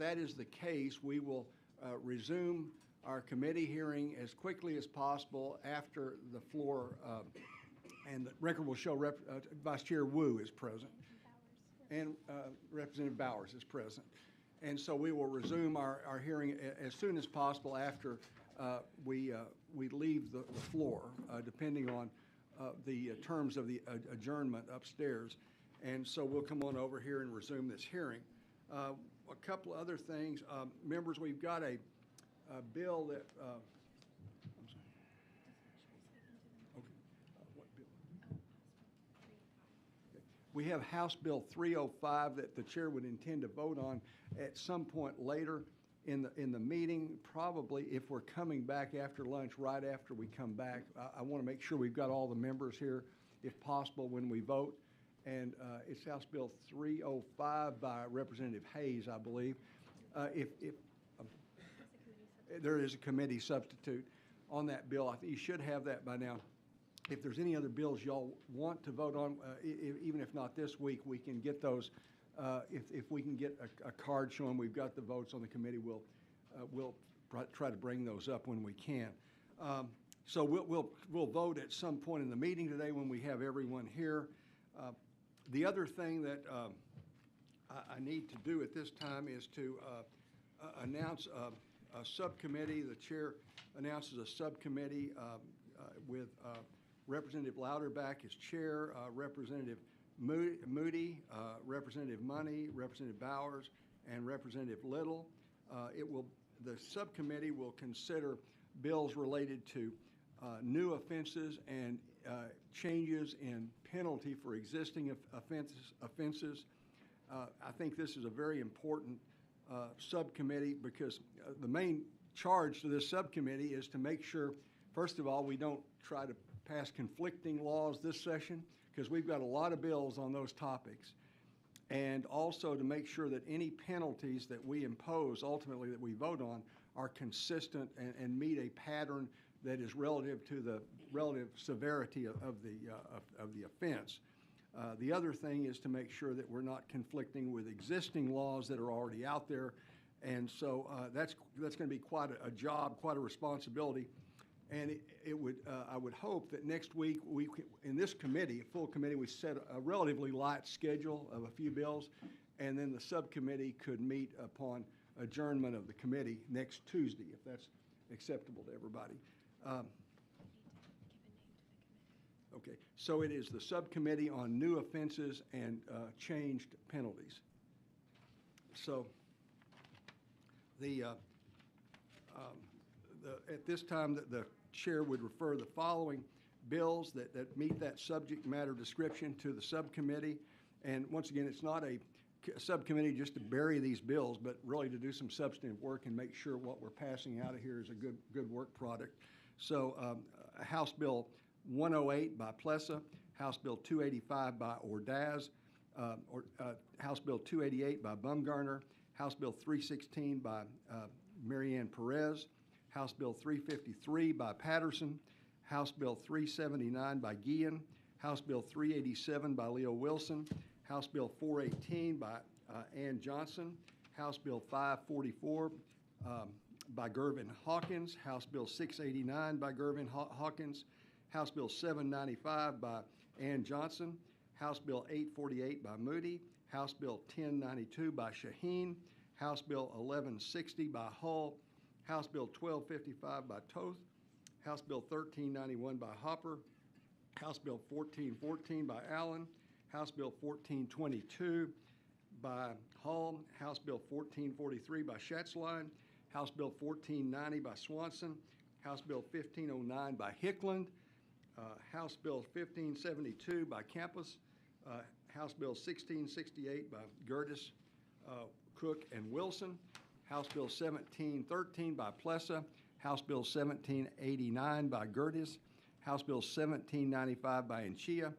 that is the case, we will resume our committee hearing as quickly as possible after the floor, and the record will show Vice Chair Wu is present, and Representative Bowers is present. And so we will resume our hearing as soon as possible after we leave the floor, depending on the terms of the adjournment upstairs. And so we'll come on over here and resume this hearing. A couple other things. Members, we've got a bill that, I'm sorry. Okay. What bill? Okay. We have House Bill 305 that the chair would intend to vote on at some point later in the meeting, probably if we're coming back after lunch, right after we come back. I want to make sure we've got all the members here, if possible, when we vote. And it's House Bill 305 by Representative Hayes, I believe. There is a committee substitute on that bill. I think you should have that by now. If there's any other bills y'all want to vote on, even if not this week, we can get those. If we can get a card showing we've got the votes on the committee, we'll try to bring those up when we can. So we'll vote at some point in the meeting today when we have everyone here. The other thing that I need to do at this time is to announce a subcommittee. The chair announces a subcommittee with Representative Louderback as chair, Representative Moody, Representative Money, Representative Bowers, and Representative Little. The subcommittee will consider bills related to new offenses and changes in penalty for existing offenses. I think this is a very important subcommittee because the main charge to this subcommittee is to make sure, first of all, we don't try to pass conflicting laws this session, because we've got a lot of bills on those topics, and also to make sure that any penalties that we impose, ultimately that we vote on, are consistent and meet a pattern that is relative to the relative severity of the offense. The other thing is to make sure that we're not conflicting with existing laws that are already out there, and so that's going to be quite a job, quite a responsibility. And I would hope that next week in this committee, a full committee, we set a relatively light schedule of a few bills, and then the subcommittee could meet upon adjournment of the committee next Tuesday, if that's acceptable to everybody. Okay, so it is the subcommittee on new offenses and changed penalties. So at this time, the chair would refer the following bills that meet that subject matter description to the subcommittee. And once again, it's not a subcommittee just to bury these bills, but really to do some substantive work and make sure what we're passing out of here is a good work product. So House Bill 108 by Plessa, House Bill 285 by Ordaz, House Bill 288 by Bumgarner, House Bill 316 by Marianne Perez, House Bill 353 by Patterson, House Bill 379 by Guillen, House Bill 387 by Leo Wilson, House Bill 418 by Ann Johnson, House Bill 544 by Gervin Hawkins, House Bill 689 by Gervin Hawkins, House Bill 795 by Ann Johnson, House Bill 848 by Moody, House Bill 1092 by Shaheen, House Bill 1160 by Hull, House Bill 1255 by Toth, House Bill 1391 by Hopper, House Bill 1414 by Allen, House Bill 1422 by Hall, House Bill 1443 by Schatzline, House Bill 1490 by Swanson, House Bill 1509 by Hickland, House Bill 1572 by Campus, House Bill 1668 by Gertis, Cook, and Wilson, House Bill 1713 by Plessa, House Bill 1789 by Gertis, House Bill 1795 by Anchia,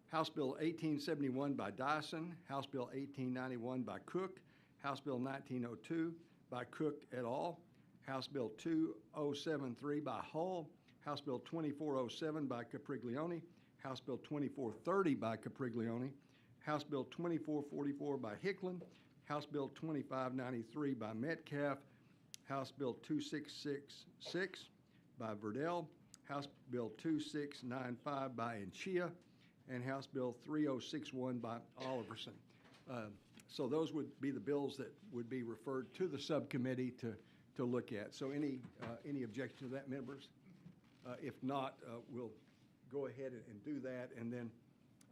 House Bill 1871 by Dyson, House Bill 1891 by Cook, House Bill 1902 by Cook et al., House Bill 2073 by Hull, House Bill 2407 by Capriglione, House Bill 2430 by Capriglione, House Bill 2444 by Hickland, House Bill 2593 by Metcalf, House Bill 2666 by Verdell, House Bill 2695 by Anchia, and House Bill 3061 by Oliverson. So those would be the bills that would be referred to the subcommittee to look at. So any objection to that, members? If not, we'll go ahead and do that. And then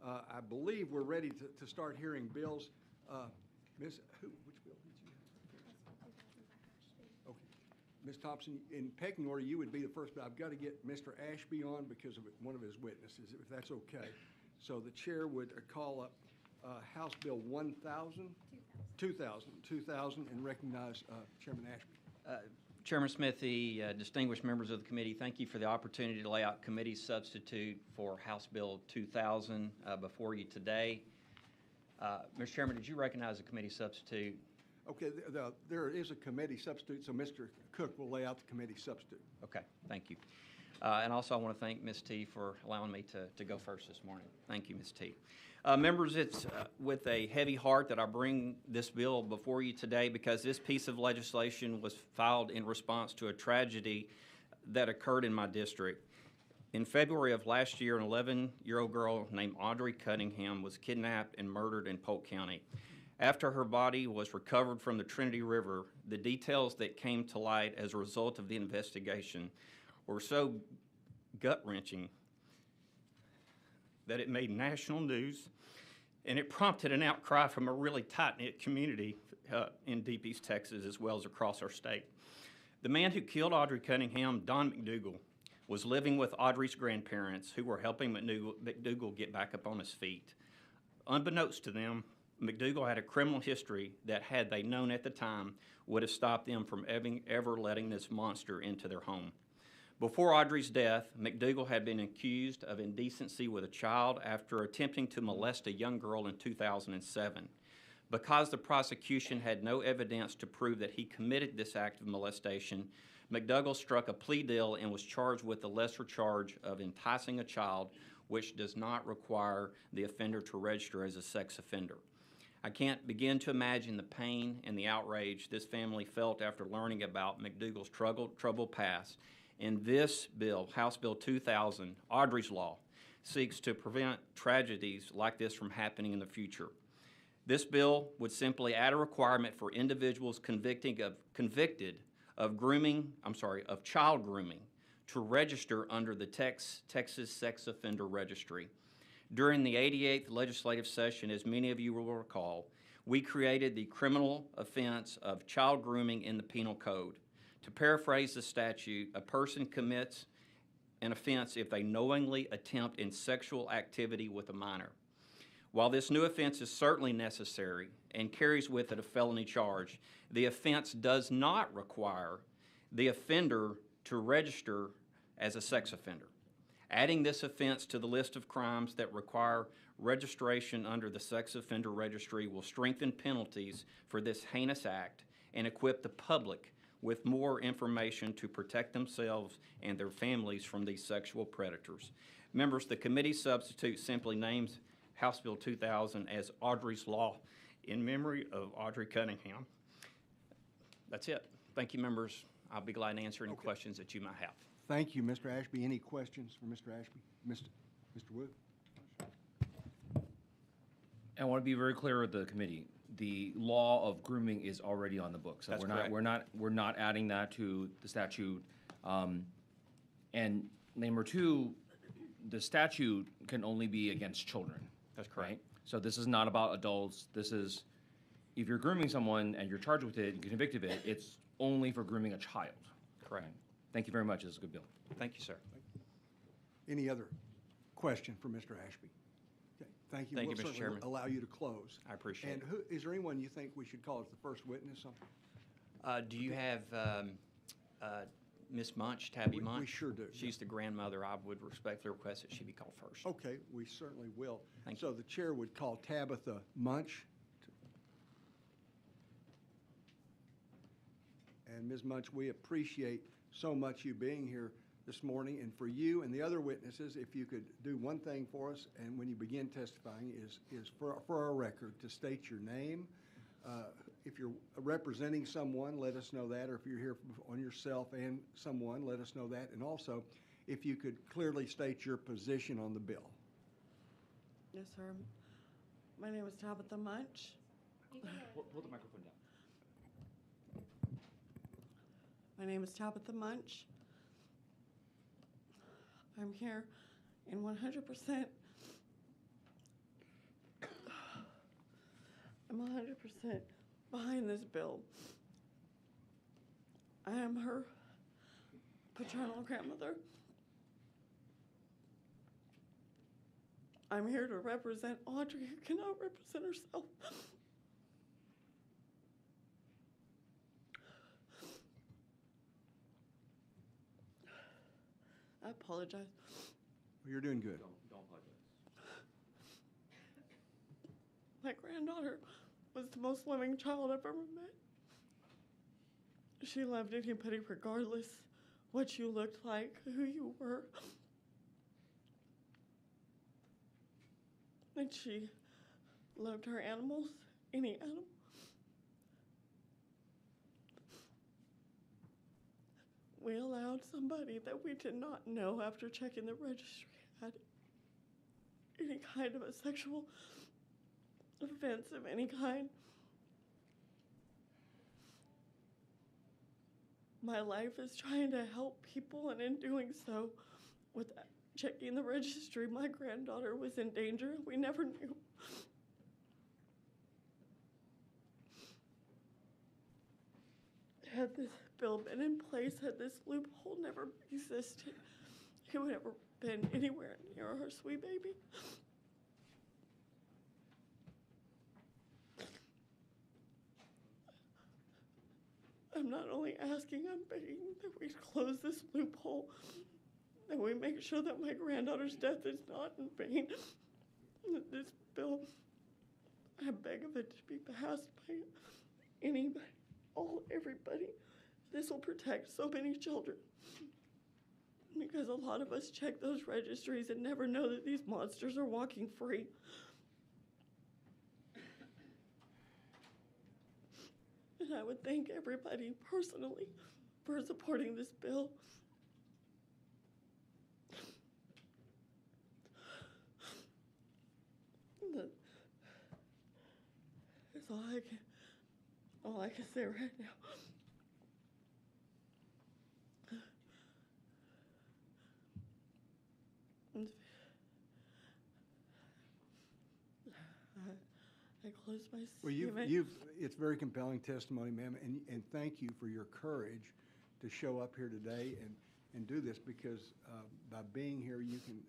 I believe we're ready to start hearing bills. Which bill did you have? Okay. Ms. Thompson, in pecking order, you would be the first, but I've got to get Mr. Ashby on because of one of his witnesses, if that's okay. So the chair would call up House Bill 2000, and recognize Chairman Ashby. Chairman Smith, the distinguished members of the committee, thank you for the opportunity to lay out committee substitute for House Bill 2000 before you today. Mr. Chairman, did you recognize the committee substitute? Okay, there is a committee substitute, so Mr. Cook will lay out the committee substitute. Okay, thank you. And also I want to thank Ms. T for allowing me to go first this morning. Thank you, Ms. T. Members, it's with a heavy heart that I bring this bill before you today because this piece of legislation was filed in response to a tragedy that occurred in my district. In February of last year, an 11-year-old girl named Audrii Cunningham was kidnapped and murdered in Polk County. After her body was recovered from the Trinity River, the details that came to light as a result of the investigation were so gut-wrenching that it made national news, and it prompted an outcry from a really tight-knit community in Deep East Texas as well as across our state. The man who killed Audrii Cunningham, Don McDougal, was living with Audrii's grandparents who were helping McDougal get back up on his feet. Unbeknownst to them, McDougal had a criminal history that, had they known at the time, would have stopped them from ever letting this monster into their home. Before Audrii's death, McDougal had been accused of indecency with a child after attempting to molest a young girl in 2007. Because the prosecution had no evidence to prove that he committed this act of molestation, McDougal struck a plea deal and was charged with the lesser charge of enticing a child, which does not require the offender to register as a sex offender. I can't begin to imagine the pain and the outrage this family felt after learning about McDougal's troubled past. And this bill, House Bill 2000, Audrii's Law, seeks to prevent tragedies like this from happening in the future. This bill would simply add a requirement for individuals convicted of child grooming to register under the Texas Sex Offender Registry. During the 88th legislative session, as many of you will recall, we created the criminal offense of child grooming in the penal code. To paraphrase the statute, a person commits an offense if they knowingly attempt in sexual activity with a minor. While this new offense is certainly necessary and carries with it a felony charge, the offense does not require the offender to register as a sex offender. Adding this offense to the list of crimes that require registration under the Sex Offender Registry will strengthen penalties for this heinous act and equip the public with more information to protect themselves and their families from these sexual predators. Members, the committee substitute simply names House Bill 2000 as Audrii's Law in memory of Audrii Cunningham. That's it. Thank you, members. I'll be glad to answer any questions that you might have. Thank you, Mr. Ashby. Any questions for Mr. Ashby? Mr. Wood? I want to be very clear with the committee. The law of grooming is already on the books. So That's correct. We're not adding that to the statute. And number two, the statute can only be against children. That's correct. Right? So this is not about adults. This is, if you're grooming someone and you're charged with it, you get convicted of it, it's only for grooming a child. Correct. Right? Thank you very much. This is a good bill. Thank you, sir. Any other question for Mr. Ashby? Okay, thank you. Thank you, We'll Mr. certainly Chairman. allow you to close. I appreciate and it. Is there anyone you think we should call as the first witness? Do you have Miss Munch, Tabby Munch? We sure do. She's the grandmother. I would respectfully request that she be called first. Okay, we certainly will. Thank so the chair would call Tabitha Munch. And Ms. Munch, we appreciate so much you being here this morning. And for you and the other witnesses, if you could do one thing for us, and when you begin testifying, is for our record to state your name, if you're representing someone, let us know that, or if you're here on yourself and someone, let us know that. And also, if you could clearly state your position on the bill. Yes, sir. My name is Tabitha Munch. Hold the microphone down. My name is Tabitha Munch. I'm here in 100%. I'm 100% behind this bill. I am her paternal grandmother. I'm here to represent Audrey, who cannot represent herself. I apologize. Well, you're doing good. Don't apologize. My granddaughter was the most loving child I've ever met. She loved anybody regardless what you looked like, who you were. And she loved her animals, any animal. We allowed somebody that we did not know after checking the registry had any kind of a sexual offense of any kind. My life is trying to help people, and in doing so, with checking the registry, my granddaughter was in danger. We never knew. Had this bill been in place, had this loophole never existed, he would never been anywhere near our sweet baby. I'm not only asking, I'm begging that we close this loophole, that we make sure that my granddaughter's death is not in vain. That this bill, I beg of it to be passed by anybody, everybody. This will protect so many children. Because a lot of us check those registries and never know that these monsters are walking free. And I would thank everybody personally for supporting this bill. That's all I can say right now. I close my Well, it's very compelling testimony, ma'am, and thank you for your courage to show up here today and do this, because by being here, you can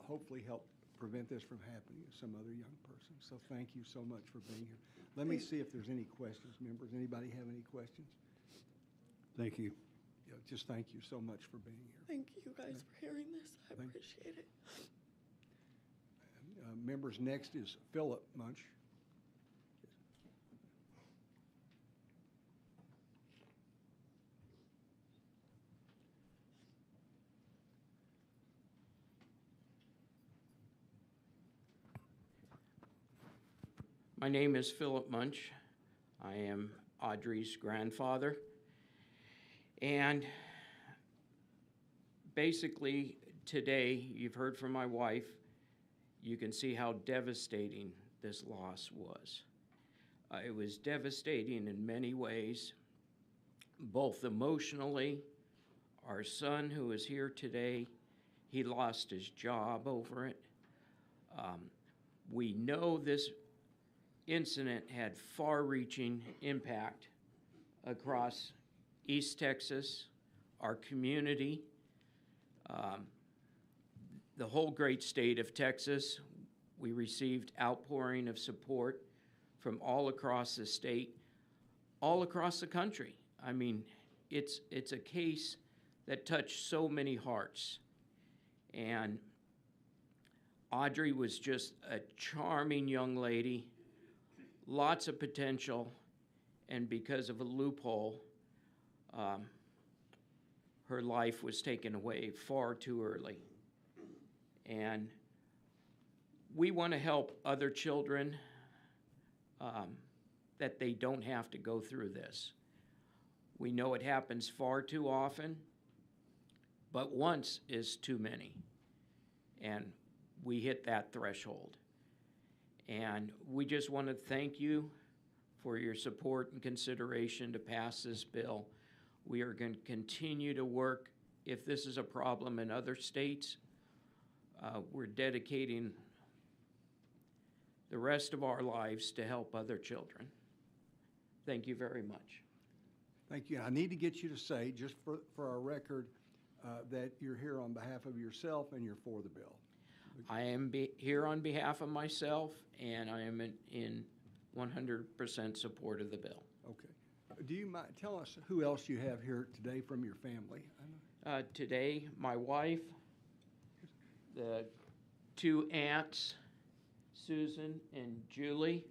hopefully help prevent this from happening to some other young person. So thank you so much for being here. Let me see if there's any questions, members. Anybody have any questions? Thank you. Yeah, just thank you so much for being here. Thank you guys for hearing this. I appreciate it. Members, next is Philip Munch. My name is Philip Munch. I am Audrey's grandfather. And basically, today, you've heard from my wife, you can see how devastating this loss was. It was devastating in many ways, both emotionally. Our son, who is here today, he lost his job over it. We know this incident had far-reaching impact across East Texas, our community, the whole great state of Texas. We received outpouring of support from all across the state, all across the country. I mean, it's a case that touched so many hearts. And Audrey was just a charming young lady, lots of potential, and because of a loophole, her life was taken away far too early. And we want to help other children that they don't have to go through this. We know it happens far too often, but once is too many. And we hit that threshold. And we just want to thank you for your support and consideration to pass this bill. We are going to continue to work. If this is a problem in other states, we're dedicating the rest of our lives to help other children. Thank you very much. Thank you. I need to get you to say, just for our record, that you're here on behalf of yourself and you're for the bill. I am here on behalf of myself, and I am in 100% support of the bill. Okay. Do you mind, tell us who else you have here today from your family? Today, my wife, the two aunts, Susan and Julie,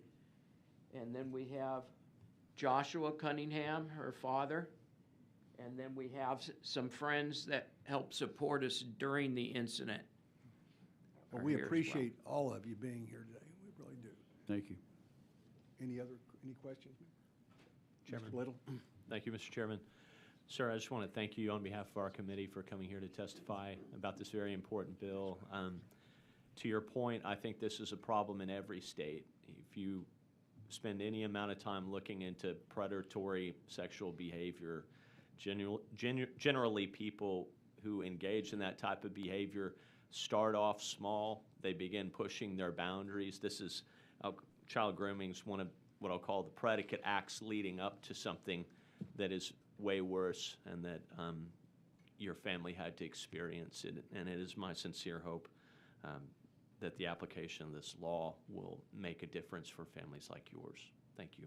and then we have Joshua Cunningham, her father, and then we have some friends that helped support us during the incident. Well, we appreciate all of you being here today. We really do. Thank you. Any questions? Chairman. Mr. Little? Thank you, Mr. Chairman. Sir, I just want to thank you on behalf of our committee for coming here to testify about this very important bill. To your point, I think this is a problem in every state. If you spend any amount of time looking into predatory sexual behavior, generally people who engage in that type of behavior start off small. They begin pushing their boundaries. Child grooming is one of what I'll call the predicate acts leading up to something that is way worse and that your family had to experience it. And it is my sincere hope that the application of this law will make a difference for families like yours. Thank you.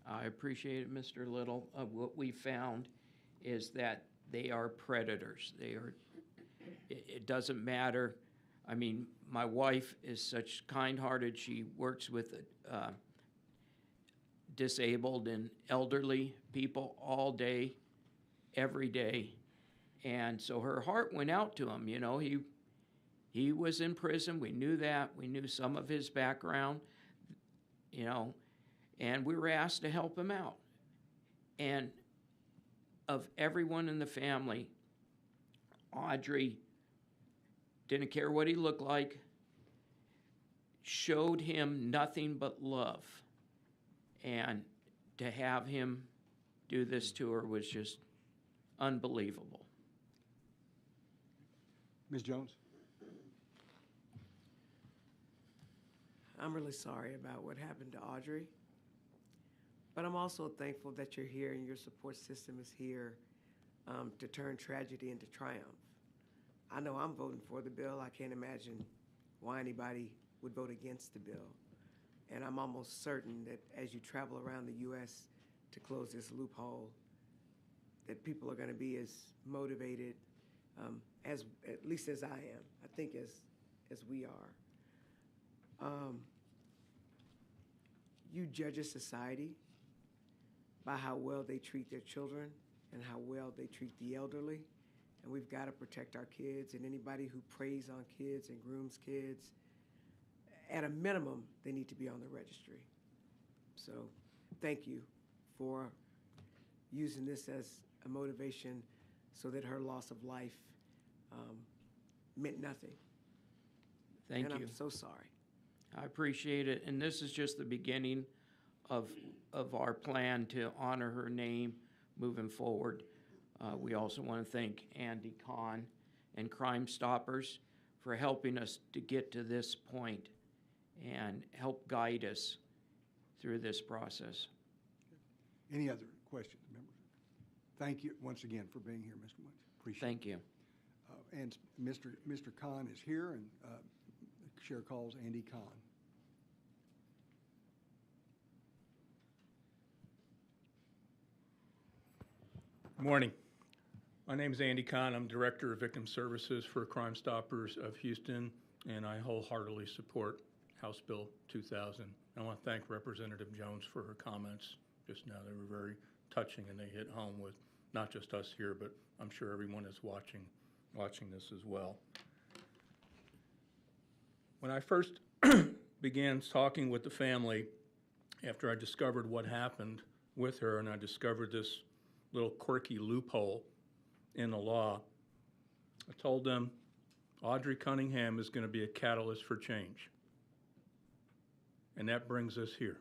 I appreciate it, Mr. Little. What we found is that they are predators. It doesn't matter. I mean, my wife is such kind-hearted. She works with disabled and elderly people all day, every day. And so her heart went out to him. You know, he was in prison. We knew that. We knew some of his background, you know, and we were asked to help him out. And of everyone in the family, Audrii didn't care what he looked like, showed him nothing but love. And to have him do this to her was just unbelievable. Ms. Jones? I'm really sorry about what happened to Audrii, but I'm also thankful that you're here and your support system is here to turn tragedy into triumph. I know I'm voting for the bill. I can't imagine why anybody would vote against the bill. And I'm almost certain that as you travel around the U.S. to close this loophole, that people are going to be as motivated, at least as I am, I think as we are. You judge a society by how well they treat their children and how well they treat the elderly. And we've got to protect our kids, and anybody who preys on kids and grooms kids, at a minimum, they need to be on the registry. So thank you for using this as a motivation so that her loss of life meant nothing. Thank you. And I'm so sorry. I appreciate it. And this is just the beginning of our plan to honor her name moving forward. We also want to thank Andy Kahn and Crime Stoppers for helping us to get to this point and help guide us through this process. Any other questions, members? Thank you once again for being here, Mr. Woods. Appreciate it. Thank you. And Mr. Kahn is here, and the chair calls Andy Kahn. Good morning. My name is Andy Kahn. I'm Director of Victim Services for Crime Stoppers of Houston, and I wholeheartedly support House Bill 2000. I want to thank Representative Jones for her comments just now. They were very touching, and they hit home with not just us here, but I'm sure everyone is watching this as well. When I first began talking with the family after I discovered what happened with her and I discovered this little quirky loophole in the law, I told them Audrii Cunningham is going to be a catalyst for change. And that brings us here.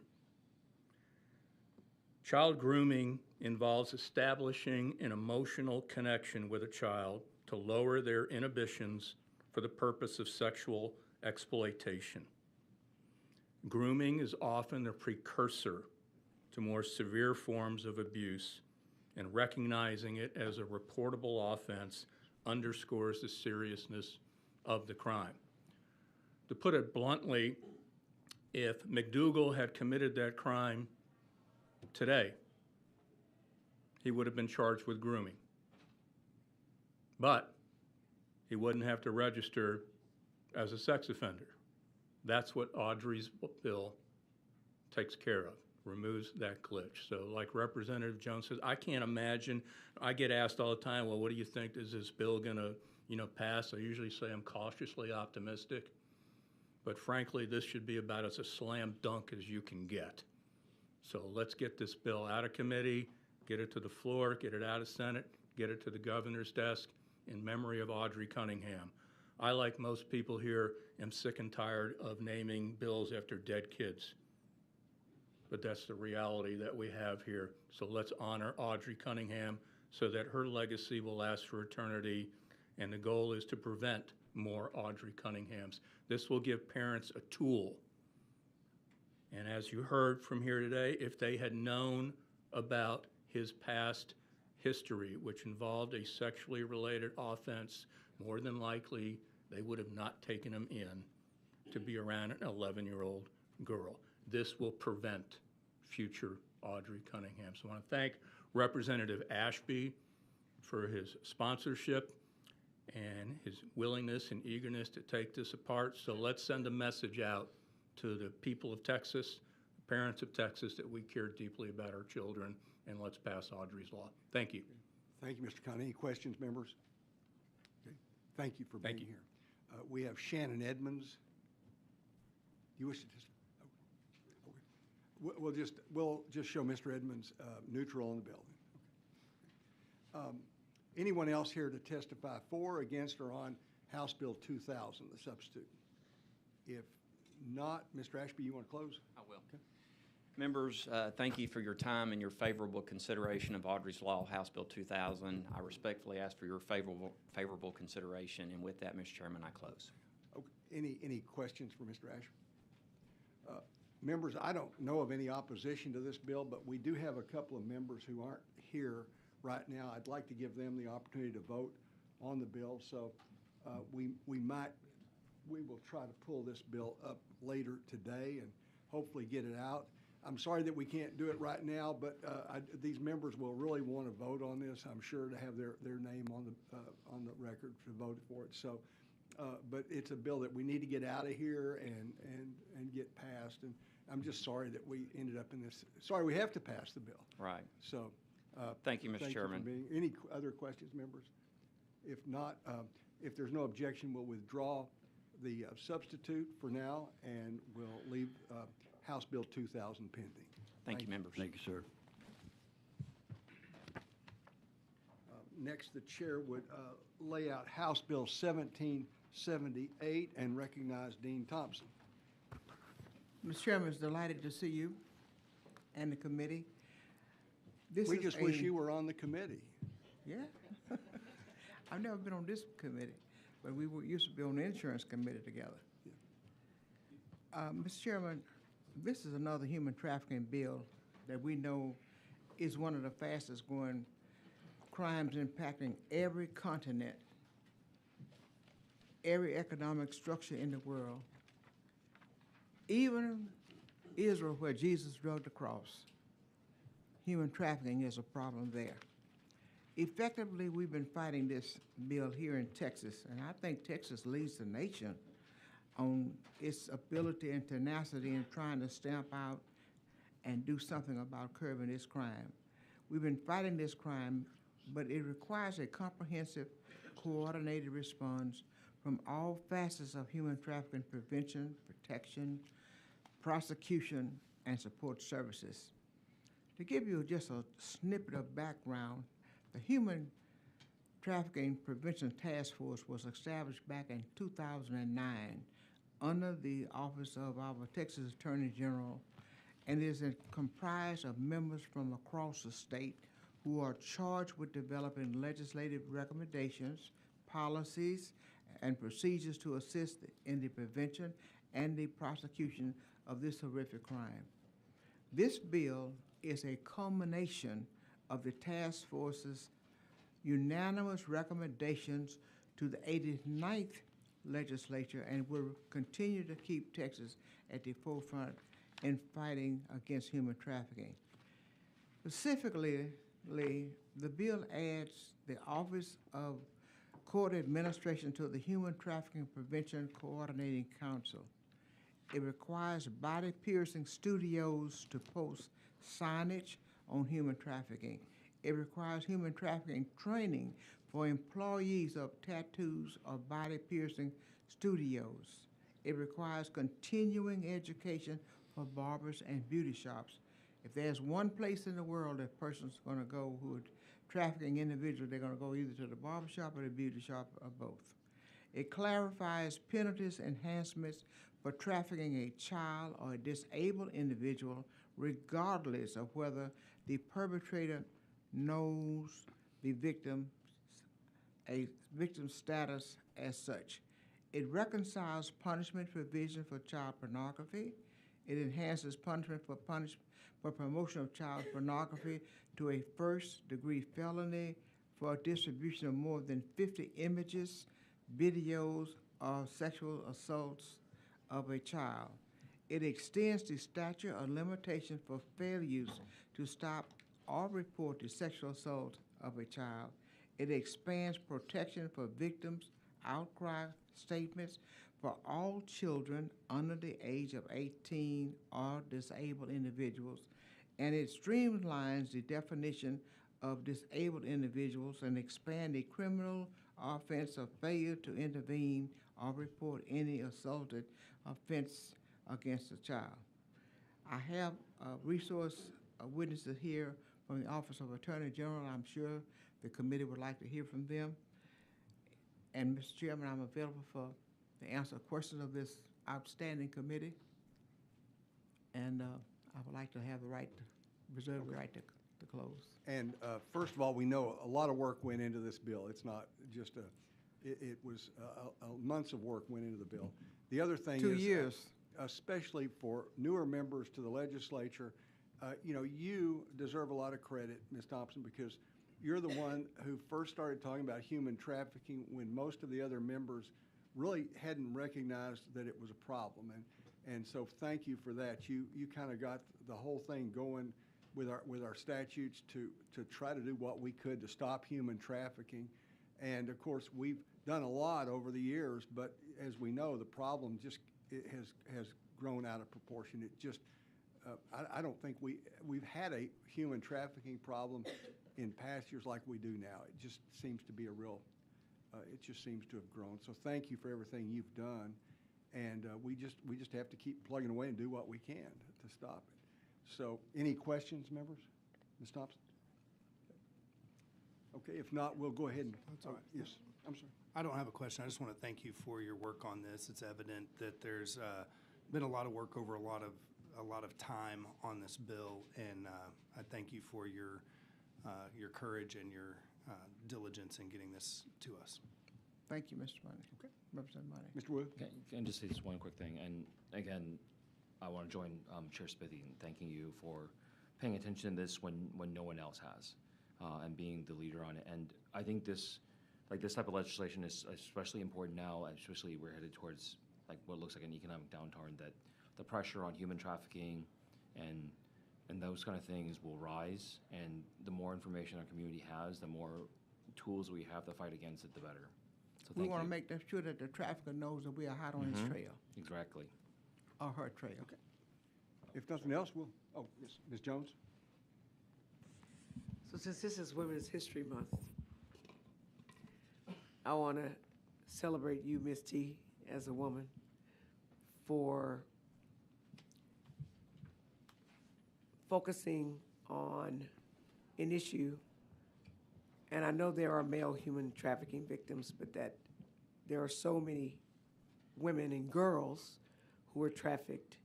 Child grooming involves establishing an emotional connection with a child to lower their inhibitions for the purpose of sexual exploitation. Grooming is often a precursor to more severe forms of abuse, and recognizing it as a reportable offense underscores the seriousness of the crime. To put it bluntly, if McDougal had committed that crime today, he would have been charged with grooming. But he wouldn't have to register as a sex offender. That's what Audrii's bill takes care of, removes that glitch. So like Representative Jones says, I can't imagine, I get asked all the time, well, what do you think, is this bill gonna, pass? I usually say I'm cautiously optimistic. But frankly, this should be about as a slam dunk as you can get. So let's get this bill out of committee, get it to the floor, get it out of Senate, get it to the governor's desk in memory of Audrii Cunningham. I, like most people here, am sick and tired of naming bills after dead kids. But that's the reality that we have here. So let's honor Audrii Cunningham so that her legacy will last for eternity. And the goal is to prevent more Audrii Cunninghams. This will give parents a tool. And as you heard from here today, if they had known about his past history, which involved a sexually related offense, more than likely they would have not taken him in to be around an 11-year-old girl. This will prevent future Audrii Cunningham. So I want to thank Representative Ashby for his sponsorship and his willingness and eagerness to take this apart. So let's send a message out to the people of Texas, the parents of Texas, that we care deeply about our children, and let's pass Audrii's law. Thank you. Thank you, Mr. Conn. Any questions, members? Okay. Thank you for being here. We have Shannon Edmonds. You wish to testify? Okay. We'll just show Mr. Edmonds neutral on the bill. Okay. Anyone else here to testify for, against, or on House Bill 2000, the substitute? If not, Mr. Ashby, you want to close? I will. Okay. Members, thank you for your time and your favorable consideration of Audrii's Law, House Bill 2000. I respectfully ask for your favorable consideration, and with that, Mr. Chairman, I close. Okay. Any questions for Mr. Ashby? Members, I don't know of any opposition to this bill, but we do have a couple of members who aren't here right now. I'd like to give them the opportunity to vote on the bill, so we will try to pull this bill up later today and hopefully get it out. I'm sorry that we can't do it right now, but these members will really want to vote on this, I'm sure, to have their name on the record to vote for it. So, but it's a bill that we need to get out of here and get passed. And I'm just sorry that we ended up in this. Sorry, we have to pass the bill. Right. So, thank you, Mr. Chairman. Any other questions, members? If not, if there's no objection, we'll withdraw the substitute for now, and we'll leave House Bill 2000 pending. Thank you, members. Thank you, sir. Next, the chair would lay out House Bill 1778 and recognize Dean Thompson. Mr. Chairman, it's delighted to see you and the committee. We just wish you were on the committee. Yeah. I've never been on this committee, but we used to be on the insurance committee together. Mr. Chairman, this is another human trafficking bill that we know is one of the fastest growing crimes impacting every continent, every economic structure in the world, even Israel, where Jesus drove the cross. Human trafficking is a problem there. Effectively, we've been fighting this bill here in Texas, and I think Texas leads the nation on its ability and tenacity in trying to stamp out and do something about curbing this crime. We've been fighting this crime, but it requires a comprehensive, coordinated response from all facets of human trafficking prevention, protection, prosecution, and support services. To give you just a snippet of background, the Human Trafficking Prevention Task Force was established back in 2009 under the office of our Texas Attorney General, and is comprised of members from across the state who are charged with developing legislative recommendations, policies, and procedures to assist in the prevention and the prosecution of this horrific crime. This bill is a culmination of the task force's unanimous recommendations to the 89th legislature and will continue to keep Texas at the forefront in fighting against human trafficking. Specifically, the bill adds the Office of Court Administration to the Human Trafficking Prevention Coordinating Council. It requires body-piercing studios to post signage on human trafficking. It requires human trafficking training for employees of tattoos or body-piercing studios. It requires continuing education for barbers and beauty shops. If there's one place in the world that a person's going to go who are trafficking individuals, they're going to go either to the barber shop or the beauty shop or both. It clarifies penalties enhancements for trafficking a child or a disabled individual, regardless of whether the perpetrator knows the victim's status as such. It reconciles punishment provision for child pornography. It enhances punishment for promotion of child pornography to a first-degree felony for distribution of more than 50 images, videos, or sexual assaults of a child. It extends the statute of limitation for failures to stop or report the sexual assault of a child. It expands protection for victims' outcry statements for all children under the age of 18 or disabled individuals, and it streamlines the definition of disabled individuals and expand the criminal offense of failure to intervene or report any assaulted offense against a child. I have resource witnesses here from the Office of Attorney General. I'm sure the committee would like to hear from them. And Mr. Chairman, I'm available to answer questions of this outstanding committee. And I would like to have the right to reserve the right to close. And first of all, we know a lot of work went into this bill. It's not just it was months of work went into the bill. The other thing 2 is, years. Especially for newer members to the legislature, you deserve a lot of credit, Ms. Thompson, because you're the one who first started talking about human trafficking when most of the other members really hadn't recognized that it was a problem. And so thank you for that. You kind of got the whole thing going with our statutes to try to do what we could to stop human trafficking. And of course, we've done a lot over the years, but as we know, the problem just has grown out of proportion. It just, I don't think we've had a human trafficking problem in past years like we do now. It just seems to be it just seems to have grown. So thank you for everything you've done. And we just have to keep plugging away and do what we can to stop it. So any questions, members? Ms. Thompson? Okay, if not, we'll go ahead and. That's all right. Yes, I'm sorry. I don't have a question. I just want to thank you for your work on this. It's evident that there's been a lot of work over a lot of time on this bill, and I thank you for your courage and your diligence in getting this to us. Thank you, Mr. Money. Okay. Representative Money. Mr. Wu? Can I just say just one quick thing? And again, I want to join Chair Spithy in thanking you for paying attention to this when no one else has, and being the leader on it. And I think this type of legislation is especially important now, especially we're headed towards what looks like an economic downturn, that the pressure on human trafficking and those kind of things will rise. And the more information our community has, the more tools we have to fight against it, the better. So We thank want to you. make sure that the trafficker knows that we are hot on his trail, Exactly. or her trail. Okay. If nothing else, yes, Ms. Jones? So since this is Women's History Month, I want to celebrate you, Ms. T, as a woman, for focusing on an issue, and I know there are male human trafficking victims, but that there are so many women and girls who are trafficked.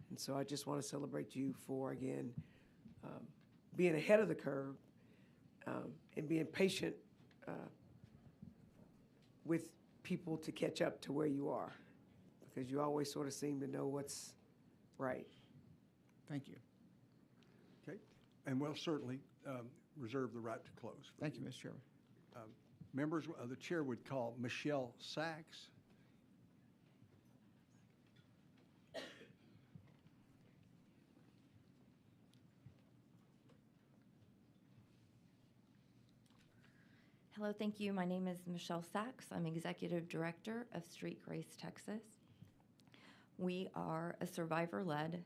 And so I just want to celebrate you for, again, being ahead of the curve and being patient with people to catch up to where you are, because you always sort of seem to know what's right. Thank you. Okay, and we'll certainly reserve the right to close. for Thank you, Mr. Chairman. Members, the chair would call Michelle Sachs. Hello, thank you. My name is Michelle Sachs. I'm Executive Director of Street Grace, Texas. We are a survivor-led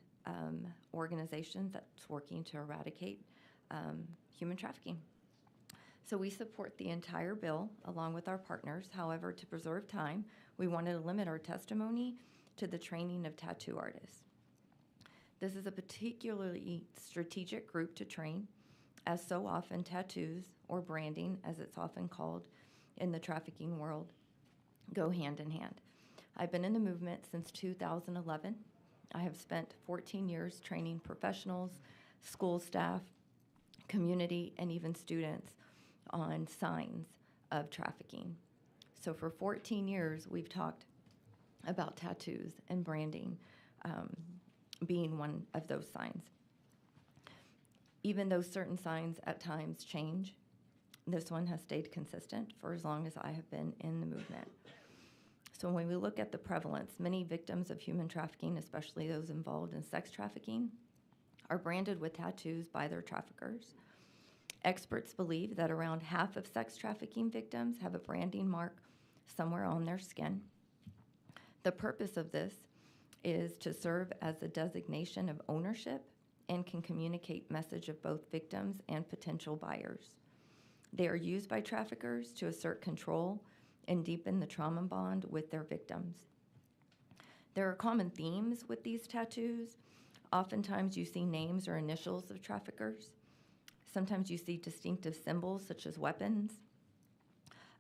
organization that's working to eradicate human trafficking. So we support the entire bill along with our partners. However, to preserve time, we wanted to limit our testimony to the training of tattoo artists. This is a particularly strategic group to train, as so often tattoos, or branding as it's often called in the trafficking world, go hand in hand. I've been in the movement since 2011. I have spent 14 years training professionals, school staff, community, and even students on signs of trafficking. So for 14 years, we've talked about tattoos and branding being one of those signs. Even though certain signs at times change, this one has stayed consistent for as long as I have been in the movement. So when we look at the prevalence, many victims of human trafficking, especially those involved in sex trafficking, are branded with tattoos by their traffickers. Experts believe that around half of sex trafficking victims have a branding mark somewhere on their skin. The purpose of this is to serve as a designation of ownership and can communicate message of both victims and potential buyers. They are used by traffickers to assert control and deepen the trauma bond with their victims. There are common themes with these tattoos. Oftentimes you see names or initials of traffickers. Sometimes you see distinctive symbols such as weapons.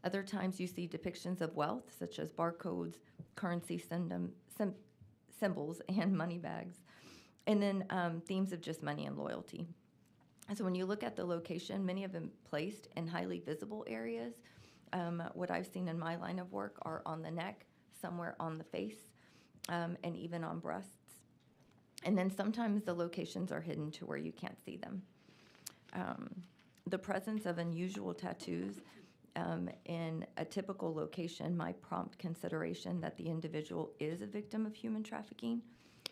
Other times you see depictions of wealth such as barcodes, currency symbols, and money bags. And then themes of just money and loyalty. And so when you look at the location, many of them placed in highly visible areas. What I've seen in my line of work are on the neck, somewhere on the face, and even on breasts. And then sometimes the locations are hidden to where you can't see them. The presence of unusual tattoos in a typical location might prompt consideration that the individual is a victim of human trafficking.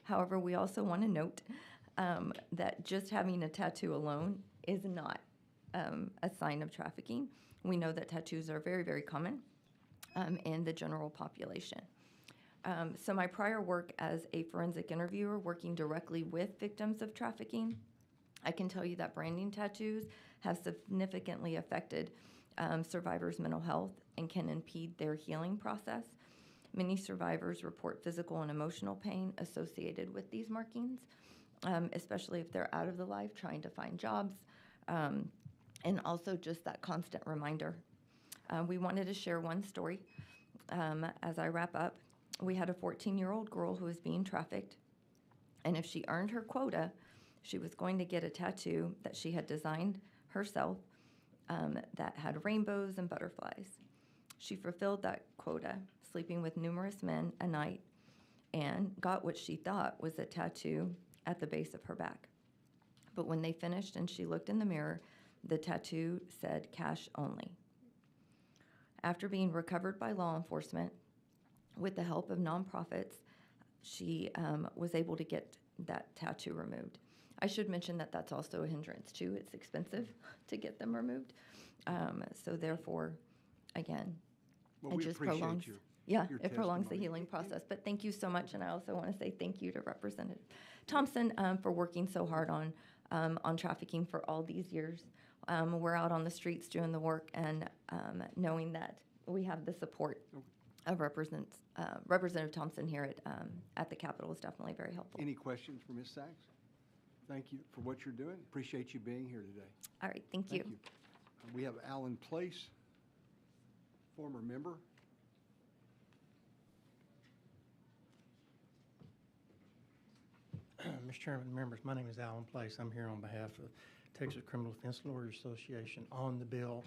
However, we also want to note that just having a tattoo alone is not a sign of trafficking. We know that tattoos are very, very common in the general population. So my prior work as a forensic interviewer working directly with victims of trafficking, I can tell you that branding tattoos have significantly affected survivors' mental health and can impede their healing process. Many survivors report physical and emotional pain associated with these markings, especially if they're out of the life trying to find jobs, and also just that constant reminder. We wanted to share one story as I wrap up. We had a 14-year-old girl who was being trafficked, and if she earned her quota, she was going to get a tattoo that she had designed herself that had rainbows and butterflies. She fulfilled that quota, sleeping with numerous men a night, and got what she thought was a tattoo at the base of her back. But when they finished and she looked in the mirror, the tattoo said cash only. After being recovered by law enforcement, with the help of nonprofits, she was able to get that tattoo removed. I should mention that that's also a hindrance too. It's expensive to get them removed. So therefore, again, Well, it we just appreciate prolongs. your It prolongs the testimony. healing process. But thank you so much, and I also want to say thank you to Representative Thompson for working so hard on trafficking for all these years. We're out on the streets doing the work, and knowing that we have the support of Representative Thompson here at the Capitol is definitely very helpful. Any questions for Ms. Sachs? thank you for what you're doing. Appreciate you being here today. All right, thank you. We have Alan Place, former member. Mr. Chairman, members, my name is Alan Place. I'm here on behalf of Texas Criminal Defense Lawyers Association on the bill.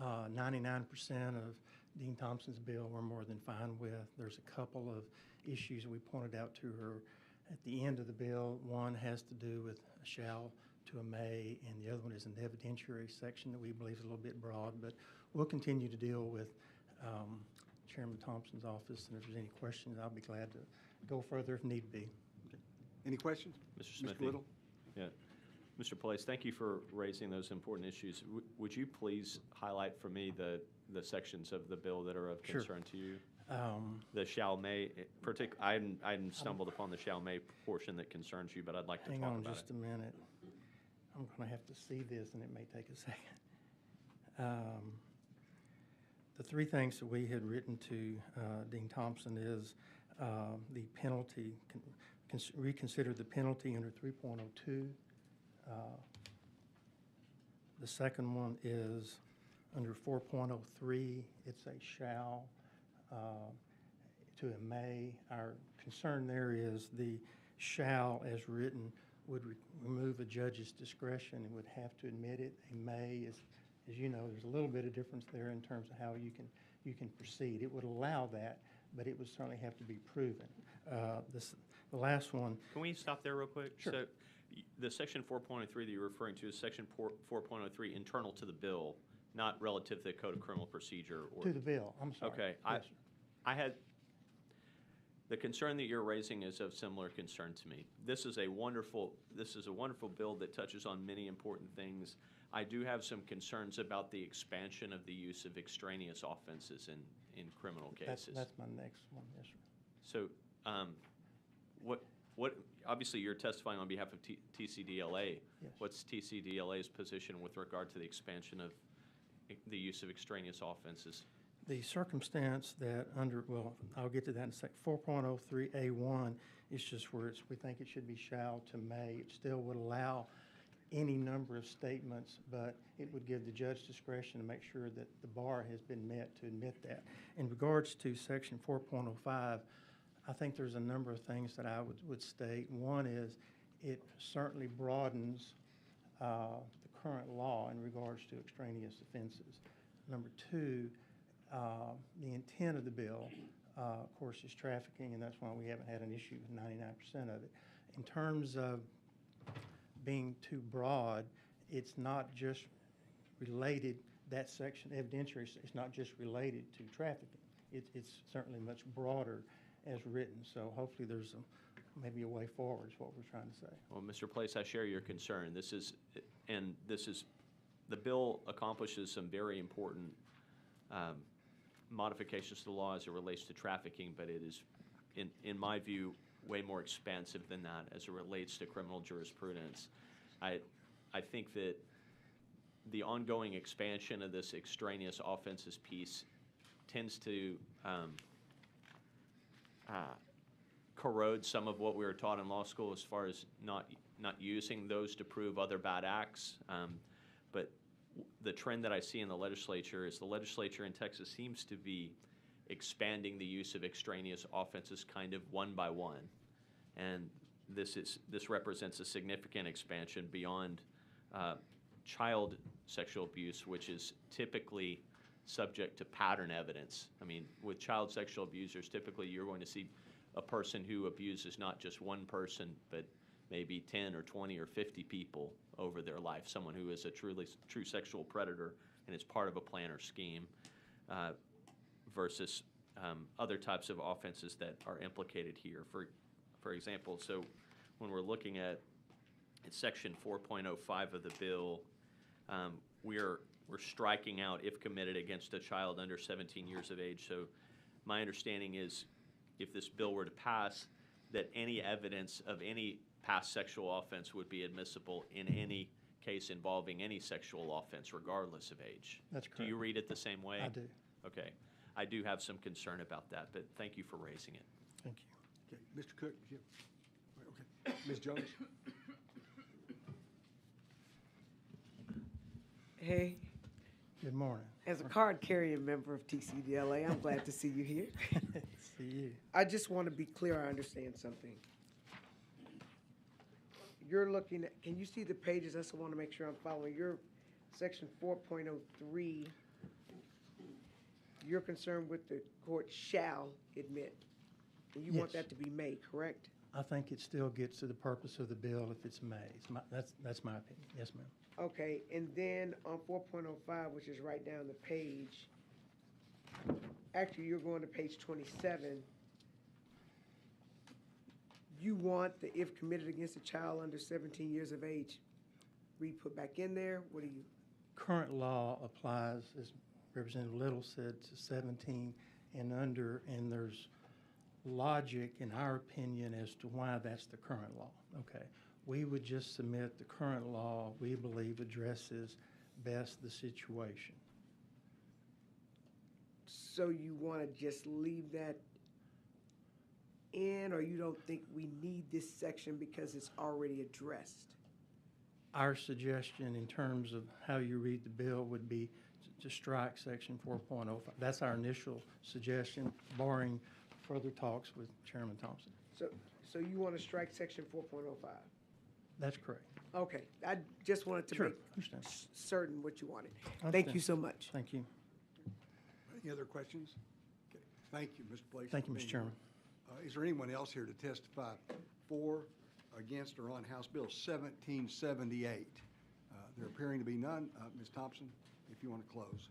99% of Dean Thompson's bill we're more than fine with. There's a couple of issues we pointed out to her at the end of the bill. One has to do with a shall to a may, and the other one is an evidentiary section that we believe is a little bit broad, but we'll continue to deal with Chairman Thompson's office, and if there's any questions, I'll be glad to go further if need be. Any questions? Mr. Smith? Little? Yeah. Mr. Place, thank you for raising those important issues. Would you please highlight for me the sections of the bill that are of Sure. concern to you? The shall may, I hadn't stumbled upon the shall may portion that concerns you, but I'd like to talk about it. Hang on just a minute. I'm going to have to see this, and it may take a second. The three things that we had written to Dean Thompson is the penalty, reconsider the penalty under 3.02. The second one is under 4.03, it's a shall to a may. Our concern there is the shall as written would remove a judge's discretion and would have to admit it. A may is, as you know, there's a little bit of difference there in terms of how you can proceed. It would allow that, but it would certainly have to be proven. The last one. Can we stop there real quick? Sure. So the section 4.03 that you're referring to is section 4.03 internal to the bill, not relative to the Code of Criminal Procedure. To the bill, I'm sorry. Okay. Yes, sir. I had, the concern that you're raising is of similar concern to me. This is a wonderful bill that touches on many important things. I do have some concerns about the expansion of the use of extraneous offenses in criminal cases. That's my next one, yes, sir. So, obviously you're testifying on behalf of TCDLA. Yes. What's TCDLA's position with regard to the expansion of the use of extraneous offenses? The circumstance that I'll get to that in a sec. 4.03A1 is just where we think it should be shall to may. It still would allow any number of statements, but it would give the judge discretion to make sure that the bar has been met to admit that. In regards to section 4.05, I think there's a number of things that I would state. One is it certainly broadens the current law in regards to extraneous offenses. Number two, the intent of the bill, of course, is trafficking, and that's why we haven't had an issue with 99% of it. In terms of being too broad, it's not just related, that section, evidentiary, it's not just related to trafficking. It's certainly much broader as written, so hopefully there's maybe a way forward is what we're trying to say. Well, Mr. Place, I share your concern. The bill accomplishes some very important modifications to the law as it relates to trafficking, but it is, in my view, way more expansive than that as it relates to criminal jurisprudence. I think that the ongoing expansion of this extraneous offenses piece tends to corrode some of what we were taught in law school as far as not using those to prove other bad acts. But the trend that I see in the legislature is the legislature in Texas seems to be expanding the use of extraneous offenses kind of one by one. And this represents a significant expansion beyond child sexual abuse, which is typically subject to pattern evidence. I mean, with child sexual abusers, typically you're going to see a person who abuses not just one person, but maybe 10 or 20 or 50 people over their life, someone who is a true sexual predator and is part of a plan or scheme, versus other types of offenses that are implicated here. For example, so when we're looking at section 4.05 of the bill, we're striking out if committed against a child under 17 years of age. So my understanding is if this bill were to pass, that any evidence of any past sexual offense would be admissible in any case involving any sexual offense, regardless of age. That's correct. Do you read it the same way? I do. Okay. I do have some concern about that, but thank you for raising it. Thank you. Okay, Mr. Cook, okay. Ms. Jones? Hey, Good morning. as a card-carrying member of TCDLA, I'm glad to see you here. See you. I just want to be clear I understand something. You're looking at, can you see the pages? I just want to make sure I'm following. Your section 4.03, you're concerned with the court shall admit. And you want Yes. that to be made, correct? I think it still gets to the purpose of the bill if it's made. That's my opinion. Yes, ma'am. Okay, and then on 4.05, which is right down the page, actually, you're going to page 27. You want the if committed against a child under 17 years of age re-put back in there? What do you, Current law applies, as Representative Little said, to 17 and under, and there's logic, in our opinion, as to why that's the current law. Okay. We would just submit the current law we believe addresses best the situation. so you want to just leave that in, or you don't think we need this section because it's already addressed? Our suggestion in terms of how you read the bill would be to strike section 4.05. That's our initial suggestion, barring further talks with Chairman Thompson. So you want to strike section 4.05? That's correct. Okay, I just wanted to Sure, make understand. certain what you wanted. I Thank understand. you so much. Thank you. Any other questions? Okay. Thank you, Mr. Blake. Thank you, for Mr. being Chairman. here. Is there anyone else here to testify for, against, or on House Bill 1778? There appearing to be none. Ms. Thompson, if you want to close.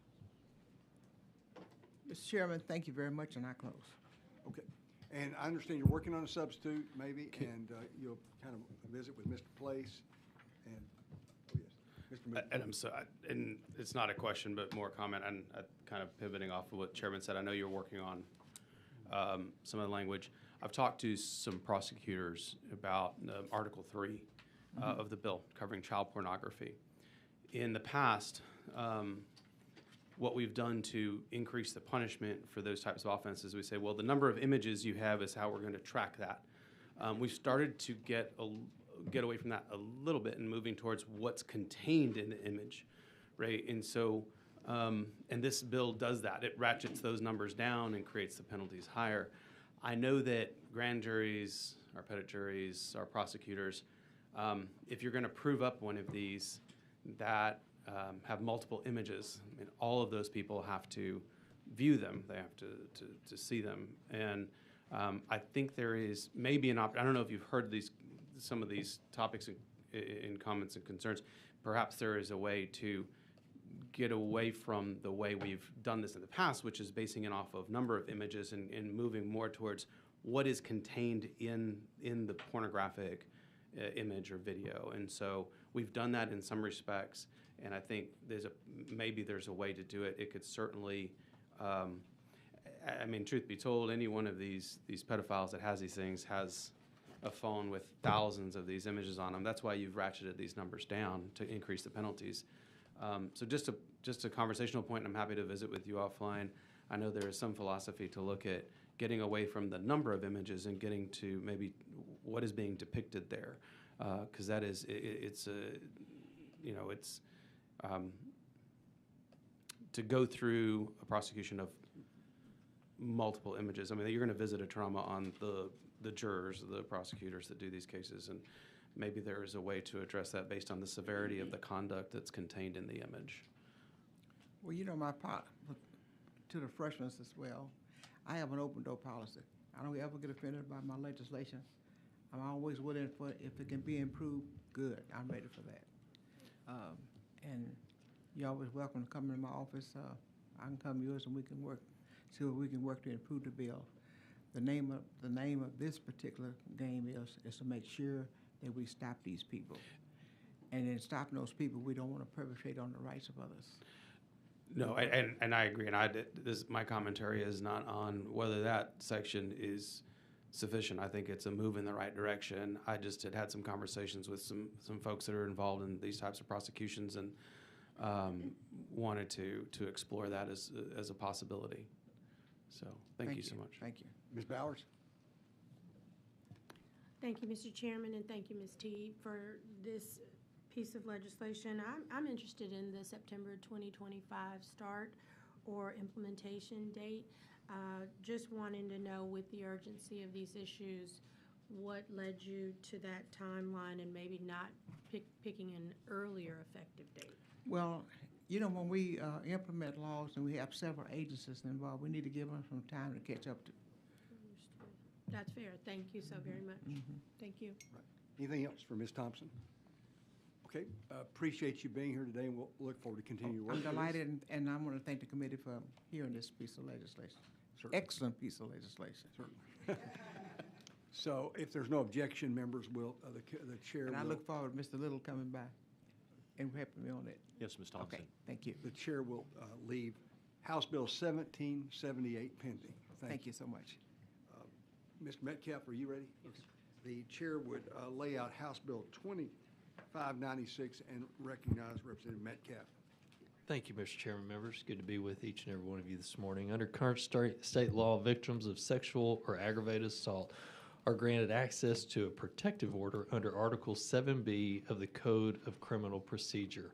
Mr. Chairman, thank you very much, and I close. Okay. And I understand you're working on a substitute, maybe, and you'll kind of visit with Mr. Place and, oh, yes, Mr. And I'm so, and it's not a question, but more comment, and kind of pivoting off of what Chairman said. I know you're working on some of the language. I've talked to some prosecutors about Article 3 of the bill covering child pornography. In the past, what we've done to increase the punishment for those types of offenses, we say, well, the number of images you have is how we're going to track that. We've started to get away from that a little bit and moving towards what's contained in the image, right? And so, and this bill does that. It ratchets those numbers down and creates the penalties higher. I know that grand juries, our petit juries, our prosecutors, if you're going to prove up one of these that have multiple images, I mean, all of those people have to view them. They have to see them. And I think there is maybe an I don't know if you've heard some of these topics in comments and concerns. Perhaps there is a way to get away from the way we've done this in the past, which is basing it off of number of images and moving more towards what is contained in the pornographic image or video. And so we've done that in some respects, and I think maybe there's a way to do it. It could certainly, I mean, truth be told, any one of these pedophiles that has these things has a phone with thousands of these images on them. That's why you've ratcheted these numbers down to increase the penalties. So just a conversational point, and I'm happy to visit with you offline. I know there is some philosophy to look at getting away from the number of images and getting to maybe what is being depicted there, because that is, it's to go through a prosecution of multiple images. I mean, you're going to visit a trauma on the jurors, the prosecutors that do these cases, and maybe there is a way to address that based on the severity of the conduct that's contained in the image. Well, you know, my part to the freshmen as well, I have an open door policy. I don't ever get offended by my legislation. I'm always willing for, if it can be improved, good, I'm ready for that. And you're always welcome to come in my office. I can come to yours and we can work, see what we can work to improve the bill. The name of this particular game is to make sure that we stop these people. And in stopping those people, we don't want to perpetrate on the rights of others. No, and I agree. And my commentary is not on whether that section is sufficient. I think it's a move in the right direction. I just had some conversations with some folks that are involved in these types of prosecutions and wanted to explore that as a possibility. So thank you so much. Thank you. Ms. Bowers? Thank you, Mr. Chairman, and thank you, Ms. Teague, for this piece of legislation. I'm interested in the September 2025 start or implementation date. Just wanting to know, with the urgency of these issues, what led you to that timeline and maybe not picking an earlier effective date? Well, you know, when we implement laws and we have several agencies involved, we need to give them some time to catch up to. Understood. That's fair. Thank you so very much. Thank you. Right. Anything else for Ms. Thompson? Okay, appreciate you being here today, and we'll look forward to continuing work. I'm delighted, and I want to thank the committee for hearing this piece of legislation. Certainly. Excellent piece of legislation. Certainly. So if there's no objection, members will, the chair And I will- look forward to Mr. Little coming by and helping me on it. Yes, Ms. Thompson. Okay, thank you. the chair will leave House Bill 1778 pending. Thank you so much. Mr. Metcalf, are you ready? Yes. The chair would lay out House Bill 2596 and recognize Representative Metcalf. Thank you, Mr. Chairman, members. Good to be with each and every one of you this morning. Under current state law, victims of sexual or aggravated assault are granted access to a protective order under Article 7B of the Code of Criminal Procedure.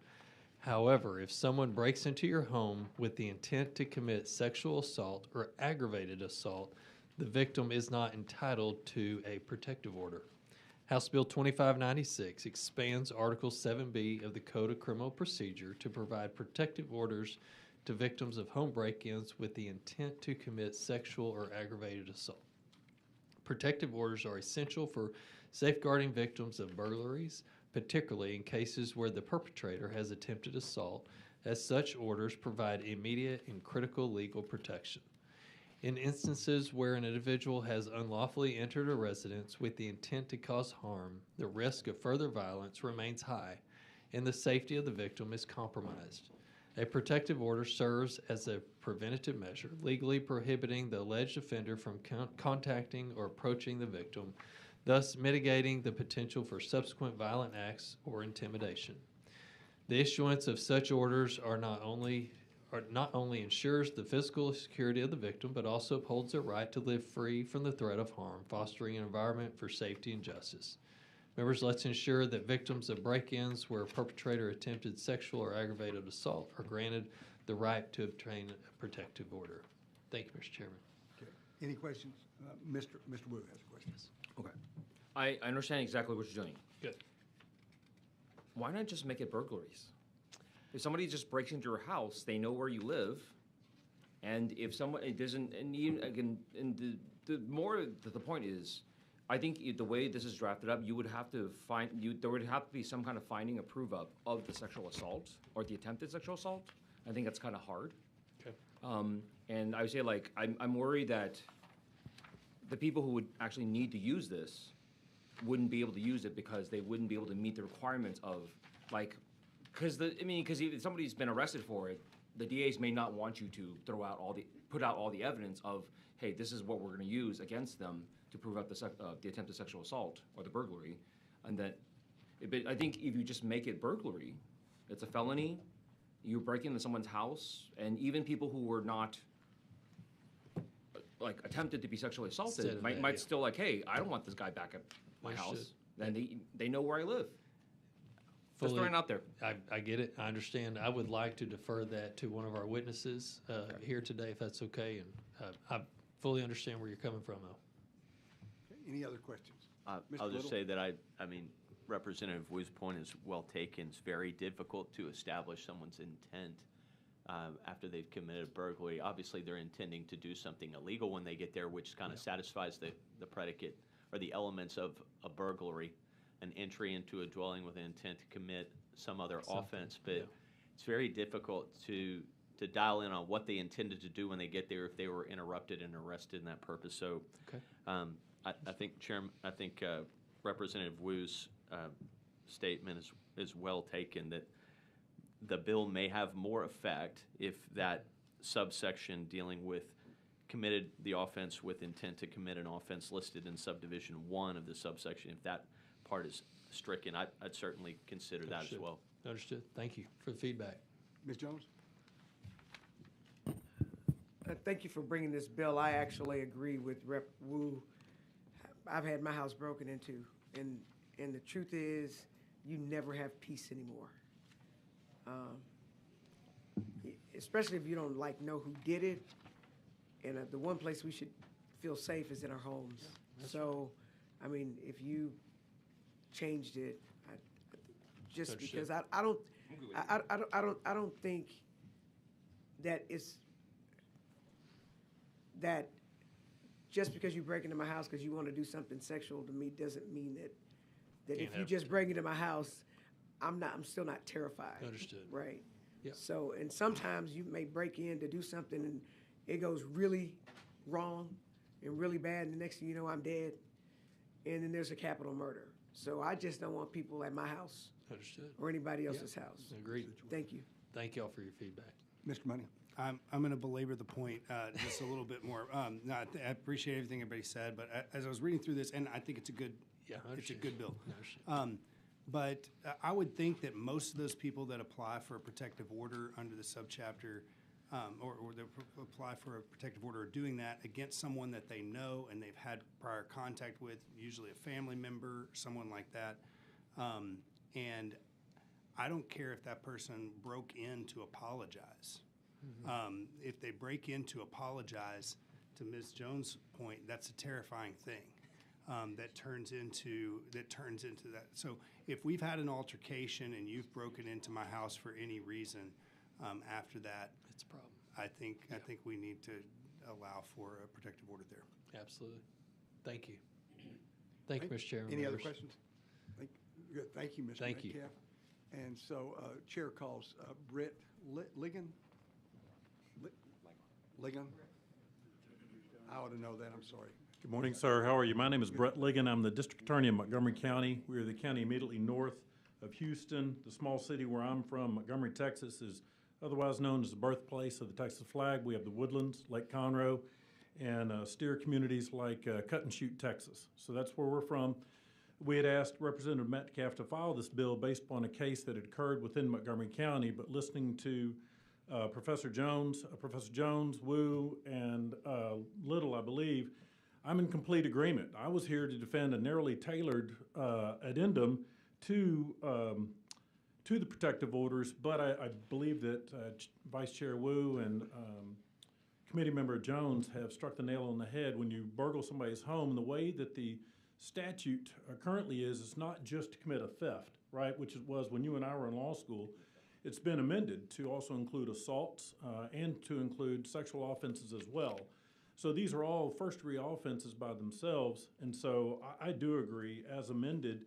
However, if someone breaks into your home with the intent to commit sexual assault or aggravated assault, the victim is not entitled to a protective order. House Bill 2596 expands Article 7B of the Code of Criminal Procedure to provide protective orders to victims of home break-ins with the intent to commit sexual or aggravated assault. Protective orders are essential for safeguarding victims of burglaries, particularly in cases where the perpetrator has attempted assault, as such orders provide immediate and critical legal protection. In instances where an individual has unlawfully entered a residence with the intent to cause harm, the risk of further violence remains high, and the safety of the victim is compromised. A protective order serves as a preventative measure, legally prohibiting the alleged offender from contacting or approaching the victim, thus mitigating the potential for subsequent violent acts or intimidation. The issuance of such orders not only ensures the physical security of the victim, but also upholds their right to live free from the threat of harm, fostering an environment for safety and justice. Members, let's ensure that victims of break-ins where a perpetrator attempted sexual or aggravated assault are granted the right to obtain a protective order. Thank you, Mr. Chairman. Okay. Any questions? Mr. Wu has a question. Okay. I understand exactly what you're doing. Good. Why not just make it burglaries? If somebody just breaks into your house, they know where you live, and if someone it doesn't, and even again, and the point is, I think the way this is drafted up, you would have to there would have to be some kind of finding or prove up of the sexual assault or the attempted sexual assault. I think that's kind of hard. Okay. And I would say, like, I'm worried that the people who would actually need to use this wouldn't be able to use it because they wouldn't be able to meet the requirements of, like, because if somebody's been arrested for it, the DAs may not want you to put out all the evidence of, hey, this is what we're going to use against them to prove out the attempted sexual assault or the burglary, and that. But I think if you just make it burglary, it's a felony. You break into someone's house, and even people who were not like attempted to be sexually assaulted might still like, hey, I don't want this guy back at my house. Then they know where I live. Just throwing it out there. I get it. I understand. I would like to defer that to one of our witnesses here today, if that's okay. And I fully understand where you're coming from, though. Okay. Any other questions? I'll just say that I mean, Representative Wu's point is well taken. It's very difficult to establish someone's intent after they've committed a burglary. Obviously, they're intending to do something illegal when they get there, which kind of satisfies the predicate or the elements of a burglary. An entry into a dwelling with an intent to commit some other offense, but it's very difficult to dial in on what they intended to do when they get there if they were interrupted and arrested in that purpose. So, I think Representative Wu's statement is well taken, that the bill may have more effect if that subsection dealing with committed the offense with intent to commit an offense listed in subdivision 1 of the subsection, if that part is stricken, I'd certainly consider that as well. Understood. Thank you for the feedback. Ms. Jones? Thank you for bringing this bill. I actually agree with Rep. Wu. I've had my house broken into, and the truth is, you never have peace anymore. Especially if you don't know who did it. And the one place we should feel safe is in our homes. So, I mean, if you changed it, just because I don't think that it's that just because you break into my house because you want to do something sexual to me doesn't mean that if you just break into my house, I'm still not terrified. Understood. Right. Yep. So, and sometimes you may break in to do something and it goes really wrong and really bad, and the next thing you know, I'm dead, and then there's a capital murder. So I just don't want people at my house. Understood. Or anybody else's house. Agreed. Thank you. Thank y'all for your feedback. Mr. Money. I'm going to belabor the point just a little bit more. No, I appreciate everything everybody said, but as I was reading through this, and I think it's a good bill. But I would think that most of those people that apply for a protective order under the subchapter, or that apply for a protective order, are doing that against someone that they know and they've had prior contact with, usually a family member, someone like that. And I don't care if that person broke in to apologize. If they break in to apologize, to Ms. Jones' point, that's a terrifying thing. That turns into that. So if we've had an altercation and you've broken into my house for any reason after that, it's a problem. I think we need to allow for a protective order there. Absolutely. Thank you. Thank you, Mr. Chairman. Any other members. questions? Good. Thank you, Mr. Thank you. Metcalf. And so Chair calls Britt Ligon. Ligon? I ought to know that. I'm sorry. Good morning, sir. How are you? My name is Brett Ligon. I'm the District Attorney in Montgomery County. We are the county immediately north of Houston. The small city where I'm from, Montgomery, Texas, is otherwise known as the birthplace of the Texas flag. We have the Woodlands, Lake Conroe, and steer communities like Cut and Shoot, Texas. So that's where we're from. We had asked Representative Metcalf to file this bill based upon a case that had occurred within Montgomery County, but listening to Professor Jones, Wu, and Little, I believe, I'm in complete agreement. I was here to defend a narrowly tailored addendum to the protective orders, but I believe that Vice Chair Wu and Committee Member Jones have struck the nail on the head. When you burgle somebody's home, the way that the statute currently is, it's not just to commit a theft, right, which it was when you and I were in law school. It's been amended to also include assaults and to include sexual offenses as well. So these are all first-degree offenses by themselves, and so I do agree, as amended,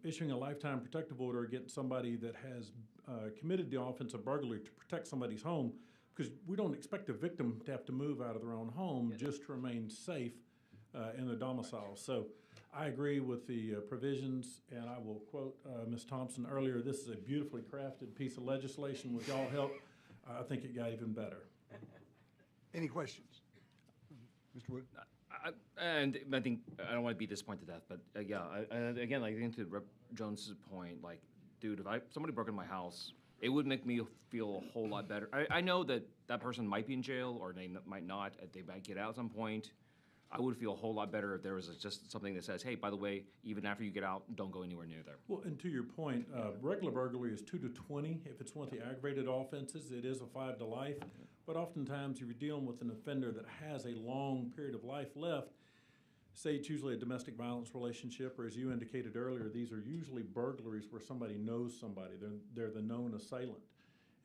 issuing a lifetime protective order against somebody that has committed the offense of burglary to protect somebody's home, because we don't expect a victim to have to move out of their own home just to remain safe in their domicile. So I agree with the provisions, and I will quote Ms. Thompson earlier, this is a beautifully crafted piece of legislation. With y'all help, I think it got even better. Any questions? Mr. Wood? And I think, I don't want to beat this point to death, but again, I think to Rep. Jones's point, like, dude, if somebody broke into my house, it would make me feel a whole lot better. I know that that person might be in jail, or they might not, they might get out at some point. I would feel a whole lot better if there was just something that says, hey, by the way, even after you get out, don't go anywhere near there. Well, and to your point, regular burglary is 2 to 20. If it's one of the aggravated offenses, it is a 5 to life. But oftentimes, if you're dealing with an offender that has a long period of life left, say it's usually a domestic violence relationship, or as you indicated earlier, these are usually burglaries where somebody knows somebody. They're the known assailant.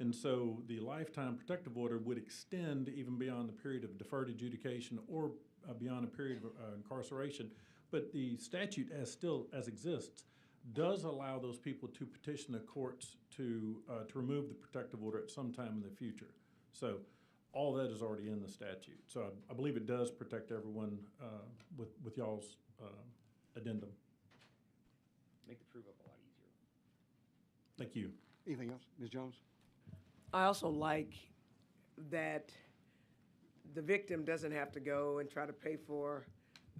And so the lifetime protective order would extend even beyond the period of deferred adjudication or beyond a period of incarceration. But the statute as exists does allow those people to petition the courts to remove the protective order at some time in the future. So all that is already in the statute. So I believe it does protect everyone with y'all's addendum. Make the prove up a lot easier. Thank you. Anything else? Ms. Jones? I also like that the victim doesn't have to go and try to pay for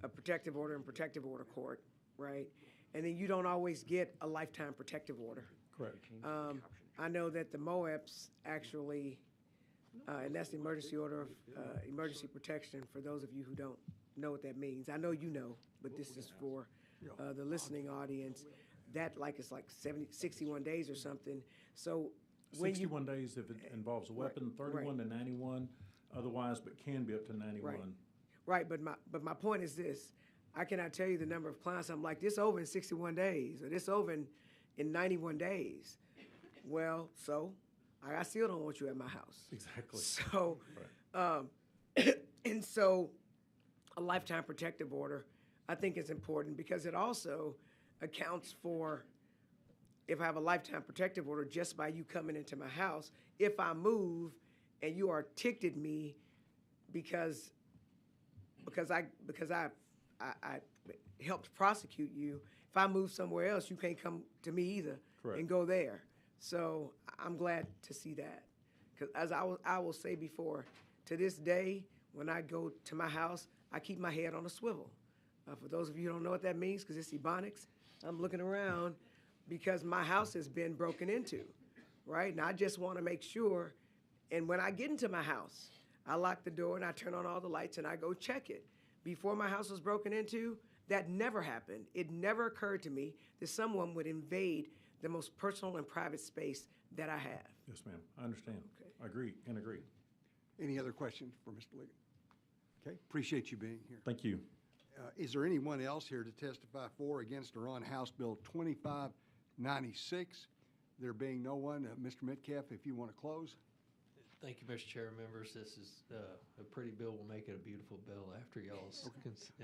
a protective order in protective order court, right? And then you don't always get a lifetime protective order. Correct. I know that the MOEPs actually, and that's the emergency order of emergency protection for those of you who don't know what that means. I know you know, but this is for the listening audience. that like it's like 61 days or something. So when 61 days if it involves a weapon, 31 to 91 otherwise, but can be up to 91. Right, but my point is this. I cannot tell you the number of clients I'm like, this over in 61 days, or this over in 91 days. Well, so I still don't want you at my house. Exactly. So, and so a lifetime protective order, I think is important because it also accounts for, if I have a lifetime protective order just by you coming into my house, if I move and you are ticked at me because I helped prosecute you. If I move somewhere else, you can't come to me either. Correct. And go there. So I'm glad to see that. Because as I will say before, to this day, when I go to my house, I keep my head on a swivel. For those of you who don't know what that means, because it's Ebonics, I'm looking around because my house has been broken into, right? And I just want to make sure, and when I get into my house, I lock the door and I turn on all the lights and I go check it. Before my house was broken into, that never happened. It never occurred to me that someone would invade the most personal and private space that I have. Yes, ma'am. I understand. Okay. Agree and agree. Any other questions for Mr. Ligon? Okay, appreciate you being here. Thank you. Is there anyone else here to testify for, against, or on House Bill 2596? There being no one, Mr. Metcalf, if you want to close. Thank you, Mr. Chair, members. This is a pretty bill. Will make it a beautiful bill after y'all's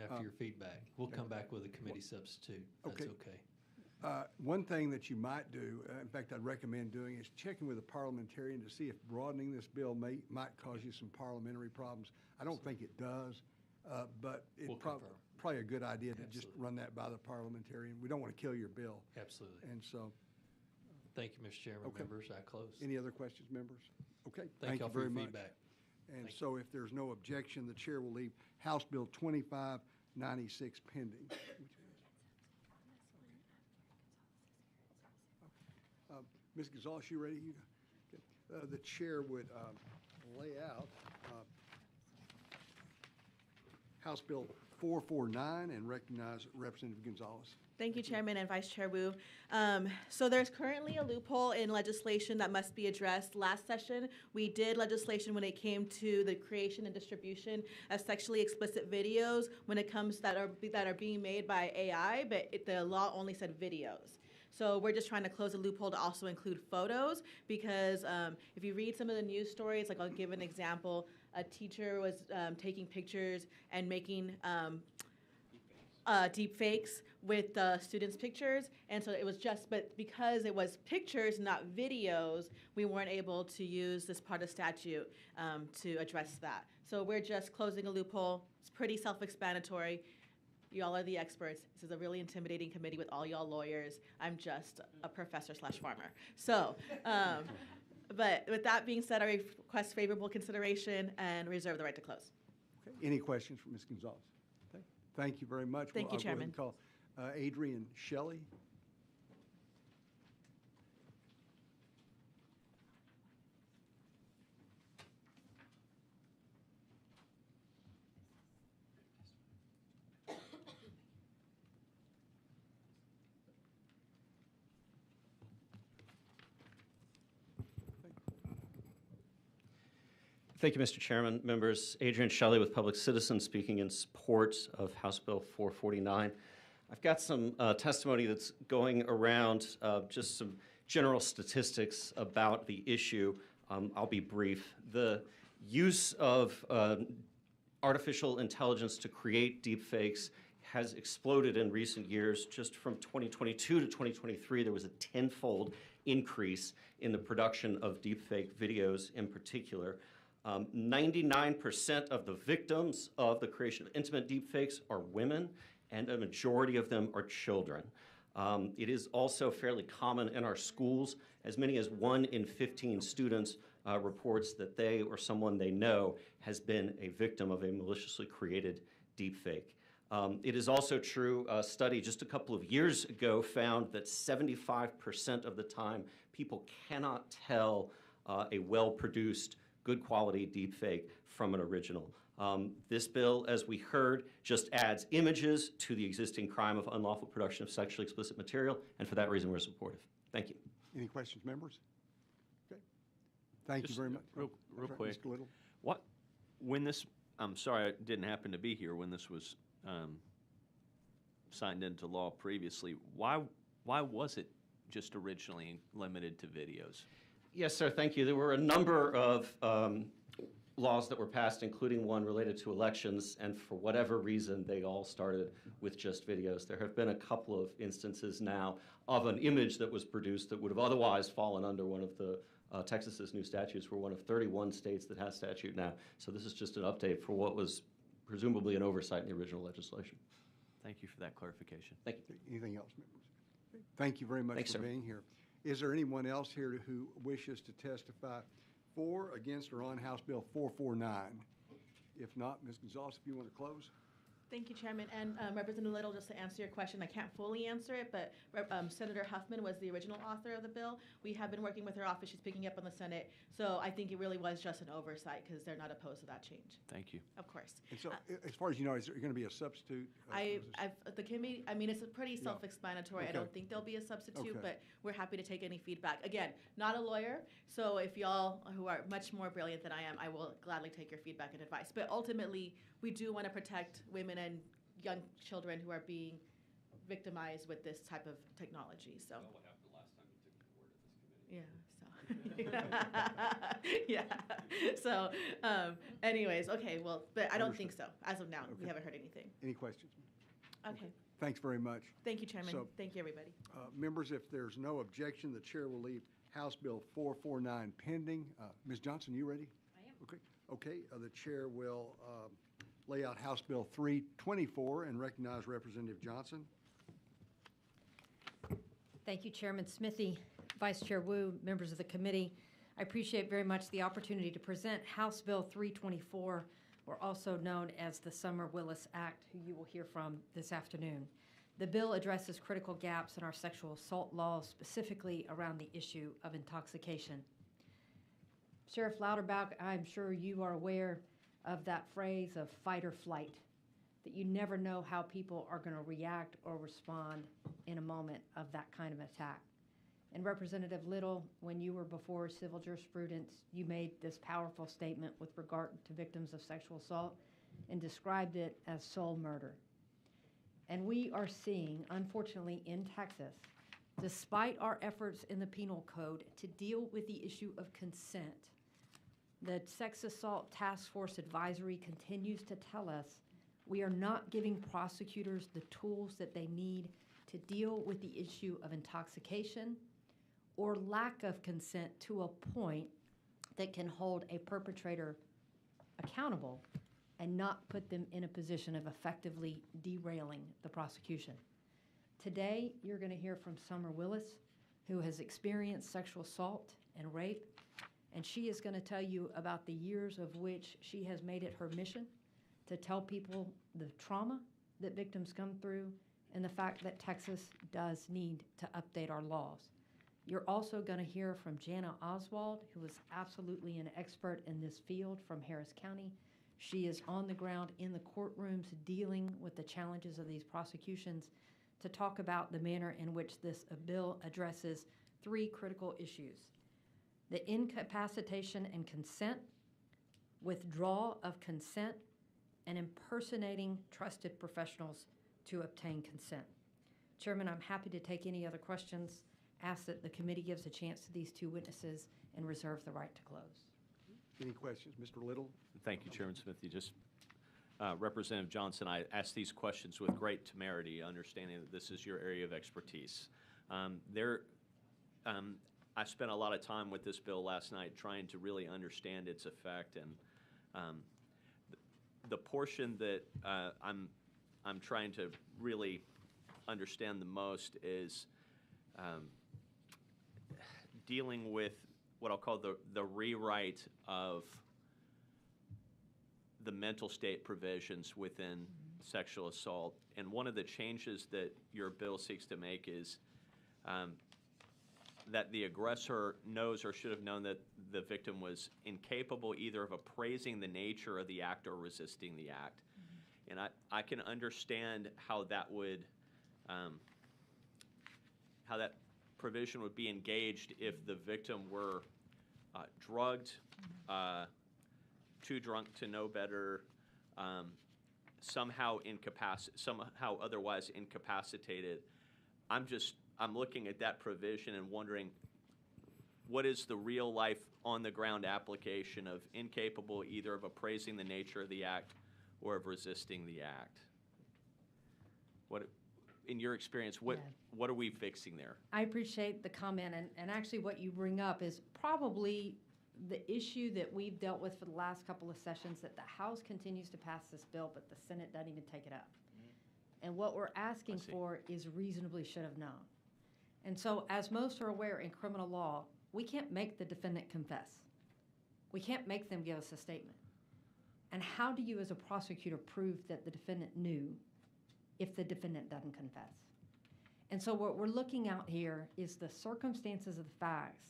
after your feedback. We'll come back with a committee substitute. That's okay. One thing that you might do, in fact, I'd recommend doing, is checking with a parliamentarian to see if broadening this bill might cause you some parliamentary problems. I don't think it does, but it's probably a good idea to just run that by the parliamentarian. We don't want to kill your bill. Absolutely. And so. Thank you, Mr. Chairman. Members, I close. Any other questions, members? Okay. Thank you very much. Feedback. And so if there's no objection, the chair will leave House Bill 2596 pending. Ms. Gonzalez, you ready? Okay. The chair would lay out House Bill 449 and recognize Representative Gonzalez. Thank you, Chairman and Vice Chair Wu. So there's currently a loophole in legislation that must be addressed. Last session, we did legislation when it came to the creation and distribution of sexually explicit videos when it comes that are being made by AI, but the law only said videos. So we're just trying to close a loophole to also include photos because if you read some of the news stories, like I'll give an example, a teacher was taking pictures and making deep fakes with the students' pictures, and so it was but because it was pictures, not videos, we weren't able to use this part of statute to address that. So we're just closing a loophole. It's pretty self-explanatory. Y'all are the experts. This is a really intimidating committee with all y'all lawyers. I'm just a professor/farmer. So, but with that being said, I request favorable consideration and reserve the right to close. Okay. Any questions for Ms. Gonzalez? Okay. Thank you very much. Thank you, Chairman. I'll go ahead and call Audrii and Shelley. Thank you, Mr. Chairman, members. Adrian Shelley with Public Citizen speaking in support of House Bill 449. I've got some testimony that's going around, just some general statistics about the issue. I'll be brief. The use of artificial intelligence to create deepfakes has exploded in recent years. Just from 2022 to 2023, there was a tenfold increase in the production of deepfake videos in particular. 99% of the victims of the creation of intimate deepfakes are women, and a majority of them are children. It is also fairly common in our schools. As many as 1 in 15 students reports that they or someone they know has been a victim of a maliciously created deepfake. It is also true, a study just a couple of years ago found that 75% of the time people cannot tell a well-produced good quality deep fake from an original. This bill, as we heard, just adds images to the existing crime of unlawful production of sexually explicit material, and for that reason, we're supportive. Thank you. Any questions, members? Okay. Thank you very much. Real That's right, quick. Mr. Little. When this, I'm sorry I didn't happen to be here when this was signed into law previously. Why was it just originally limited to videos? Yes, sir, thank you. There were a number of laws that were passed, including one related to elections, and for whatever reason, they all started with just videos. There have been a couple of instances now of an image that was produced that would have otherwise fallen under one of the Texas's new statutes. We're one of 31 states that has statute now. So this is just an update for what was presumably an oversight in the original legislation. Thank you for that clarification. Thank you. Anything else, members? Okay. Thank you very much Thanks, for sir. being here. Is there anyone else here who wishes to testify for, against, or on House Bill 449? If not, Ms. Gonzalez, if you want to close. Thank you, Chairman. And Representative Little, just to answer your question, I can't fully answer it, but Senator Huffman was the original author of the bill. We have been working with her office. She's picking up on the Senate. So I think it really was just an oversight because they're not opposed to that change. Thank you. Of course. And so, as far as you know, is there going to be a substitute? The committee, I mean, it's pretty self-explanatory. I Okay. don't think there'll be a substitute, Okay. but we're happy to take any feedback. Again, not a lawyer, so if y'all who are much more brilliant than I am, I will gladly take your feedback and advice. But ultimately, we do want to protect women and young children who are being victimized with this type of technology, so. What happened the last time you took the board Yeah, at this committee? so, yeah. So, anyways, okay, well, but I don't think so. As of now, we Okay. haven't heard anything. Any questions? Okay. Thanks very much. Thank you, Chairman. So, Thank you, everybody. Members, if there's no objection, the chair will leave House Bill 449 pending. Ms. Johnson, you ready? I am. Okay. Okay, the chair will lay out House Bill 324 and recognize Representative Johnson. Thank you, Chairman Smithy, Vice Chair Wu, members of the committee. I appreciate very much the opportunity to present House Bill 324, or also known as the Summer-Willis Act, who you will hear from this afternoon. The bill addresses critical gaps in our sexual assault laws, specifically around the issue of intoxication. Sheriff Louderback, I'm sure you are aware of that phrase of fight or flight, that you never know how people are going to react or respond in a moment of that kind of attack. And Representative Little, when you were before civil jurisprudence, you made this powerful statement with regard to victims of sexual assault and described it as soul murder. And we are seeing, unfortunately, in Texas, despite our efforts in the penal code to deal with the issue of consent, the Sex Assault Task Force Advisory continues to tell us we are not giving prosecutors the tools that they need to deal with the issue of intoxication or lack of consent to a point that can hold a perpetrator accountable and not put them in a position of effectively derailing the prosecution. Today, you're going to hear from Summer Willis, who has experienced sexual assault and rape, and she is going to tell you about the years of which she has made it her mission to tell people the trauma that victims come through and the fact that Texas does need to update our laws. You're also going to hear from Jana Oswald, who is absolutely an expert in this field from Harris County. She is on the ground in the courtrooms dealing with the challenges of these prosecutions to talk about the manner in which this bill addresses three critical issues: the incapacitation and consent, withdrawal of consent, and impersonating trusted professionals to obtain consent. Chairman, I'm happy to take any other questions. Ask that the committee gives a chance to these two witnesses and reserve the right to close. Any questions? Mr. Little? Thank you, Chairman Smith. You just, Representative Johnson, I asked these questions with great temerity, understanding that this is your area of expertise. I spent a lot of time with this bill last night trying to really understand its effect, and the portion that I'm trying to really understand the most is dealing with what I'll call the rewrite of the mental state provisions within sexual assault. And one of the changes that your bill seeks to make is that the aggressor knows or should have known that the victim was incapable either of appraising the nature of the act or resisting the act. And I can understand how that would, how that provision would be engaged if the victim were drugged, too drunk to know better, somehow otherwise incapacitated. I'm looking at that provision and wondering, what is the real life on the ground application of incapable either of appraising the nature of the act or of resisting the act? What, in your experience, what are we fixing there? I appreciate the comment, and actually what you bring up is probably the issue that we've dealt with for the last couple of sessions, that the House continues to pass this bill, but the Senate doesn't even take it up. And what we're asking for is reasonably should have known. And so, as most are aware, in criminal law, we can't make the defendant confess. We can't make them give us a statement. And how do you, as a prosecutor, prove that the defendant knew if the defendant doesn't confess? And so what we're looking at here is the circumstances of the facts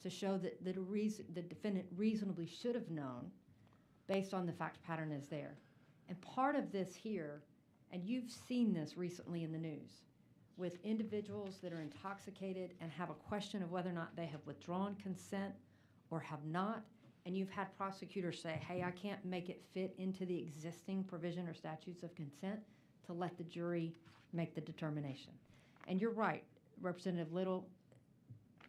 to show that the defendant reasonably should have known based on the fact pattern is there. And part of this here, and you've seen this recently in the news, with individuals that are intoxicated and have a question of whether or not they have withdrawn consent or have not, and you've had prosecutors say, hey, I can't make it fit into the existing provision or statutes of consent to let the jury make the determination. And you're right, Representative Little,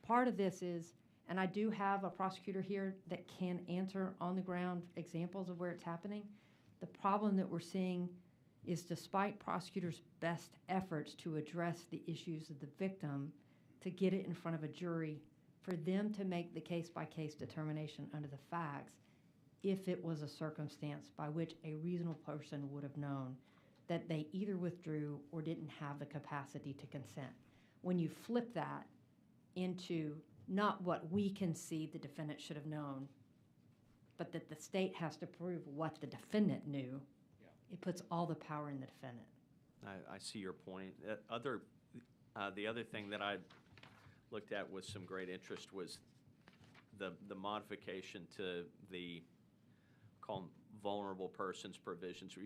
part of this is, and I do have a prosecutor here that can answer on the ground examples of where it's happening. The problem that we're seeing is, despite prosecutors' best efforts to address the issues of the victim, to get it in front of a jury, for them to make the case-by-case determination under the facts, if it was a circumstance by which a reasonable person would have known that they either withdrew or didn't have the capacity to consent. When you flip that into not what we can see the defendant should have known, but that the state has to prove what the defendant knew, it puts all the power in the defendant. I see your point. The other thing that I looked at with some great interest was the modification to the, call them vulnerable persons provisions.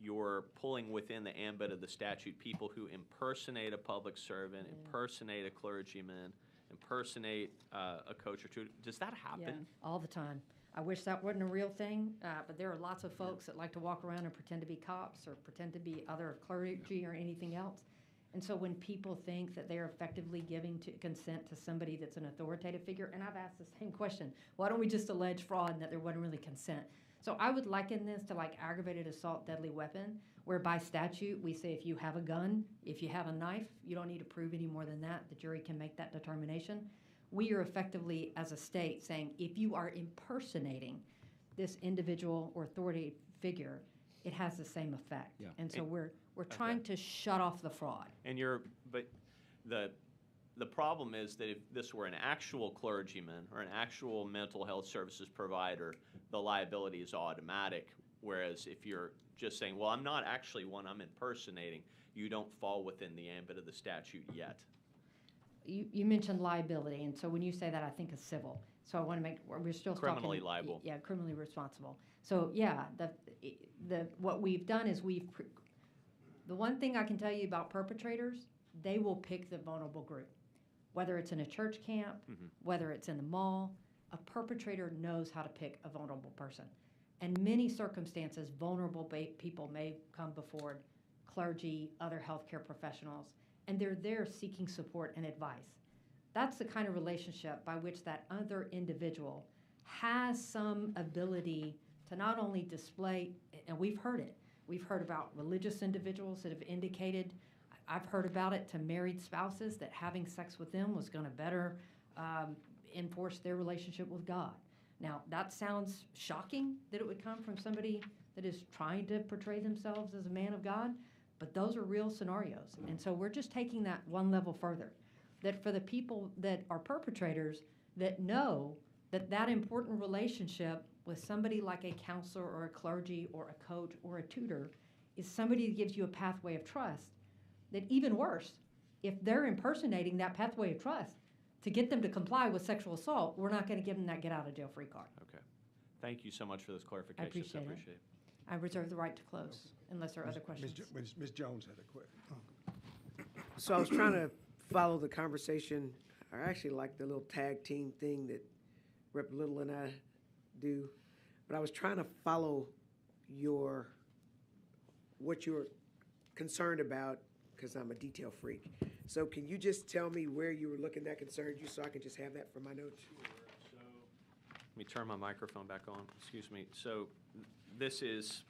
You're pulling within the ambit of the statute people who impersonate a public servant, impersonate a clergyman, impersonate a coach or two. Does that happen? Yeah, all the time. I wish that wasn't a real thing, but there are lots of folks that like to walk around and pretend to be cops or pretend to be other clergy or anything else. And so when people think that they're effectively giving consent to somebody that's an authoritative figure, and I've asked the same question, why don't we just allege fraud and that there wasn't really consent? So I would liken this to like aggravated assault deadly weapon, where by statute we say if you have a gun, if you have a knife, you don't need to prove any more than that. The jury can make that determination. We are effectively, as a state, saying if you are impersonating this individual or authority figure, it has the same effect. Yeah. And so we're trying to shut off the fraud. And but the problem is that if this were an actual clergyman or an actual mental health services provider, the liability is automatic. Whereas if you're just saying, well, I'm not actually one, I'm impersonating, you don't fall within the ambit of the statute yet. You mentioned liability, and so when you say that, I think of civil. So I want to make, we're still criminally talking, liable. Yeah, criminally responsible. So yeah, what we've done is the one thing I can tell you about perpetrators, they will pick the vulnerable group. Whether it's in a church camp, whether it's in the mall, a perpetrator knows how to pick a vulnerable person. And many circumstances, vulnerable people may come before clergy, other healthcare professionals, and they're there seeking support and advice. That's the kind of relationship by which that other individual has some ability to not only display, and we've heard it, we've heard about religious individuals that have indicated, I've heard about it to married spouses, that having sex with them was going to better enforce their relationship with God. Now, that sounds shocking that it would come from somebody that is trying to portray themselves as a man of God, but those are real scenarios. And so we're just taking that one level further, that for the people that are perpetrators that know that that important relationship with somebody like a counselor or a clergy or a coach or a tutor is somebody that gives you a pathway of trust, that even worse, if they're impersonating that pathway of trust, to get them to comply with sexual assault, we're not going to give them that get-out-of-jail-free card. Okay. Thank you so much for those clarifications. appreciate it. Appreciate it. I reserve the right to close unless there are other questions. Ms. Jones had a question. So I was trying to follow the conversation. I actually like the little tag team thing that Rep. Little and I do, but I was trying to follow what you're concerned about, because I'm a detail freak. So can you just tell me where you were looking that concerned you, so I can just have that for my notes? Let me turn my microphone back on. Excuse me. So this is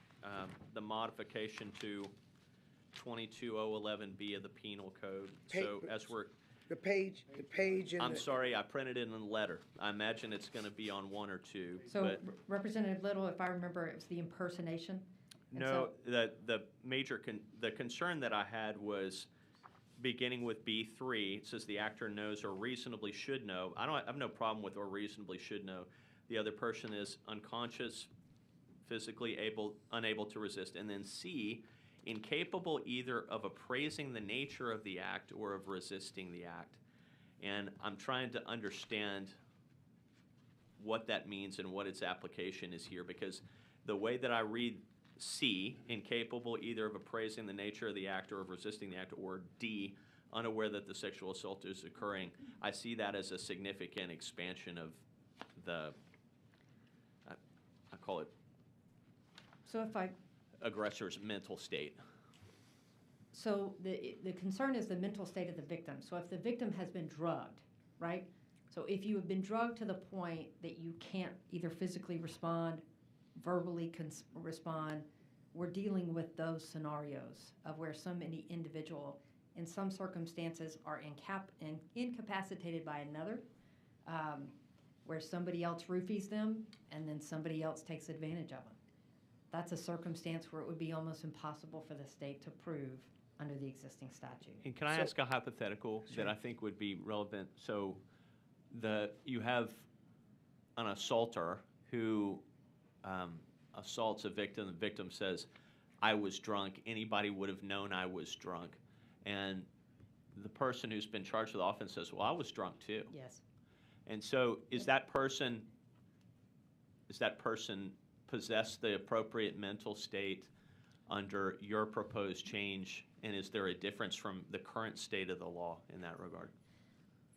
the modification to 22011B of the Penal Code. So as we're The page and I'm sorry, I printed it in a letter. I imagine it's going to be on one or two. So but Representative Little, if I remember, it was the impersonation? And no, so- the concern that I had was beginning with B3. It says the actor knows or reasonably should know. I have no problem with or reasonably should know. The other person is unconscious, physically unable to resist. And then C, incapable either of appraising the nature of the act or of resisting the act. And I'm trying to understand what that means and what its application is here, because the way that I read C, incapable either of appraising the nature of the act or of resisting the act, or D, unaware that the sexual assault is occurring, I see that as a significant expansion of the, I call it So if I, aggressor's mental state. so the concern is the mental state of the victim. So if the victim has been drugged, right? So if you have been drugged to the point that you can't either physically respond, verbally respond, we're dealing with those scenarios of where somebody individual in some circumstances are incapacitated by another, where somebody else roofies them and then somebody else takes advantage of them. That's a circumstance where it would be almost impossible for the state to prove under the existing statute. And can I ask a hypothetical that I think would be relevant? So you have an assaulter who assaults a victim. The victim says, I was drunk. Anybody would have known I was drunk. And the person who's been charged with the offense says, well, I was drunk too. Yes. And so does that person possess the appropriate mental state under your proposed change? And is there a difference from the current state of the law in that regard?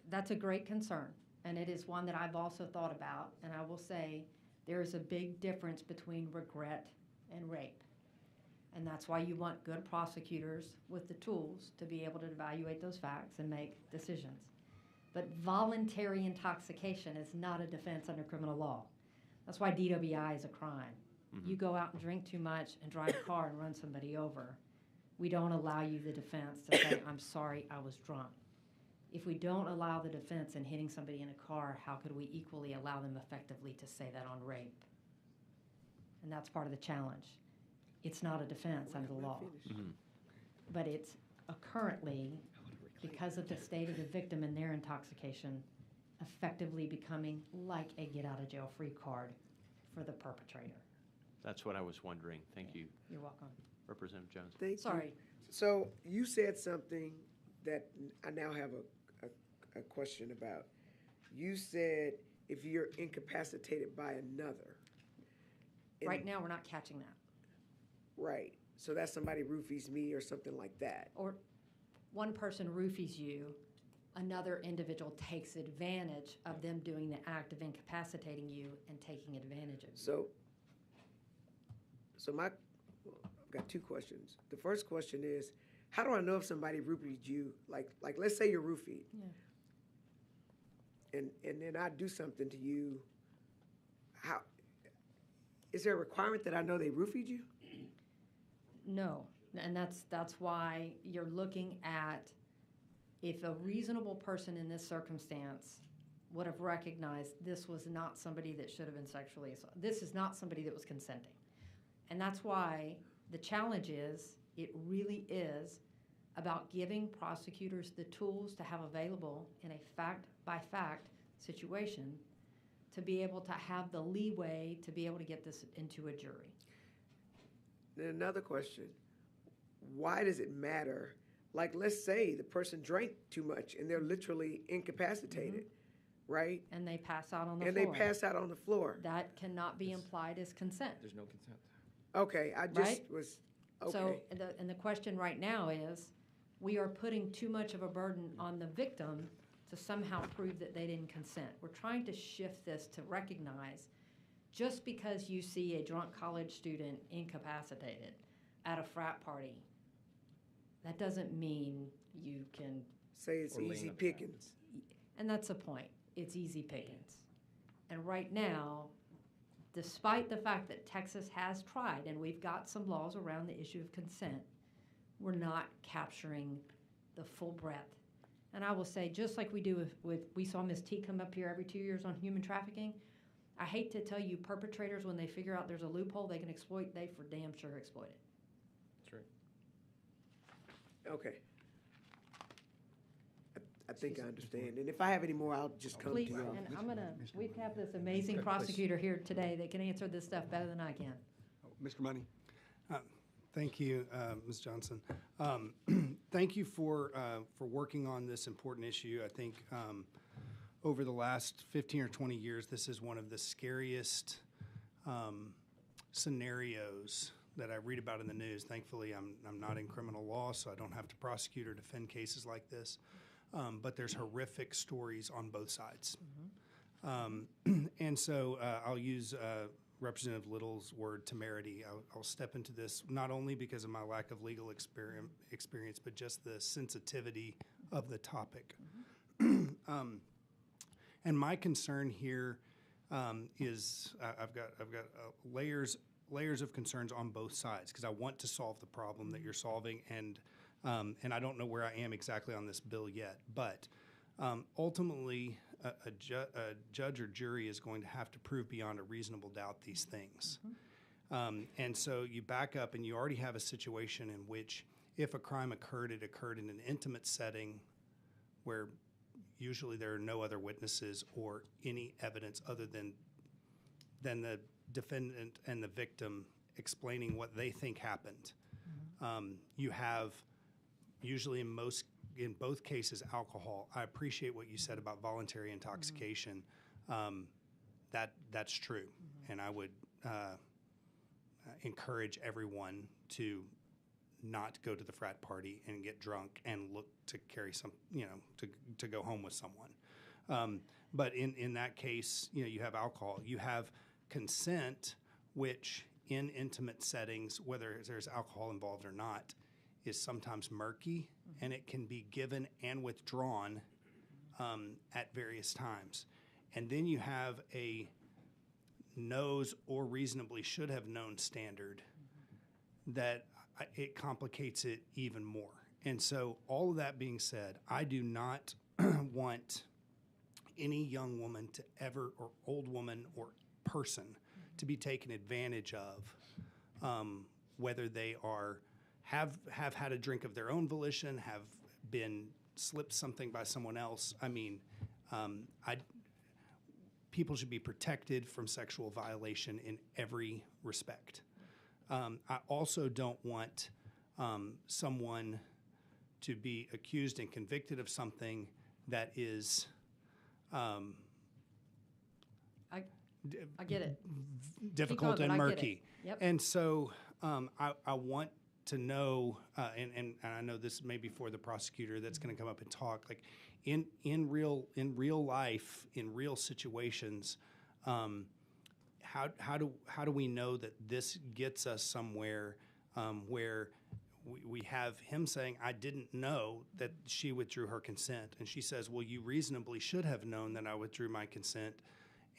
That's a great concern, and it is one that I've also thought about. And I will say there is a big difference between regret and rape. And that's why you want good prosecutors with the tools to be able to evaluate those facts and make decisions. But voluntary intoxication is not a defense under criminal law. That's why DWI is a crime. You go out and drink too much and drive a car and run somebody over. We don't allow you the defense to say, I'm sorry, I was drunk. If we don't allow the defense in hitting somebody in a car, how could we equally allow them effectively to say that on rape? And that's part of the challenge. It's not a defense under the law. But it's currently, because of the state of the victim and their intoxication, effectively becoming like a get-out-of-jail-free card for the perpetrator. That's what I was wondering. Thank you. You're welcome. Representative Jones. Thank you. Sorry. So you said something that I now have a question about. You said if you're incapacitated by another. Right now, we're not catching that. Right. So that's somebody roofies me or something like that. Or one person roofies you, another individual takes advantage of them doing the act of incapacitating you and taking advantage of you. So I've got two questions. The first question is, how do I know if somebody roofied you? Like let's say you're roofied. Yeah. And then I do something to you. How is there a requirement that I know they roofied you? No, and that's why you're looking at if a reasonable person in this circumstance would have recognized this was not somebody that should have been sexually assaulted. This is not somebody that was consenting. And that's why the challenge is, it really is about giving prosecutors the tools to have available in a fact-by-fact situation to be able to have the leeway to be able to get this into a jury. Then another question, why does it matter? Like, let's say the person drank too much and they're literally incapacitated, right? And they pass out on the And floor. they pass out on the floor. That cannot be implied as consent. There's no consent. Okay, I just Right? was, okay. So, and the question right now is, we are putting too much of a burden on the victim to somehow prove that they didn't consent. We're trying to shift this to recognize, just because you see a drunk college student incapacitated at a frat party, that doesn't mean you can. Say it's easy pickings. And that's the point. It's easy pickings. And right now, despite the fact that Texas has tried, and we've got some laws around the issue of consent, we're not capturing the full breadth. And I will say, just like we do we saw Ms. T come up here every 2 years on human trafficking, I hate to tell you, perpetrators, when they figure out there's a loophole they can exploit, they for damn sure exploit it. That's right. Okay. I think I understand. And if I have any more, I'll just come Please, to you. and we have this amazing prosecutor here today that can answer this stuff better than I can. Mr. Money? Thank you, Ms. Johnson. Thank you for working on this important issue. I think over the last 15 or 20 years, this is one of the scariest scenarios that I read about in the news. Thankfully, I'm not in criminal law, so I don't have to prosecute or defend cases like this. But there's horrific stories on both sides. And so I'll use Representative Little's word, temerity. I'll step into this not only because of my lack of legal experience, but just the sensitivity of the topic. And my concern here is I've got layers of concerns on both sides, because I want to solve the problem that you're solving, and I don't know where I am exactly on this bill yet. But ultimately, a judge or jury is going to have to prove beyond a reasonable doubt these things. And so you back up, and you already have a situation in which, if a crime occurred, it occurred in an intimate setting where usually there are no other witnesses or any evidence other than the defendant and the victim explaining what they think happened. You have, usually in both cases, alcohol. I appreciate what you said about voluntary intoxication. That's true, and I would encourage everyone to not go to the frat party and get drunk and look to carry some, to go home with someone. But in that case, you have alcohol. You have consent, which in intimate settings, whether there's alcohol involved or not, is sometimes murky, and it can be given and withdrawn at various times. And then you have a knows or reasonably should have known standard that it complicates it even more. And so all of that being said, I do not want any young woman to ever, or old woman or person, to be taken advantage of, whether they have had a drink of their own volition, have been slipped something by someone else. I mean, people should be protected from sexual violation in every respect. I also don't want someone to be accused and convicted of something that is I get it. Difficult and murky. Yep. And so I want to know, and I know this may be for the prosecutor that's going to come up and talk, like in real life, in real situations, how do we know that this gets us somewhere where we have him saying, I didn't know that she withdrew her consent, and she says, well, you reasonably should have known that I withdrew my consent.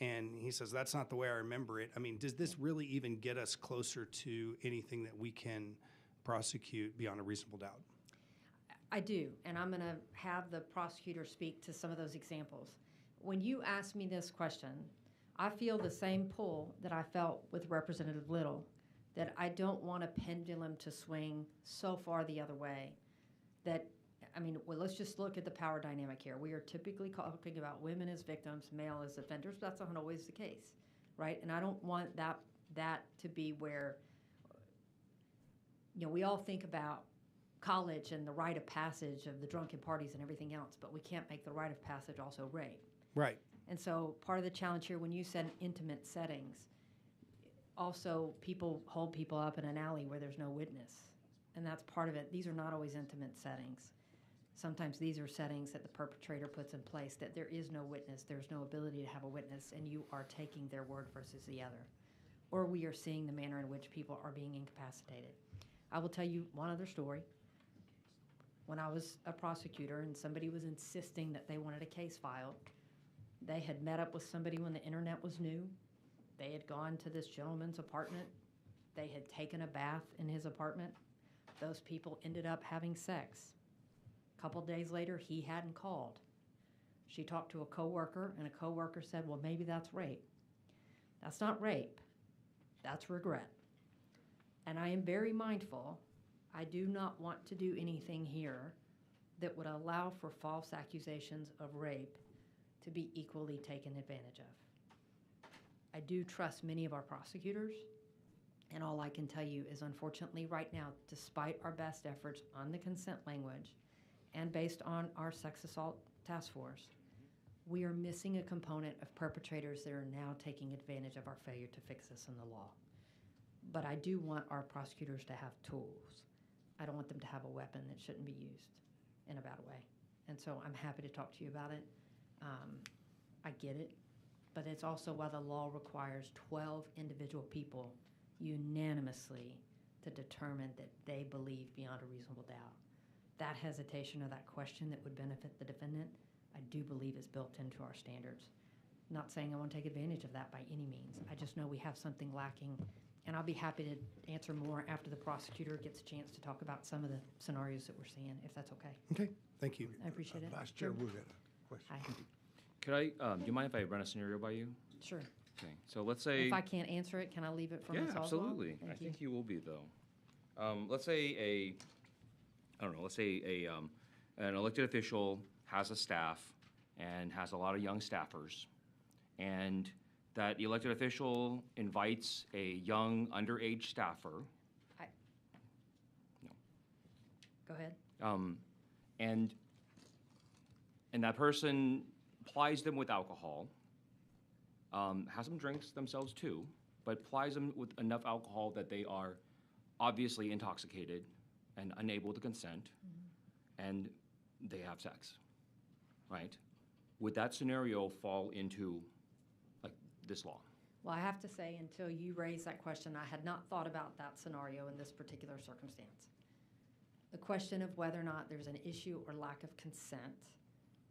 And he says, that's not the way I remember it. I mean, does this really even get us closer to anything that we can prosecute beyond a reasonable doubt? I do, and I'm going to have the prosecutor speak to some of those examples. When you ask me this question, I feel the same pull that I felt with Representative Little, that I don't want a pendulum to swing so far the other way that, I mean, well, let's just look at the power dynamic here. We are typically talking about women as victims, male as offenders, but that's not always the case, right? And I don't want that to be where, we all think about college and the rite of passage of the drunken parties and everything else, but we can't make the rite of passage also rape. Right. And so part of the challenge here, when you said intimate settings, also people hold people up in an alley where there's no witness. And that's part of it. These are not always intimate settings. Sometimes these are settings that the perpetrator puts in place that there is no witness, there's no ability to have a witness, and you are taking their word versus the other. Or we are seeing the manner in which people are being incapacitated. I will tell you one other story. When I was a prosecutor and somebody was insisting that they wanted a case filed, they had met up with somebody when the internet was new. They had gone to this gentleman's apartment. They had taken a bath in his apartment. Those people ended up having sex. A couple days later, he hadn't called. She talked to a coworker, and a coworker said, well, maybe that's rape. That's not rape. That's regret. And I am very mindful. I do not want to do anything here that would allow for false accusations of rape to be equally taken advantage of. I do trust many of our prosecutors, and all I can tell you is, unfortunately, right now, despite our best efforts on the consent language and based on our sex assault task force, we are missing a component of perpetrators that are now taking advantage of our failure to fix this in the law. But I do want our prosecutors to have tools. I don't want them to have a weapon that shouldn't be used in a bad way. And so I'm happy to talk to you about it. I get it, but it's also why the law requires 12 individual people unanimously to determine that they believe beyond a reasonable doubt. That hesitation or that question that would benefit the defendant, I do believe is built into our standards. Not saying I want to take advantage of that by any means. I just know we have something lacking, and I'll be happy to answer more after the prosecutor gets a chance to talk about some of the scenarios that we're seeing, if that's okay. Okay, thank you. I appreciate it. Vice Chair Wu had a question. Hi. Could I, do you mind if I run a scenario by you? Sure. Okay, so let's say. If I can't answer it, can I leave it for Yeah, Ms. Oswald? absolutely. I Thank you. think you will be, though. Let's say an elected official has a staff and has a lot of young staffers, and that elected official invites a young underage staffer. Go ahead. And that person plies them with alcohol, has them drinks themselves too, but plies them with enough alcohol that they are obviously intoxicated and unable to consent, and they have sex, right? Would that scenario fall into like this law? Well, I have to say, until you raised that question, I had not thought about that scenario in this particular circumstance. The question of whether or not there's an issue or lack of consent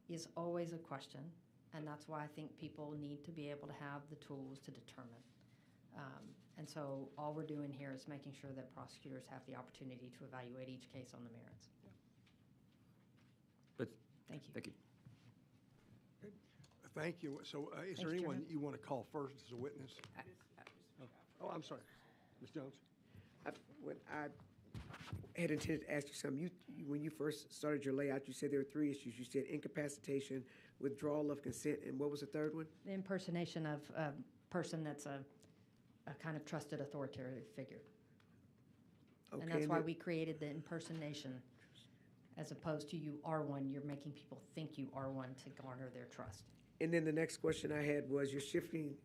is always a question, and that's why I think people need to be able to have the tools to determine. And so all we're doing here is making sure that prosecutors have the opportunity to evaluate each case on the merits. But thank you. Thank you. Thank you. So is there Thanks, anyone Chairman. you want to call first as a witness? Oh, I'm sorry. Ms. Jones? When I had intended to ask you something, when you first started your layout, you said there were three issues. You said incapacitation, withdrawal of consent, and what was the third one? The impersonation of a person that's a kind of trusted authoritative figure. Okay, And that's and why then- we created the impersonation, as opposed to you are one, you're making people think you are one to garner their trust. And then the next question I had was you're shifting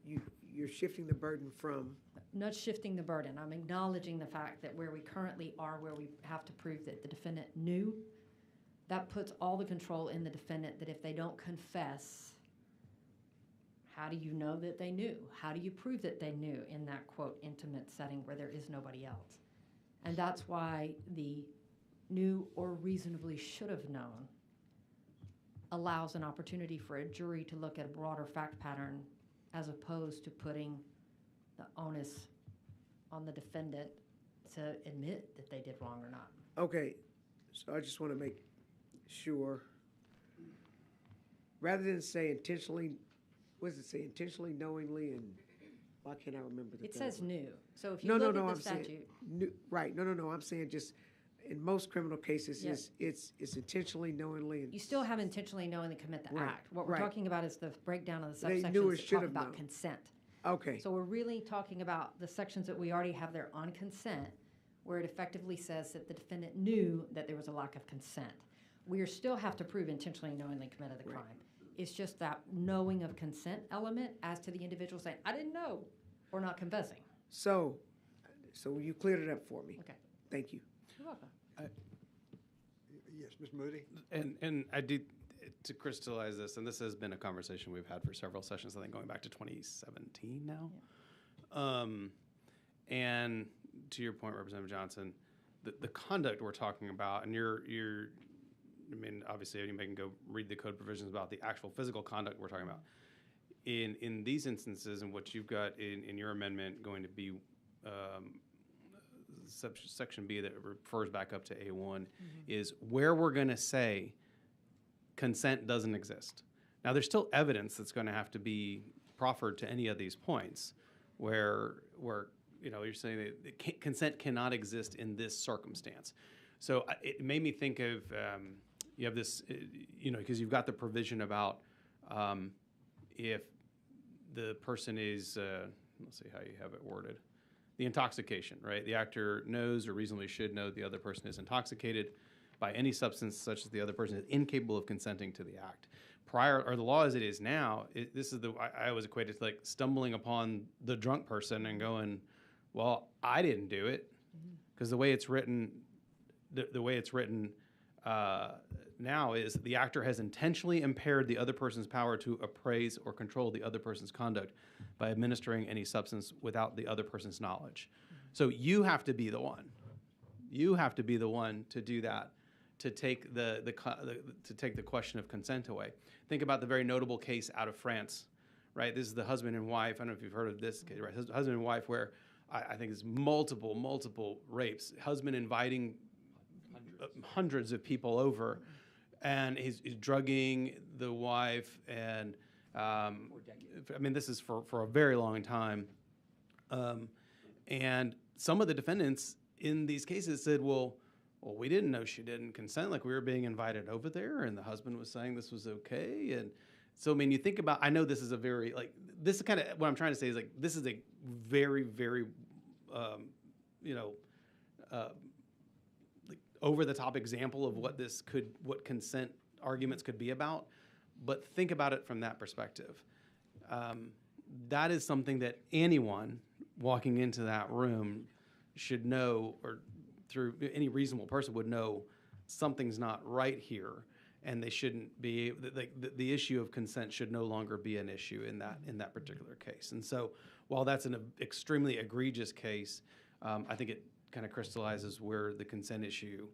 the burden from. Not shifting the burden, I'm acknowledging the fact that where we currently are, where we have to prove that the defendant knew, that puts all the control in the defendant, that if they don't confess, how do you know that they knew? How do you prove that they knew in that, quote, intimate setting where there is nobody else? And that's why the knew or reasonably should have known allows an opportunity for a jury to look at a broader fact pattern as opposed to putting the onus on the defendant to admit that they did wrong or not. Okay, so I just want to make sure. Rather than say intentionally, what does it say? Intentionally, knowingly, and why can't I remember the It third says one? new. So if you look at the statute. Right, no, I'm saying just, in most criminal cases, Yeah. it's intentionally, knowingly, and. You still have intentionally knowing to commit the Right, act. What we're right. talking about is the breakdown of the They knew or subsections that should talk have about known. consent. Okay. So we're really talking about the sections that we already have there on consent, where it effectively says that the defendant knew that there was a lack of consent. We still have to prove intentionally knowingly committed the crime. It's just that knowing of consent element as to the individual saying, I didn't know, or not confessing. So you cleared it up for me. Okay. Thank you. You're welcome. Yes, Ms. Moody? And I do, to crystallize this, and this has been a conversation we've had for several sessions, I think going back to 2017 now. Yeah. And to your point, Representative Johnson, the conduct we're talking about, and I mean, obviously anybody can go read the code provisions about the actual physical conduct we're talking about. In these instances, and what you've got in your amendment going to be Section B that refers back up to A1 is where we're going to say consent doesn't exist. Now, there's still evidence that's going to have to be proffered to any of these points where you're saying that consent cannot exist in this circumstance. So it made me think of you have this, because you've got the provision about if the person is, let's see how you have it worded, the intoxication, right? The actor knows or reasonably should know the other person is intoxicated by any substance such as the other person is incapable of consenting to the act. The law as it is now, I always equate it to like stumbling upon the drunk person and going, well, I didn't do it, because the way it's written, now is the actor has intentionally impaired the other person's power to appraise or control the other person's conduct by administering any substance without the other person's knowledge. So you have to be the one. You have to be the one to do that, to take the question of consent away. Think about the very notable case out of France, right? This is the husband and wife. I don't know if you've heard of this case, right? Husband and wife where I think it's multiple rapes. Husband inviting hundreds of people over, and he's drugging the wife, and I mean, this is for a very long time. And some of the defendants in these cases said, well, we didn't know she didn't consent. Like, we were being invited over there, and the husband was saying this was okay. And so, I mean, you think about, I know this is a very, like, this is kind of, what I'm trying to say is, like, this is a very, very, like over-the-top example of what consent arguments could be about. But think about it from that perspective. That is something that anyone walking into that room should know, or through any reasonable person would know something's not right here, and they shouldn't be, like, the issue of consent should no longer be an issue in that particular case. And so while that's an extremely egregious case, I think it kind of crystallizes where the consent issue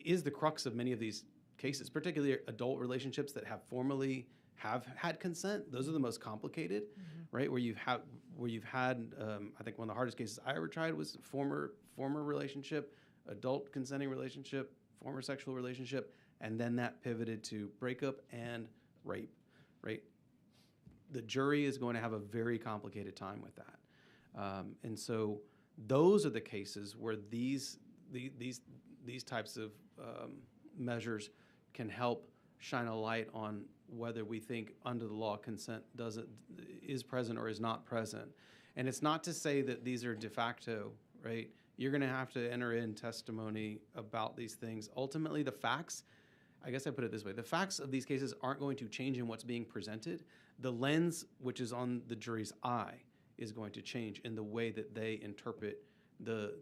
is the crux of many of these cases, particularly adult relationships that have formally had consent. Those are the most complicated, right? Where you've had, I think one of the hardest cases I ever tried was former relationship, adult consenting relationship, former sexual relationship, and then that pivoted to breakup and rape, right? The jury is going to have a very complicated time with that. And so those are the cases where these types of measures can help shine a light on whether we think under the law consent is present or is not present. And it's not to say that these are de facto, right? You're going to have to enter in testimony about these things. Ultimately, the facts, I guess I put it this way, the facts of these cases aren't going to change in what's being presented. The lens which is on the jury's eye is going to change in the way that they interpret the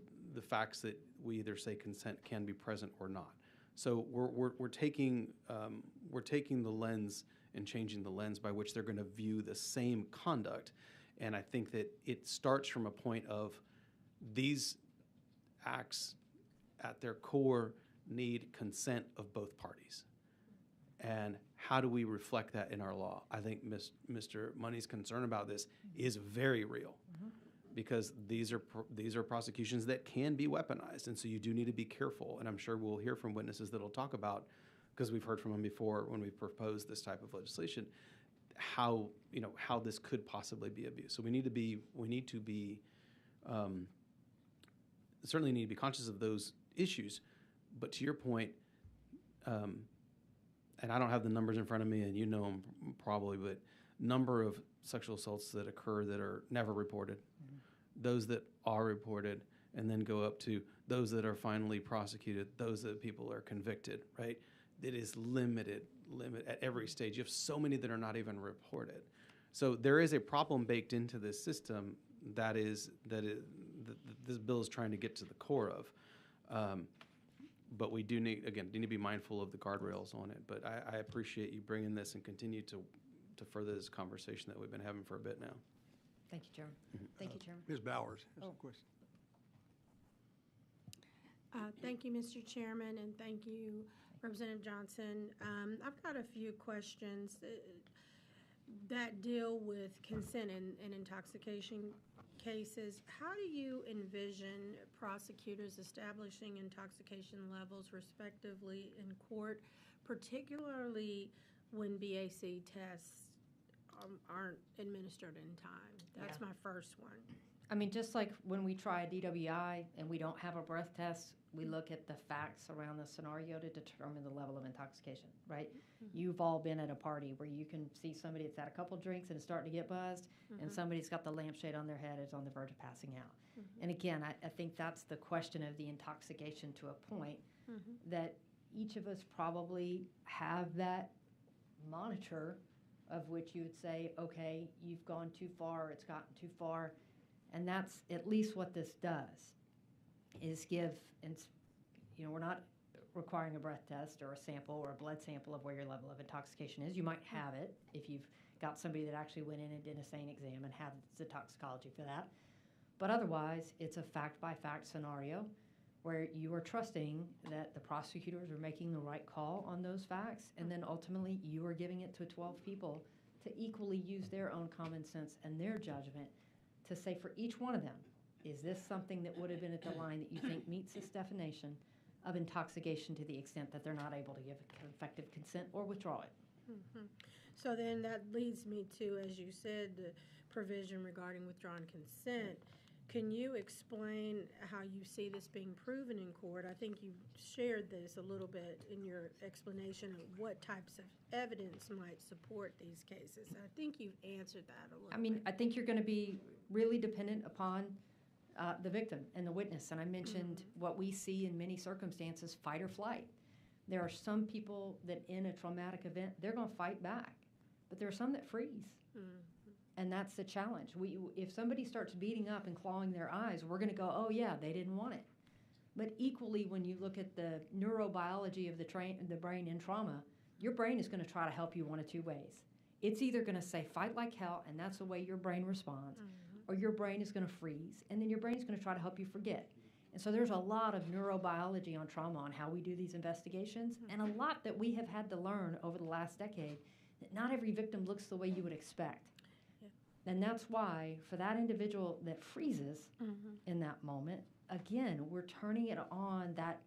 facts that we either say consent can be present or not. So we're taking the lens and changing the lens by which they're going to view the same conduct. And I think that it starts from a point of these acts at their core need consent of both parties. And how do we reflect that in our law? I think Mr. Money's concern about this is very real, because these are prosecutions that can be weaponized, and so you do need to be careful. And I'm sure we'll hear from witnesses that'll talk about, because we've heard from them before when we proposed this type of legislation, how this could possibly be abused. So we need to be certainly need to be conscious of those issues. But to your point, and I don't have the numbers in front of me, and you know them probably, but number of sexual assaults that occur that are never reported, those that are reported, and then go up to those that are finally prosecuted, those that people are convicted, right? It is limit at every stage. You have so many that are not even reported. So there is a problem baked into this system that this bill is trying to get to the core of. But we do need to be mindful of the guardrails on it. But I appreciate you bringing this and continue to further this conversation that we've been having for a bit now. Thank you, Chairman. Thank you, Chairman. Ms. Bowers has a question. Thank you, Mr. Chairman, and thank you, Representative Johnson. I've got a few questions that deal with consent and intoxication cases. How do you envision prosecutors establishing intoxication levels respectively in court, particularly when BAC tests aren't administered in time? That's my first one. I mean, just like when we try a DWI and we don't have a breath test, we look at the facts around the scenario to determine the level of intoxication, right? You've all been at a party where you can see somebody that's had a couple drinks and is starting to get buzzed, and somebody's got the lampshade on their head, is on the verge of passing out. And again, I think that's the question of the intoxication to a point that each of us probably have that monitor of which you would say, okay, you've gone too far, it's gotten too far. And that's at least what this does, is give, and we're not requiring a breath test or a sample or a blood sample of where your level of intoxication is. You might have it if you've got somebody that actually went in and did a SANE exam and had the toxicology for that. But otherwise, it's a fact-by-fact scenario where you are trusting that the prosecutors are making the right call on those facts, and then ultimately you are giving it to 12 people to equally use their own common sense and their judgment to say for each one of them, is this something that would have been at the line that you think meets this definition of intoxication to the extent that they're not able to give effective consent or withdraw it? So then that leads me to, as you said, the provision regarding withdrawn consent. Can you explain how you see this being proven in court? I think you shared this a little bit in your explanation of what types of evidence might support these cases. I think you've answered that a little bit. I mean, I think you're going to be really dependent upon the victim and the witness. And I mentioned what we see in many circumstances, fight or flight. There are some people that in a traumatic event, they're going to fight back. But there are some that freeze. And that's the challenge. If somebody starts beating up and clawing their eyes, we're going to go, oh, yeah, they didn't want it. But equally, when you look at the neurobiology of the brain in trauma, your brain is going to try to help you one of two ways. It's either going to say, fight like hell, and that's the way your brain responds, or your brain is going to freeze, and then your brain is going to try to help you forget. And so there's a lot of neurobiology on trauma, on how we do these investigations, and a lot that we have had to learn over the last decade, that not every victim looks the way you would expect. And that's why, for that individual that freezes in that moment, again, we're turning it on that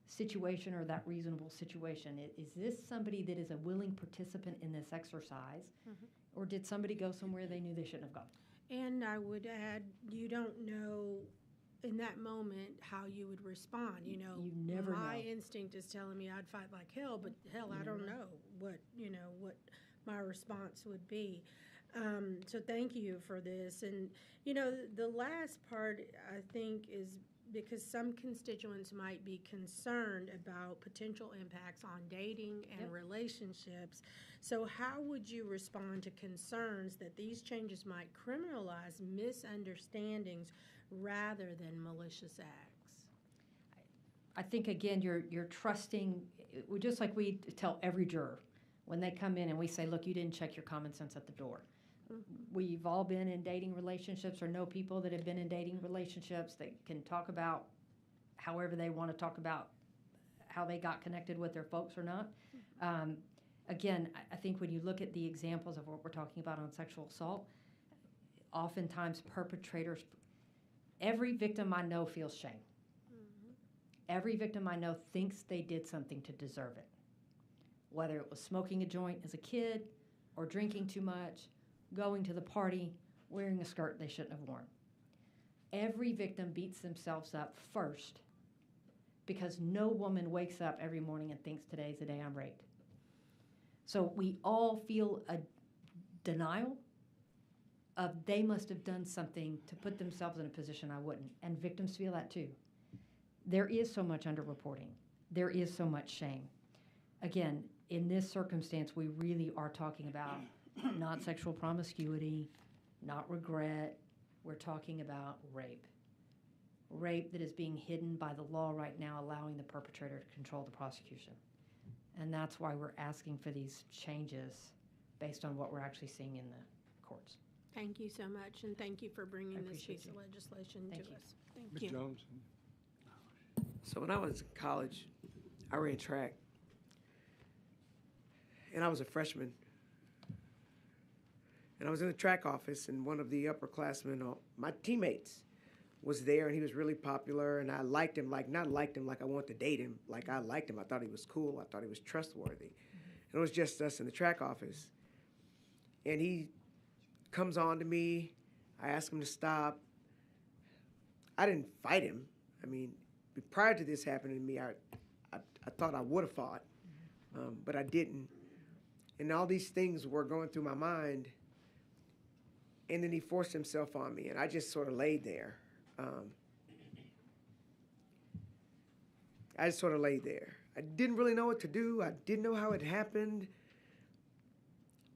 situation or that reasonable situation. Is this somebody that is a willing participant in this exercise, or did somebody go somewhere they knew they shouldn't have gone? And I would add, you don't know in that moment how you would respond. You never my know. instinct is telling me I'd fight like hell, but hell, I don't know what my response would be. So thank you for this. And, the last part, I think, is because some constituents might be concerned about potential impacts on dating and relationships. So how would you respond to concerns that these changes might criminalize misunderstandings rather than malicious acts? I think, again, you're trusting, just like we tell every juror when they come in and we say, look, you didn't check your common sense at the door. We've all been in dating relationships or know people that have been in dating relationships that can talk about however they want to talk about how they got connected with their folks or not. Again, I think when you look at the examples of what we're talking about on sexual assault, oftentimes perpetrators, every victim I know feels shame. Every victim I know thinks they did something to deserve it, whether it was smoking a joint as a kid or drinking too much, going to the party, wearing a skirt they shouldn't have worn. Every victim beats themselves up first because no woman wakes up every morning and thinks today's the day I'm raped. So we all feel a denial of they must have done something to put themselves in a position I wouldn't. And victims feel that too. There is so much underreporting. There is so much shame. Again, in this circumstance, we really are talking about not sexual promiscuity, not regret. We're talking about rape. Rape that is being hidden by the law right now, allowing the perpetrator to control the prosecution. And that's why we're asking for these changes based on what we're actually seeing in the courts. Thank you so much, and thank you for bringing this appreciate piece you. of legislation Thank to you. us. Thank Ms. you. Jones? So when I was in college, I ran track. And I was a freshman. And I was in the track office, and one of the upperclassmen, my teammates, was there, and he was really popular, and I liked him, not liked him like I wanted to date him, like I liked him. I thought he was cool. I thought he was trustworthy. And it was just us in the track office. And he comes on to me. I ask him to stop. I didn't fight him. I mean, prior to this happening to me, I thought I would have fought, but I didn't. And all these things were going through my mind. And then he forced himself on me, and I just sort of laid there. I just sort of laid there. I didn't really know what to do. I didn't know how it happened.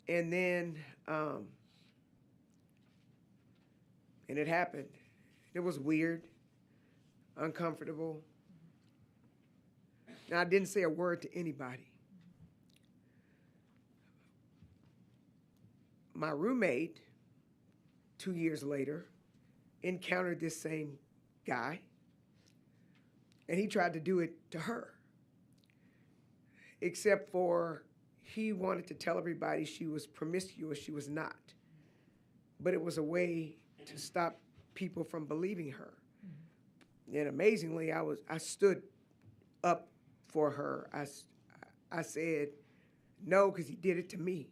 And then, and it happened. It was weird, uncomfortable. And I didn't say a word to anybody. My roommate, 2 years later, encountered this same guy, and he tried to do it to her. Except for he wanted to tell everybody she was promiscuous. She was not. But it was a way to stop people from believing her. And amazingly, I stood up for her. I said no, because he did it to me.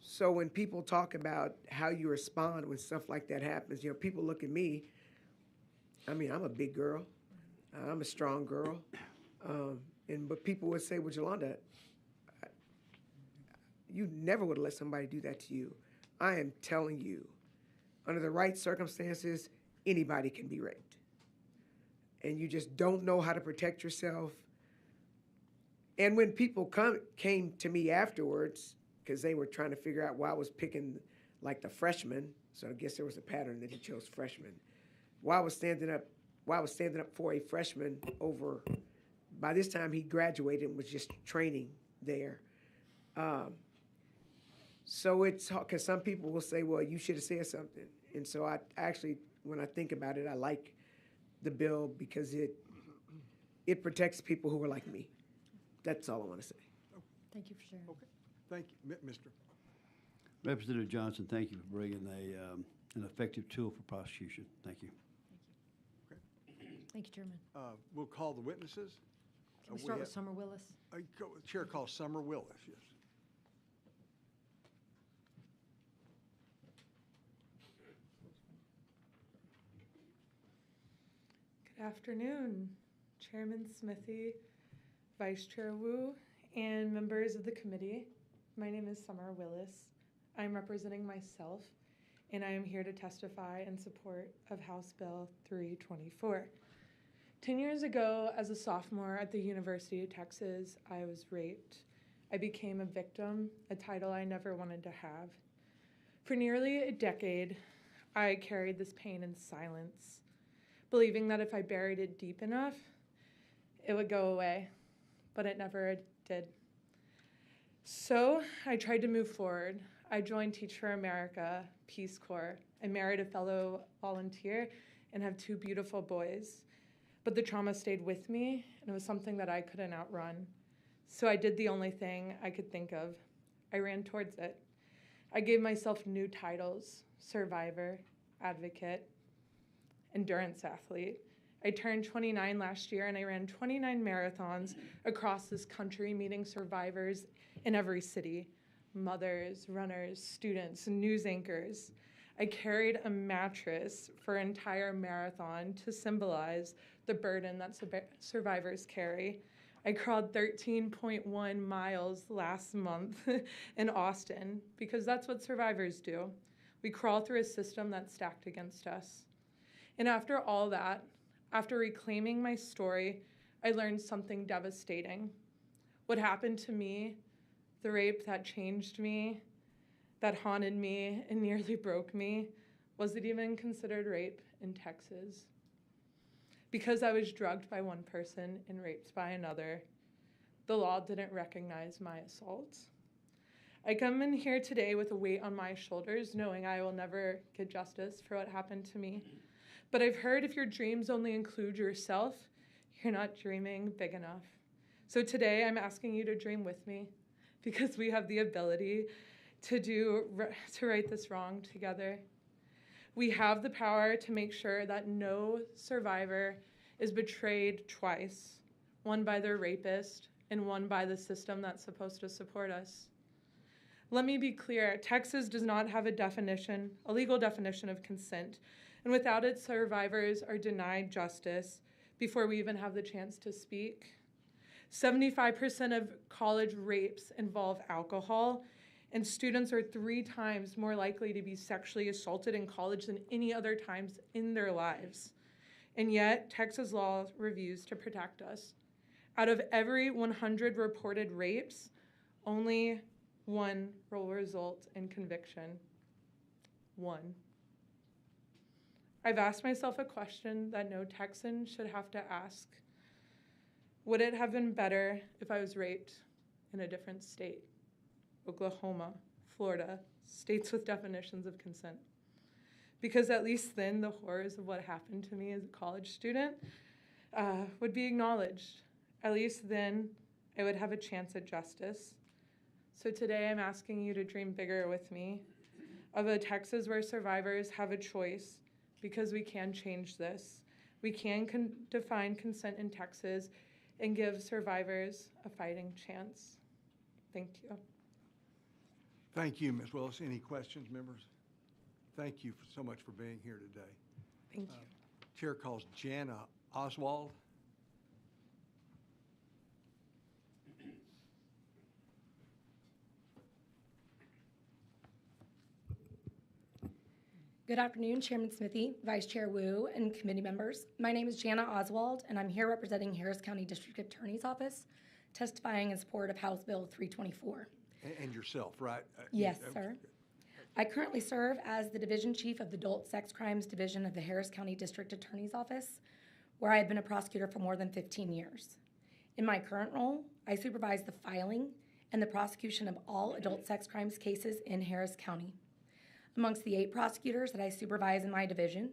So when people talk about how you respond when stuff like that happens, people look at me. I mean, I'm a big girl. I'm a strong girl. But people would say, well, Yolanda, you never would have let somebody do that to you. I am telling you, under the right circumstances, anybody can be raped. And you just don't know how to protect yourself. And when people came to me afterwards, because they were trying to figure out why I was picking like the freshmen, so I guess there was a pattern that he chose freshmen. Why I was standing up for a freshman over, by this time he graduated and was just training there. So it's hard, because some people will say, well, you should have said something. And so I actually, when I think about it, I like the bill because it protects people who are like me. That's all I want to say. Thank you for sharing. Okay, thank you. Mr. Representative Johnson, thank you for bringing an effective tool for prosecution. Thank you. Thank you, Chairman. We'll call the witnesses. Can we start with Summer Willis? Chair calls Summer Willis, yes. Good afternoon, Chairman Smithy, Vice Chair Wu, and members of the committee. My name is Summer Willis. I'm representing myself, and I am here to testify in support of House Bill 324. 10 years ago, as a sophomore at the University of Texas, I was raped. I became a victim, a title I never wanted to have. For nearly a decade, I carried this pain in silence, believing that if I buried it deep enough, it would go away, but it never did. So I tried to move forward. I joined Teach for America, Peace Corps. I married a fellow volunteer and have 2 beautiful boys. But the trauma stayed with me, and it was something that I couldn't outrun. So I did the only thing I could think of. I ran towards it. I gave myself new titles: survivor, advocate, endurance athlete. I turned 29 last year, and I ran 29 marathons across this country, meeting survivors in every city: mothers, runners, students, news anchors. I carried a mattress for an entire marathon to symbolize the burden that survivors carry. I crawled 13.1 miles last month in Austin because that's what survivors do. We crawl through a system that's stacked against us. And after all that, after reclaiming my story, I learned something devastating. What happened to me, the rape that changed me, that haunted me and nearly broke me, wasn't even considered rape in Texas. Because I was drugged by one person and raped by another, the law didn't recognize my assaults. I come in here today with a weight on my shoulders, knowing I will never get justice for what happened to me. But I've heard if your dreams only include yourself, you're not dreaming big enough. So today I'm asking you to dream with me, because we have the ability to right this wrong together. We have the power to make sure that no survivor is betrayed twice, one by their rapist and one by the system that's supposed to support us. Let me be clear, Texas does not have a legal definition of consent, and without it, survivors are denied justice before we even have the chance to speak. 75% of college rapes involve alcohol, and students are 3 times more likely to be sexually assaulted in college than any other times in their lives. And yet, Texas law refused to protect us. Out of every 100 reported rapes, only 1 will result in conviction. 1. I've asked myself a question that no Texan should have to ask. Would it have been better if I was raped in a different state? Oklahoma, Florida, states with definitions of consent. Because at least then the horrors of what happened to me as a college student would be acknowledged. At least then I would have a chance at justice. So today I'm asking you to dream bigger with me of a Texas where survivors have a choice, because we can change this. We can define consent in Texas and give survivors a fighting chance. Thank you. Thank you, Ms. Willis. Any questions, members? Thank you so much for being here today. Thank you. Chair calls Jana Oswald. Good afternoon, Chairman Smithy, Vice Chair Wu, and committee members. My name is Jana Oswald, and I'm here representing Harris County District Attorney's Office, testifying in support of House Bill 324. And yourself, right? Yes, sir. I currently serve as the Division Chief of the Adult Sex Crimes Division of the Harris County District Attorney's Office, where I have been a prosecutor for more than 15 years. In my current role, I supervise the filing and the prosecution of all adult sex crimes cases in Harris County. Amongst the 8 prosecutors that I supervise in my division,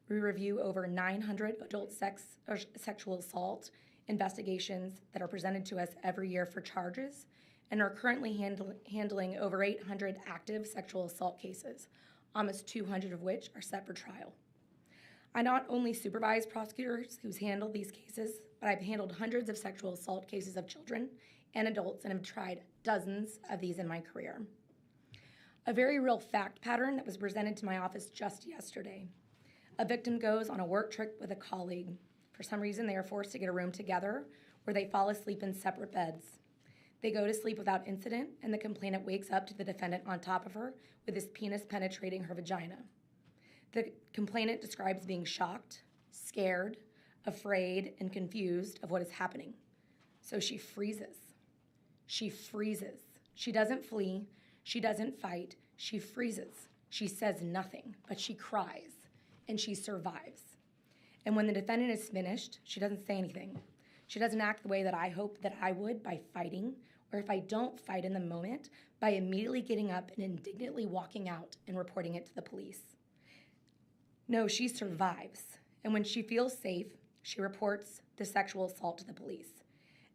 we review over 900 adult sexual assault investigations that are presented to us every year for charges, and are currently handling over 800 active sexual assault cases, almost 200 of which are set for trial. I not only supervise prosecutors who's handled these cases, but I've handled hundreds of sexual assault cases of children and adults and have tried dozens of these in my career. A very real fact pattern that was presented to my office just yesterday. A victim goes on a work trip with a colleague. For some reason, they are forced to get a room together where they fall asleep in separate beds. They go to sleep without incident, and the complainant wakes up to the defendant on top of her with his penis penetrating her vagina. The complainant describes being shocked, scared, afraid, and confused of what is happening. So she freezes. She freezes. She doesn't flee. She doesn't fight. She freezes. She says nothing, but she cries, and she survives. And when the defendant is finished, she doesn't say anything. She doesn't act the way that I hope that I would by fighting, or if I don't fight in the moment, by immediately getting up and indignantly walking out and reporting it to the police. No, she survives. And when she feels safe, she reports the sexual assault to the police.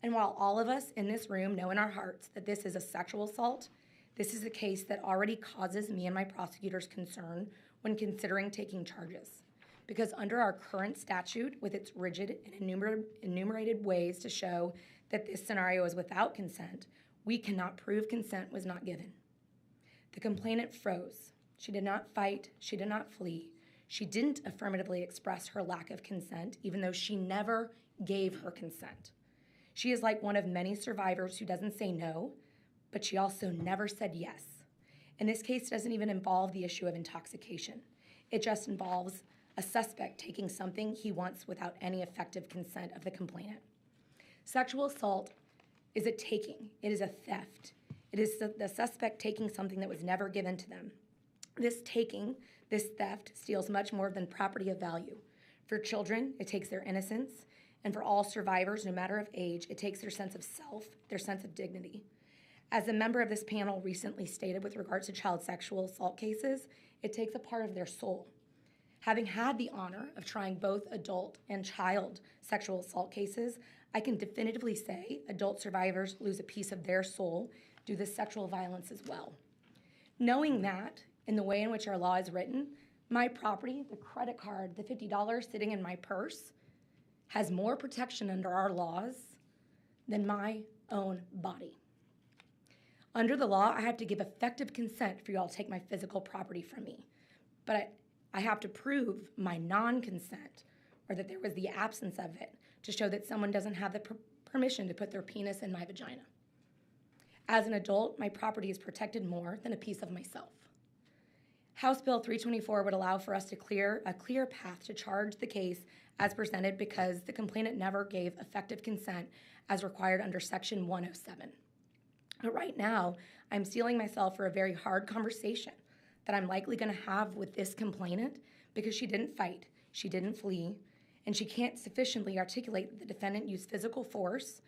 And while all of us in this room know in our hearts that this is a sexual assault, this is a case that already causes me and my prosecutors concern when considering taking charges. Because under our current statute, with its rigid and enumerated ways to show that this scenario is without consent, we cannot prove consent was not given. The complainant froze. She did not fight. She did not flee. She didn't affirmatively express her lack of consent, even though she never gave her consent. She is like one of many survivors who doesn't say no, but she also never said yes. And this case doesn't even involve the issue of intoxication. It just involves a suspect taking something he wants without any effective consent of the complainant. Sexual assault is a taking. It is a theft. It is the suspect taking something that was never given to them. This taking, this theft, steals much more than property of value. For children, it takes their innocence, and for all survivors, no matter of age, it takes their sense of self, their sense of dignity. As a member of this panel recently stated with regards to child sexual assault cases, it takes a part of their soul. Having had the honor of trying both adult and child sexual assault cases, I can definitively say adult survivors lose a piece of their soul due to sexual violence as well. Knowing that, in the way in which our law is written, my property, the credit card, the $50 sitting in my purse, has more protection under our laws than my own body. Under the law, I have to give effective consent for y'all to take my physical property from me. But I have to prove my non-consent, or that there was the absence of it, to show that someone doesn't have the permission to put their penis in my vagina. As an adult, my property is protected more than a piece of myself. House Bill 324 would allow for us to clear a clear path to charge the case as presented because the complainant never gave effective consent as required under Section 107. But right now, I'm steeling myself for a very hard conversation that I'm likely going to have with this complainant because she didn't fight, she didn't flee, and she can't sufficiently articulate that the defendant used physical force,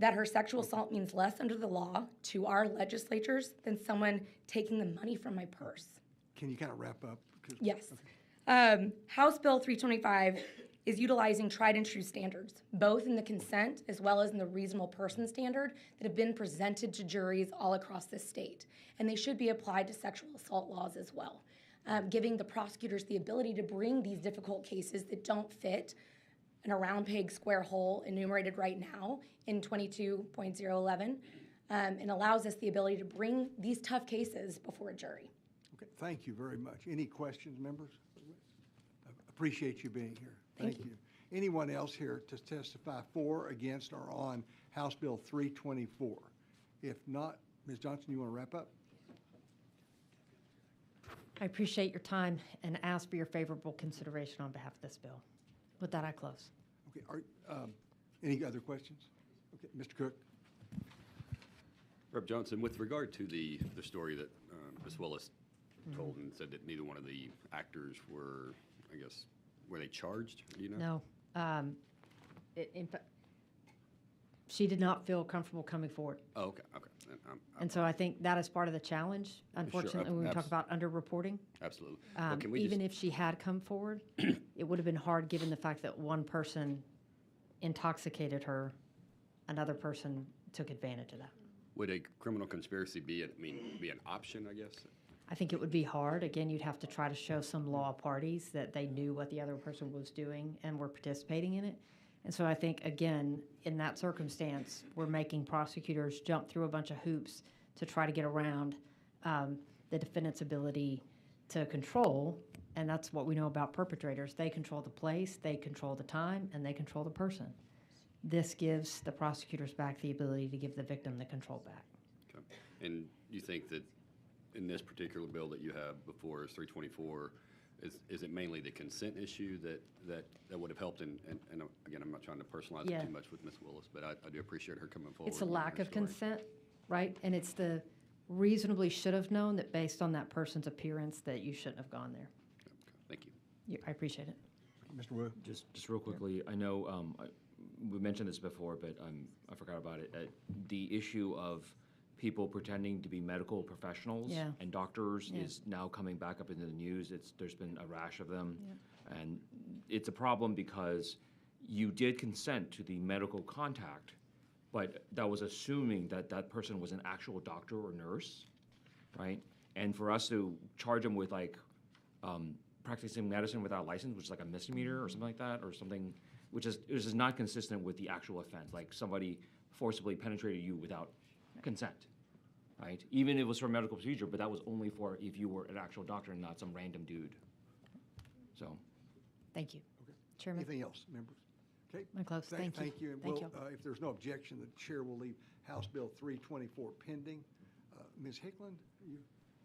that her sexual assault means less under the law to our legislators than someone taking the money from my purse. Can you kind of wrap up? Yes. Okay. House Bill 325 is utilizing tried and true standards, both in the consent as well as in the reasonable person standard that have been presented to juries all across this state. And they should be applied to sexual assault laws as well, giving the prosecutors the ability to bring these difficult cases that don't fit in a round peg square hole enumerated right now in 22.011, and allows us the ability to bring these tough cases before a jury. Okay, thank you very much. Any questions, members? I appreciate you being here. Thank you. Anyone else here to testify for, against, or on House Bill 324? If not, Ms. Johnson, you want to wrap up? I appreciate your time and ask for your favorable consideration on behalf of this bill. With that, I close. Okay. Any other questions? Okay, Mr. Cook. Rep. Johnson, with regard to the story that Ms. Willis told and said that neither one of the actors were, I guess, were they charged? Do you know? No. In fact, she did not feel comfortable coming forward. Oh, okay, okay. And so I think that is part of the challenge, unfortunately, when we talk about underreporting. Absolutely. Well, can we even if she had come forward, it would have been hard given the fact that one person intoxicated her, another person took advantage of that. Would a criminal conspiracy be an option, I guess? I think it would be hard. Again, you'd have to try to show some law parties that they knew what the other person was doing and were participating in it. And so I think, again, in that circumstance, we're making prosecutors jump through a bunch of hoops to try to get around the defendant's ability to control. And that's what we know about perpetrators. They control the place, they control the time, and they control the person. This gives the prosecutors back the ability to give the victim the control back. Okay. And you think that in this particular bill that you have before us, 324, is it mainly the consent issue that would have helped? And again, I'm not trying to personalize it too much with Ms. Willis, but I do appreciate her coming forward. It's a lack of consent, right? And it's the reasonably should have known that based on that person's appearance that you shouldn't have gone there. Okay. Thank you. I appreciate it. Mr. Wu? Just real quickly, I know we mentioned this before, but I forgot about it. The issue of people pretending to be medical professionals and doctors is now coming back up into the news. There's been a rash of them, and it's a problem because you did consent to the medical contact, but that was assuming that that person was an actual doctor or nurse, right? And for us to charge them with practicing medicine without a license, which is like a misdemeanor or something like that, or something which is not consistent with the actual offense, like somebody forcibly penetrated you without consent. Right? Even if it was for a medical procedure, but that was only for if you were an actual doctor and not some random dude. So. Thank you. Okay. Chairman. Anything else, members? Okay. I'm close. Thank you. Thank you. And Thank we'll, you. if there's no objection, the chair will leave House Bill 324 pending. Ms. Hickland,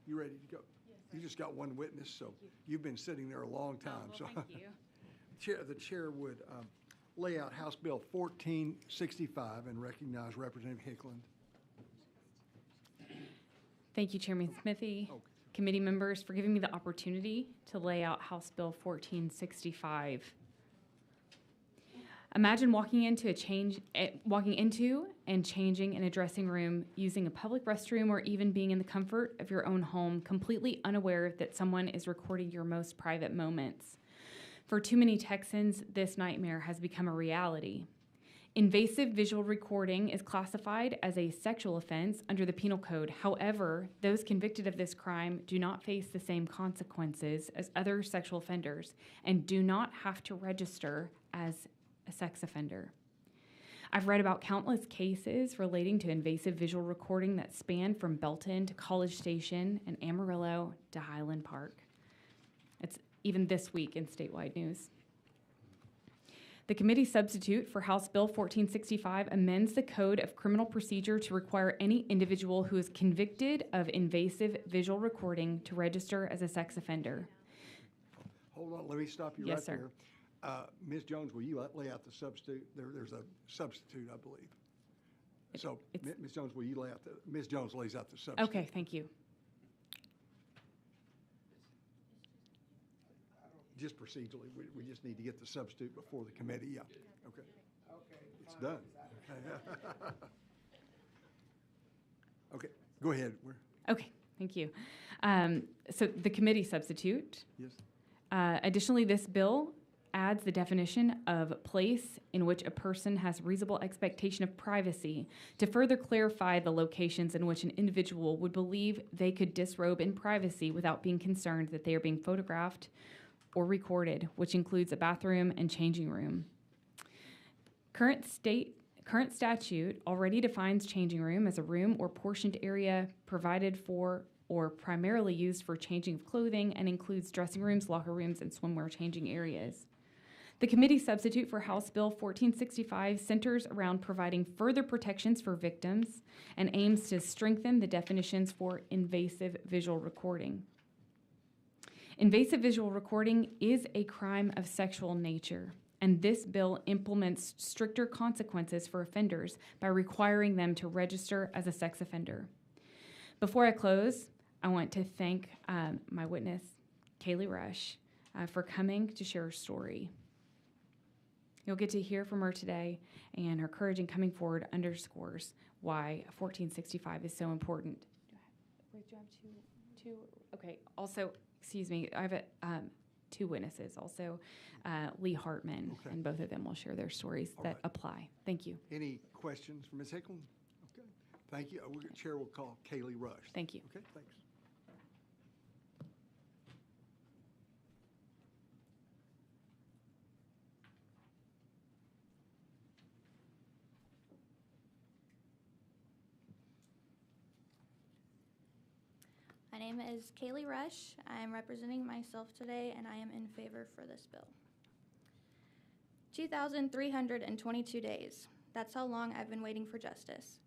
you ready to go? Yes. You just got one witness, so you've been sitting there a long time. Well, thank you. The chair would lay out House Bill 1465 and recognize Representative Hickland. Thank you, Chairman Smithy, committee members, for giving me the opportunity to lay out House Bill 1465. Imagine walking into and changing in a dressing room, using a public restroom, or even being in the comfort of your own home, completely unaware that someone is recording your most private moments. For too many Texans, this nightmare has become a reality. Invasive visual recording is classified as a sexual offense under the Penal Code. However, those convicted of this crime do not face the same consequences as other sexual offenders and do not have to register as a sex offender. I've read about countless cases relating to invasive visual recording that span from Belton to College Station and Amarillo to Highland Park. It's even this week in statewide news. The committee substitute for House Bill 1465 amends the Code of Criminal Procedure to require any individual who is convicted of invasive visual recording to register as a sex offender. Hold on, let me stop you Yes, right sir. there. Ms. Jones, will you lay out the substitute? There's a substitute, I believe. So, Ms. Jones, will you lay out Ms. Jones lays out the substitute. Okay, thank you. Just procedurally, we just need to get the substitute before the committee, yeah. Okay. It's done. Okay, go ahead. Okay, thank you. So the committee substitute. Yes. Additionally, this bill adds the definition of place in which a person has reasonable expectation of privacy to further clarify the locations in which an individual would believe they could disrobe in privacy without being concerned that they are being photographed or recorded, which includes a bathroom and changing room. Current statute already defines changing room as a room or portioned area provided for or primarily used for changing of clothing and includes dressing rooms, locker rooms, and swimwear changing areas. The committee substitute for House Bill 1465 centers around providing further protections for victims and aims to strengthen the definitions for invasive visual recording. Invasive visual recording is a crime of sexual nature, and this bill implements stricter consequences for offenders by requiring them to register as a sex offender. Before I close, I want to thank my witness, Kaylee Rush, for coming to share her story. You'll get to hear from her today, and her courage in coming forward underscores why 1465 is so important. Do I have two? Okay, also, excuse me, I have two witnesses, also Lee Hartman, and both of them will share their stories that apply. Thank you. Any questions for Ms. Hickland? Okay, thank you. Chair will call Kaylee Rush. Thank you. Okay, thanks. My name is Kaylee Rush. I am representing myself today, and I am in favor for this bill. 2,322 days. That's how long I've been waiting for justice.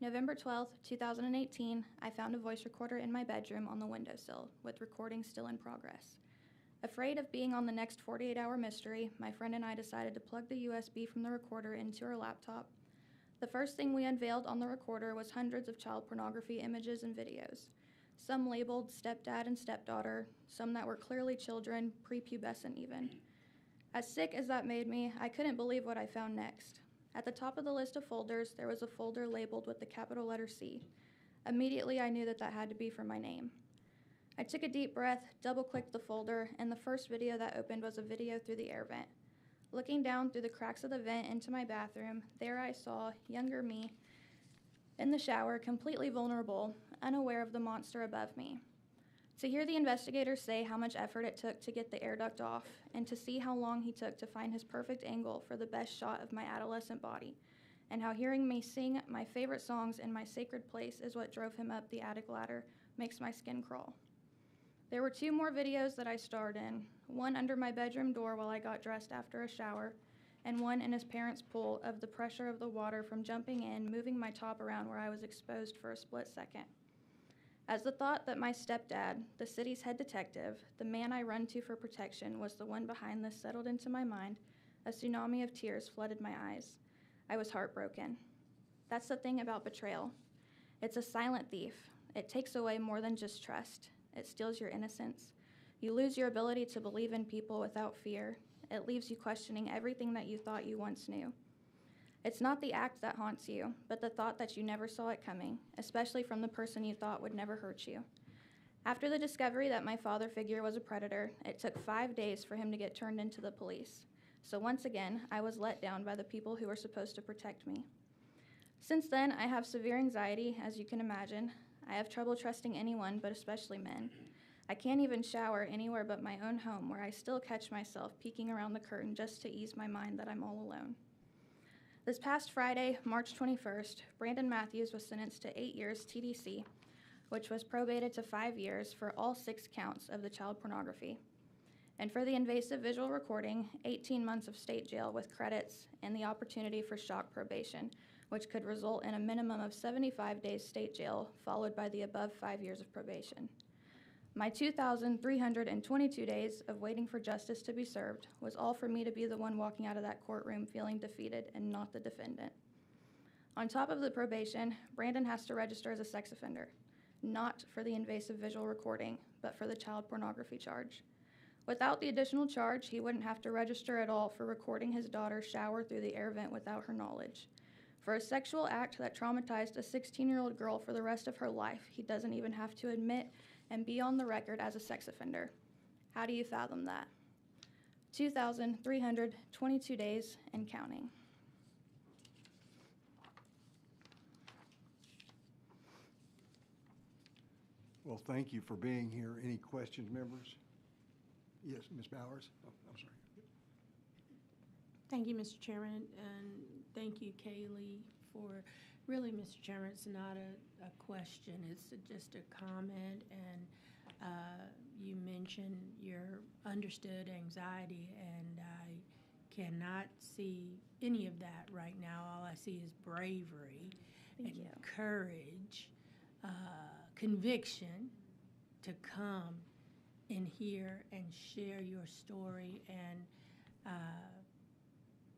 November 12th, 2018, I found a voice recorder in my bedroom on the windowsill, with recording still in progress. Afraid of being on the next 48-hour mystery, my friend and I decided to plug the USB from the recorder into our laptop. The first thing we unveiled on the recorder was hundreds of child pornography images and videos. Some labeled stepdad and stepdaughter, some that were clearly children, prepubescent even. As sick as that made me, I couldn't believe what I found next. At the top of the list of folders, there was a folder labeled with the capital letter C. Immediately, I knew that had to be for my name. I took a deep breath, double-clicked the folder, and the first video that opened was a video through the air vent. Looking down through the cracks of the vent into my bathroom, there I saw younger me in the shower, completely vulnerable, unaware of the monster above me. To hear the investigators say how much effort it took to get the air duct off, and to see how long he took to find his perfect angle for the best shot of my adolescent body, and how hearing me sing my favorite songs in my sacred place is what drove him up the attic ladder, makes my skin crawl. There were two more videos that I starred in, one under my bedroom door while I got dressed after a shower, and one in his parents' pool of the pressure of the water from jumping in, moving my top around where I was exposed for a split second. As the thought that my stepdad, the city's head detective, the man I run to for protection, was the one behind this settled into my mind, a tsunami of tears flooded my eyes. I was heartbroken. That's the thing about betrayal. It's a silent thief. It takes away more than just trust. It steals your innocence. You lose your ability to believe in people without fear. It leaves you questioning everything that you thought you once knew. It's not the act that haunts you, but the thought that you never saw it coming, especially from the person you thought would never hurt you. After the discovery that my father figure was a predator, it took 5 days for him to get turned into the police. So once again, I was let down by the people who were supposed to protect me. Since then, I have severe anxiety, as you can imagine. I have trouble trusting anyone, but especially men. I can't even shower anywhere but my own home, where I still catch myself peeking around the curtain just to ease my mind that I'm all alone. This past Friday, March 21st, Brandon Matthews was sentenced to 8 years TDC, which was probated to 5 years for all 6 counts of the child pornography. And for the invasive visual recording, 18 months of state jail with credits and the opportunity for shock probation, which could result in a minimum of 75 days state jail, followed by the above 5 years of probation. My 2,322 days of waiting for justice to be served was all for me to be the one walking out of that courtroom feeling defeated and not the defendant. On top of the probation, Brandon has to register as a sex offender, not for the invasive visual recording, but for the child pornography charge. Without the additional charge, he wouldn't have to register at all for recording his daughter shower through the air vent without her knowledge. For a sexual act that traumatized a 16-year-old girl for the rest of her life, he doesn't even have to admit and be on the record as a sex offender. How do you fathom that? 2,322 days and counting. Well, thank you for being here. Any questions, members? Yes, Ms. Bowers? Oh, I'm sorry. Thank you, Mr. Chairman, and thank you, Kaylee, for, really, Mr. Chairman, it's not a question, it's just a comment, and you mentioned your understood anxiety, and I cannot see any of that right now. All I see is bravery and courage, conviction to come in here and share your story, and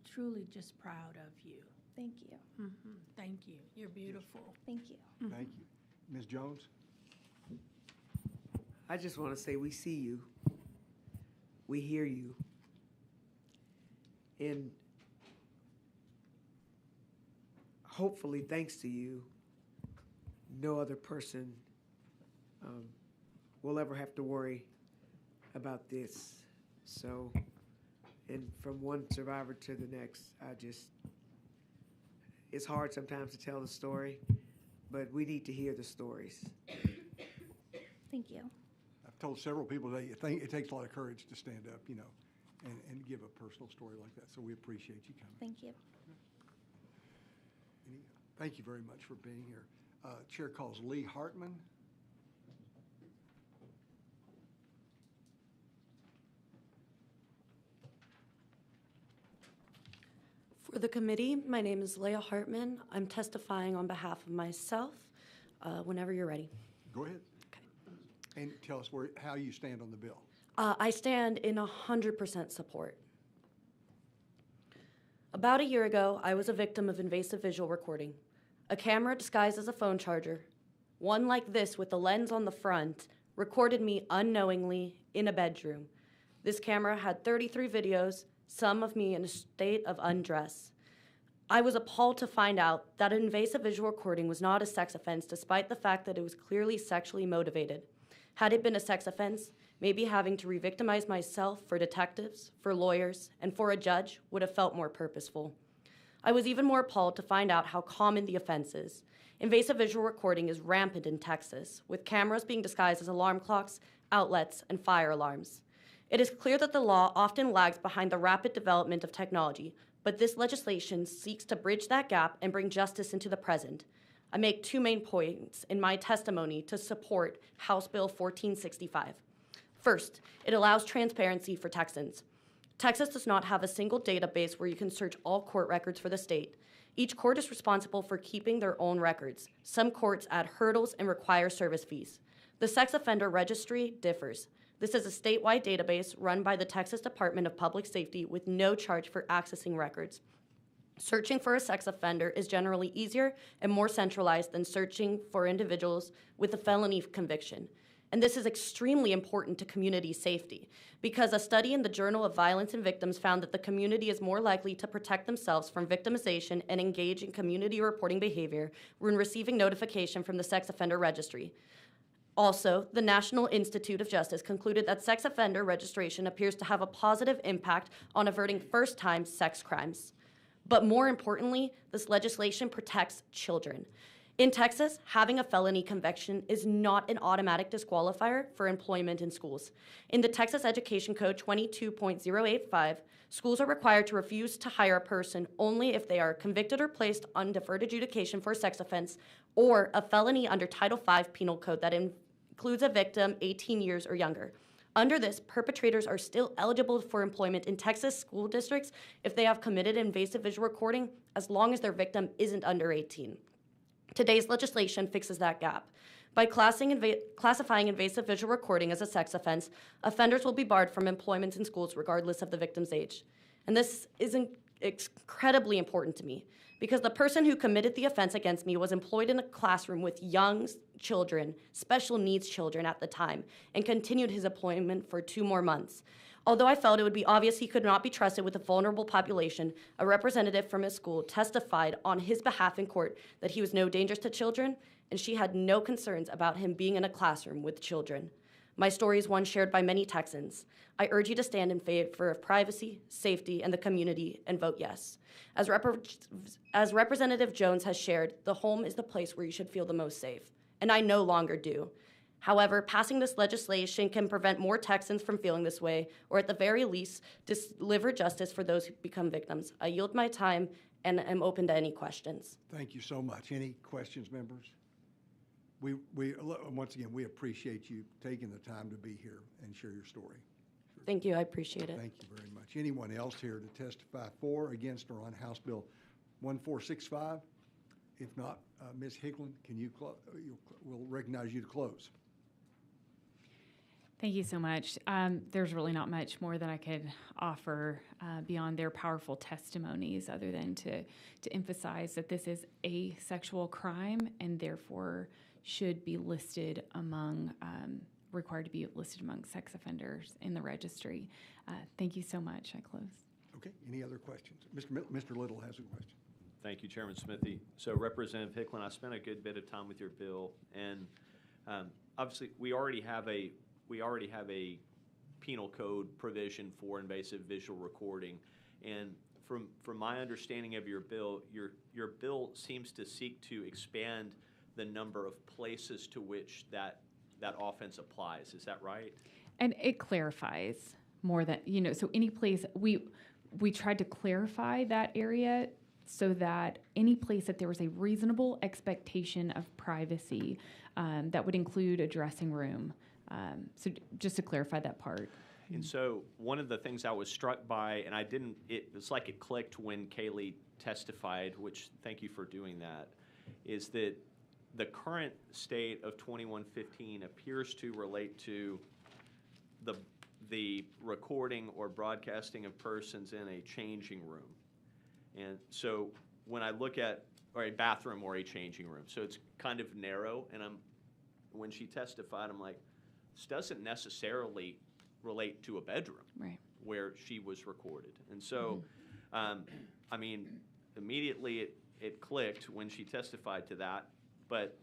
truly just proud of you. Thank you. Mm-hmm. Thank you. You're beautiful. Thank you. Mhm. Thank you. Ms. Jones? I just want to say we see you. We hear you. And hopefully, thanks to you, no other person will ever have to worry about this. So, and from one survivor to the next, it's hard sometimes to tell the story, but we need to hear the stories. Thank you. I've told several people that it takes a lot of courage to stand up, and give a personal story like that. So we appreciate you coming. Thank you. Thank you very much for being here. Chair calls Lee Hartman. For the committee, my name is Leah Hartman. I'm testifying on behalf of myself. Whenever you're ready. Go ahead. Okay. And tell us how you stand on the bill. I stand in 100% support. About a year ago, I was a victim of invasive visual recording. A camera disguised as a phone charger, one like this with the lens on the front, recorded me unknowingly in a bedroom. This camera had 33 videos, some of me in a state of undress. I was appalled to find out that an invasive visual recording was not a sex offense, despite the fact that it was clearly sexually motivated. Had it been a sex offense, maybe having to re-victimize myself for detectives, for lawyers, and for a judge would have felt more purposeful. I was even more appalled to find out how common the offense is. Invasive visual recording is rampant in Texas, with cameras being disguised as alarm clocks, outlets, and fire alarms. It is clear that the law often lags behind the rapid development of technology, but this legislation seeks to bridge that gap and bring justice into the present. I make 2 main points in my testimony to support House Bill 1465. First, it allows transparency for Texans. Texas does not have a single database where you can search all court records for the state. Each court is responsible for keeping their own records. Some courts add hurdles and require service fees. The Sex Offender Registry differs. This is a statewide database run by the Texas Department of Public Safety with no charge for accessing records. Searching for a sex offender is generally easier and more centralized than searching for individuals with a felony conviction. And this is extremely important to community safety because a study in the Journal of Violence and Victims found that the community is more likely to protect themselves from victimization and engage in community reporting behavior when receiving notification from the Sex Offender Registry. Also, the National Institute of Justice concluded that sex offender registration appears to have a positive impact on averting first-time sex crimes. But more importantly, this legislation protects children. In Texas, having a felony conviction is not an automatic disqualifier for employment in schools. In the Texas Education Code 22.085, schools are required to refuse to hire a person only if they are convicted or placed on deferred adjudication for a sex offense or a felony under Title V Penal Code that includes a victim 18 years or younger. Under this, perpetrators are still eligible for employment in Texas school districts if they have committed invasive visual recording as long as their victim isn't under 18. Today's legislation fixes that gap. By classifying invasive visual recording as a sex offense, offenders will be barred from employment in schools regardless of the victim's age. And this is incredibly important to me because the person who committed the offense against me was employed in a classroom with young children, special needs children at the time, and continued his employment for 2 more months. Although I felt it would be obvious he could not be trusted with a vulnerable population, a representative from his school testified on his behalf in court that he was no danger to children, and she had no concerns about him being in a classroom with children. My story is one shared by many Texans. I urge you to stand in favor of privacy, safety, and the community and vote yes. As Representative Jones has shared, the home is the place where you should feel the most safe, and I no longer do. However, passing this legislation can prevent more Texans from feeling this way, or at the very least, deliver justice for those who become victims. I yield my time and am open to any questions. Thank you so much. Any questions, members? Once again, we appreciate you taking the time to be here and share your story. Thank you. I appreciate it. Thank you very much. Anyone else here to testify for, against, or on House Bill 1465? If not, Ms. Hicklin, can you we'll recognize you to close. Thank you so much. There's really not much more that I could offer beyond their powerful testimonies other than to emphasize that this is a sexual crime and therefore should be listed among, required to be listed among sex offenders in the registry. Thank you so much. I close. Okay. Any other questions? Mr. Little has a question. Thank you, Chairman Smithy. So Representative Hicklin, I spent a good bit of time with your bill, and obviously we already have a penal code provision for invasive visual recording, and from my understanding of your bill, your bill seems to seek to expand the number of places to which that offense applies. Is that right? And it clarifies more that, so any place, we tried to clarify that area so that any place that there was a reasonable expectation of privacy, that would include a dressing room. So just to clarify that part. And so one of the things I was struck by, and it was like it clicked when Kaylee testified, which thank you for doing that, is that the current state of 2115 appears to relate to the recording or broadcasting of persons in a changing room. And so when I look at, or a bathroom or a changing room, so it's kind of narrow, and when she testified, I'm like, this doesn't necessarily relate to a bedroom, right, where she was recorded. And so, immediately it clicked when she testified to that, but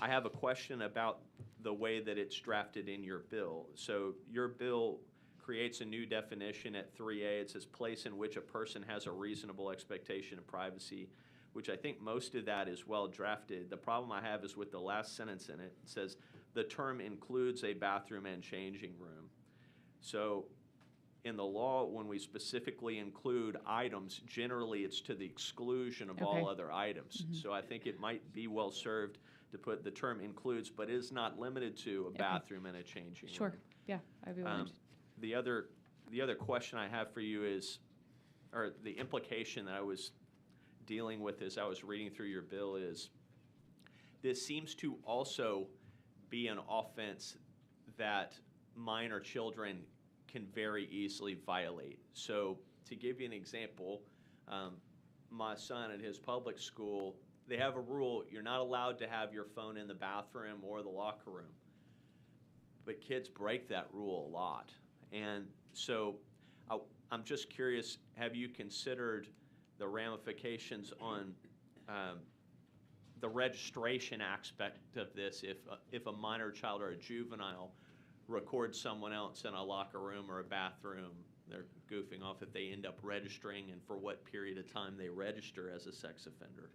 I have a question about the way that it's drafted in your bill. So your bill creates a new definition at 3A. It says place in which a person has a reasonable expectation of privacy, which I think most of that is well drafted. The problem I have is with the last sentence in it. It says the term includes a bathroom and changing room. So in the law, when we specifically include items, generally it's to the exclusion of all other items. So I think it might be well served to put the term includes, but is not limited to a bathroom and a changing room. Sure, yeah, I'd be willing to. The other the other question I have for you is, or the implication that I was dealing with as I was reading through your bill is, this seems to also be an offense that minor children can very easily violate. So to give you an example, my son at his public school, they have a rule, you're not allowed to have your phone in the bathroom or the locker room. But kids break that rule a lot. And so I'm just curious, have you considered the ramifications on the registration aspect of this if a minor child or a juvenile records someone else in a locker room or a bathroom, they're goofing off, if they end up registering, and for what period of time they register as a sex offender?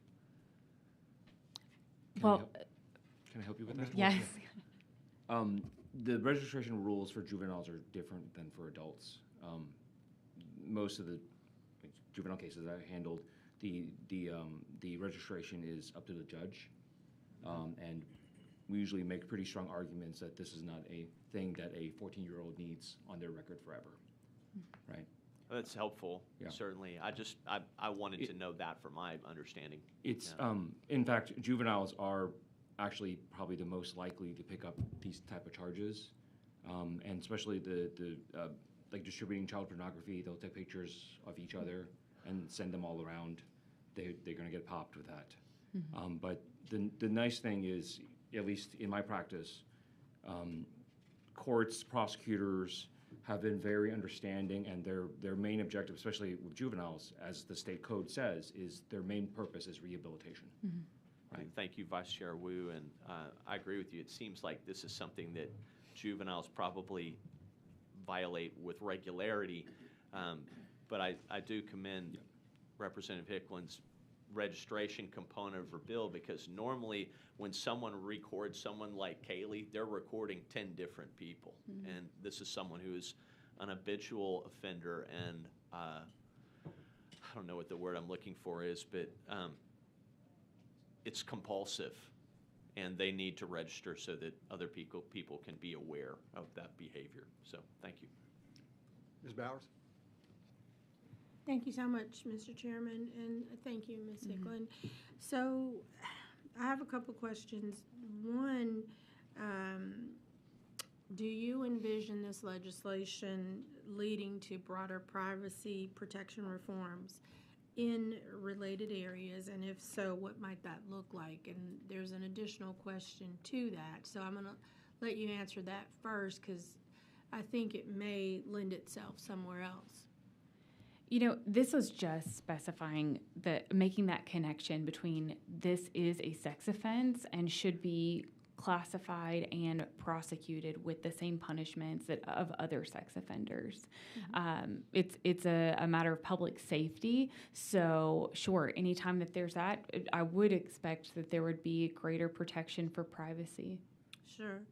Can I help you with that? Yes. The registration rules for juveniles are different than for adults. Most of the juvenile cases I handled, the registration is up to the judge, and we usually make pretty strong arguments that this is not a thing that a 14-year-old needs on their record forever, right? That's helpful, Yeah. certainly. I wanted to know that from my understanding. It's Yeah. in fact, juveniles are actually probably the most likely to pick up these type of charges, and especially the like distributing child pornography. They'll take pictures of each other and send them all around. They're going to get popped with that. But the nice thing is, at least in my practice, courts, prosecutors have been very understanding, and their main objective, especially with juveniles, as the state code says, is their main purpose is rehabilitation. Right. Thank you, Vice Chair Wu, and I agree with you. It seems like this is something that juveniles probably violate with regularity, but I do commend Representative Hicklin's registration component of her bill, because normally when someone records someone like Kaylee, they're recording 10 different people, and this is someone who is an habitual offender, and I don't know what the word I'm looking for is, but it's compulsive, and they need to register so that other people can be aware of that behavior. So thank you. Ms. Bowers? Thank you so much, Mr. Chairman, and thank you, Ms. Hicklin. So I have a couple questions. One, do you envision this legislation leading to broader privacy protection reforms in related areas? And if so, what might that look like? And there's an additional question to that. So I'm going to let you answer that first, because I think it may lend itself somewhere else. You know, this was just specifying making that connection between this is a sex offense and should be classified and prosecuted with the same punishments of other sex offenders. It's a matter of public safety. So sure, anytime that there's that, I would expect that there would be greater protection for privacy. Sure.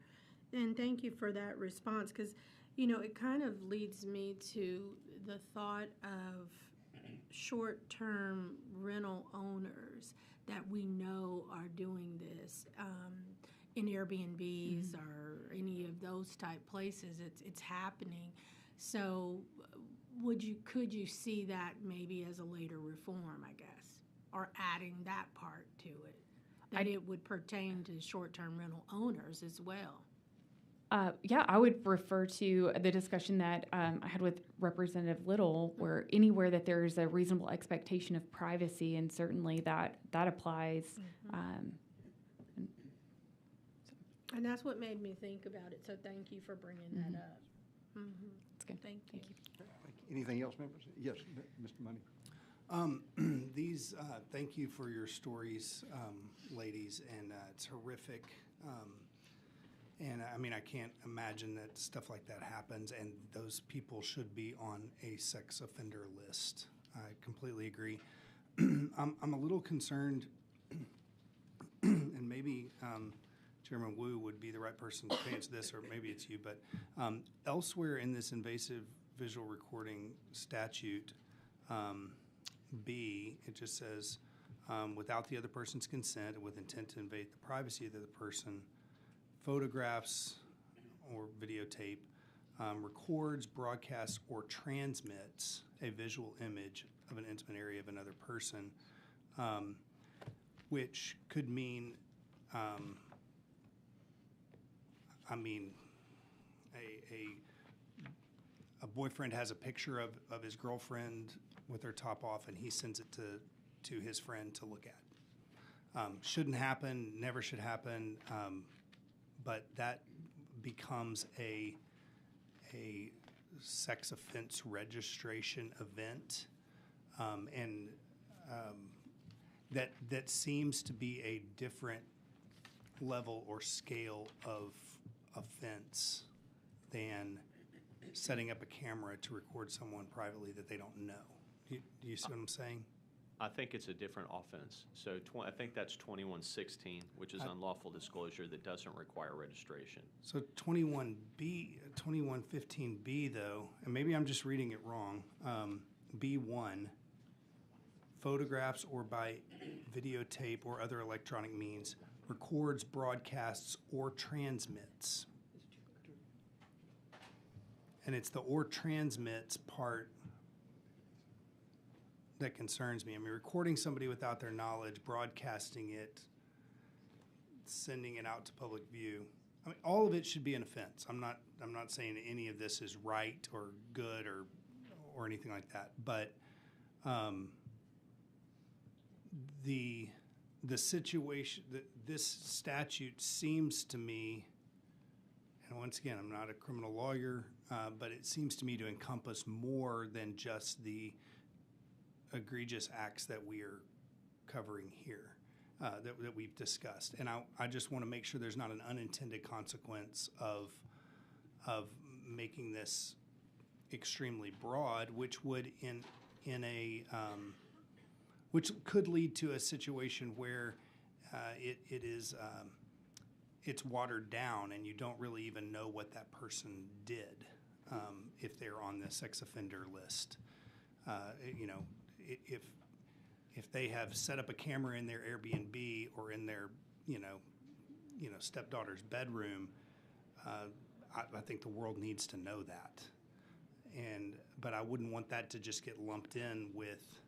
And thank you for that response, because, you know, it kind of leads me to the thought of short-term rental owners that we know are doing this in Airbnbs or any of those type places. It's happening. So could you see that maybe as a later reform, I guess, or adding that part to it, that it would pertain to short-term rental owners as well? Yeah, I would refer to the discussion that I had with Representative Little, where anywhere that there's a reasonable expectation of privacy, and certainly that applies. And that's what made me think about it, so thank you for bringing that up. That's good. Thank you. Anything else, members? Yes, Mr. Money. Thank you for your stories, ladies, and it's horrific. And I mean, I can't imagine that stuff like that happens, and those people should be on a sex offender list. I completely agree. I'm a little concerned, and maybe Chairman Wu would be the right person to answer this, or maybe it's you, but elsewhere in this invasive visual recording statute, B, it just says, without the other person's consent and with intent to invade the privacy of the other person, photographs or videotape records, broadcasts, or transmits a visual image of an intimate area of another person, which could mean, a boyfriend has a picture of his girlfriend with her top off, and he sends it to his friend to look at. Shouldn't happen, never should happen, but that becomes a sex offense registration event, and that seems to be a different level or scale of offense than setting up a camera to record someone privately that they don't know. Do you see what I'm saying? I think it's a different offense. So I think that's 2116, which is unlawful disclosure that doesn't require registration. So 2115B though, and maybe I'm just reading it wrong, B1, photographs or by videotape or other electronic means, records, broadcasts, or transmits. And it's the or transmits part that concerns me. I mean, recording somebody without their knowledge, broadcasting it, sending it out to public view. I mean, all of it should be an offense. I'm not saying any of this is right or good or anything like that. But the situation, this statute seems to me, and once again, I'm not a criminal lawyer, but it seems to me to encompass more than just the egregious acts that we are covering here, that we've discussed. And I just want to make sure there's not an unintended consequence of making this extremely broad, which would which could lead to a situation where it's watered down and you don't really even know what that person did if they're on the sex offender list. If they have set up a camera in their Airbnb or in their stepdaughter's bedroom, I think the world needs to know that. But I wouldn't want that to just get lumped in with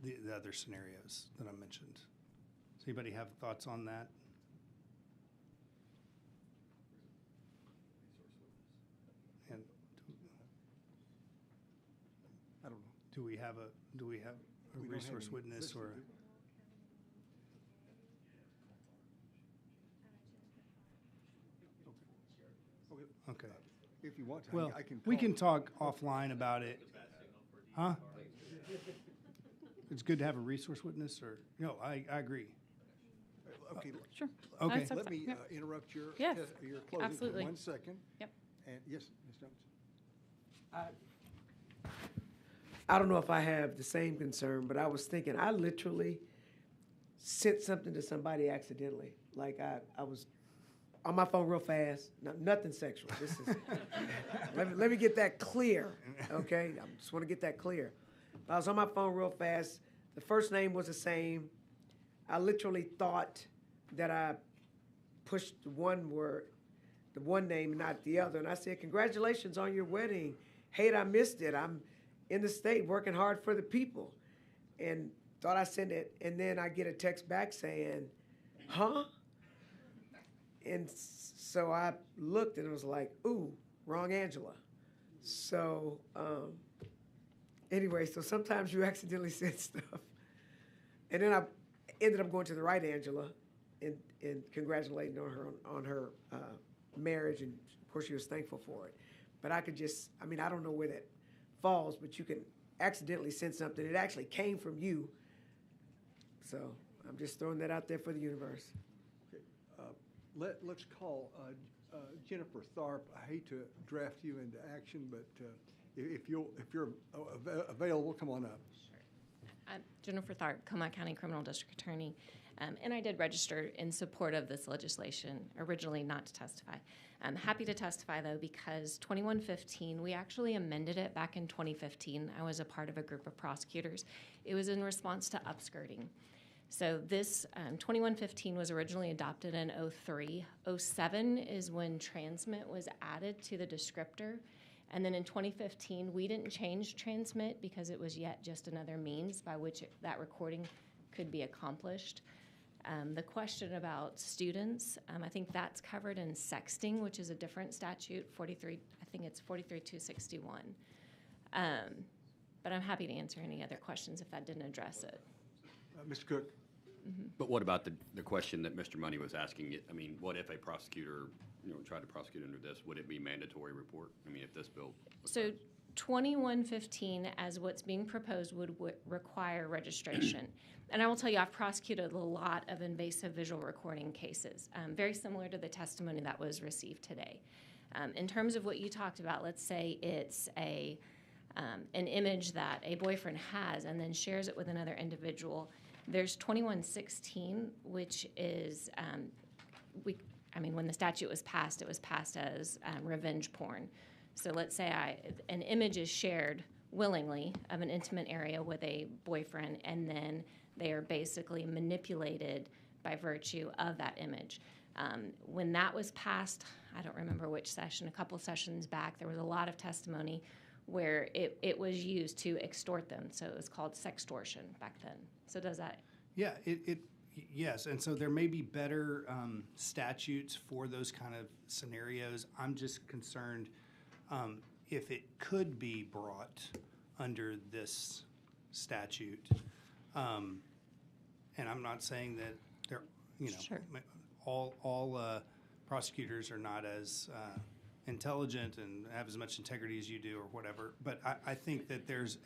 the other scenarios that I mentioned. Does anybody have thoughts on that? And I don't know. do we have a We don't have resource any witness listed, or? do we? Okay. If you want to, Well, I can. we call- can talk offline about it. Huh? It's good to have a resource witness, or, no, I agree. Okay. Sure. Okay. That's Let me yep. interrupt your Yes, your closing absolutely. for 1 second. Yep. And yes, Ms. Jones. I don't know if I have the same concern, but I was thinking, I literally sent something to somebody accidentally. Like I was on my phone real fast, nothing sexual. This is, let me get that clear, okay? I just want to get that clear. I was on my phone real fast. The first name was the same. I literally thought that I pushed one word, the one name, not the other. And I said, congratulations on your wedding. Hate I missed it. I'm in the state working hard for the people. And thought I sent it. And then I get a text back saying, huh? And so I looked and it was like, ooh, wrong Angela. So anyway, so sometimes you accidentally send stuff. And then I ended up going to the right Angela and congratulating on her marriage, and of course she was thankful for it. But I could just, I don't know where that falls, but you can accidentally send something. It actually came from you. So I'm just throwing that out there for the universe. Okay. Let's call Jennifer Tharp. I hate to draft you into action, but if you're available, come on up. I'm Jennifer Tharp, Comal County Criminal District Attorney, and I did register in support of this legislation, originally not to testify. I'm happy to testify, though, because 2115, we actually amended it back in 2015. I was a part of a group of prosecutors. It was in response to upskirting. So this 2115 was originally adopted in 03. 07 is when transmit was added to the descriptor. And then in 2015, we didn't change transmit because it was yet just another means by which that recording could be accomplished. The question about students, I think that's covered in sexting, which is a different statute, 43, I think it's 43261. But I'm happy to answer any other questions if that didn't address it. Mr. Cook? But what about the question that Mr. Money was asking? I mean, what if a prosecutor, tried to prosecute under this? Would it be mandatory report? I mean, if this bill was So 2115, as what's being proposed, would require registration. And I will tell you, I've prosecuted a lot of invasive visual recording cases, very similar to the testimony that was received today. In terms of what you talked about, let's say it's an image that a boyfriend has and then shares it with another individual. There's 2116, which is, when the statute was passed, it was passed as revenge porn. So let's say an image is shared willingly of an intimate area with a boyfriend, and then they are basically manipulated by virtue of that image. When that was passed, I don't remember which session, a couple sessions back, there was a lot of testimony where it was used to extort them. So it was called sextortion back then. So does that? Yeah, yes, and so there may be better statutes for those kind of scenarios. I'm just concerned if it could be brought under this statute. And I'm not saying that they're, Sure. all prosecutors are not as intelligent and have as much integrity as you do or whatever. But I think that there's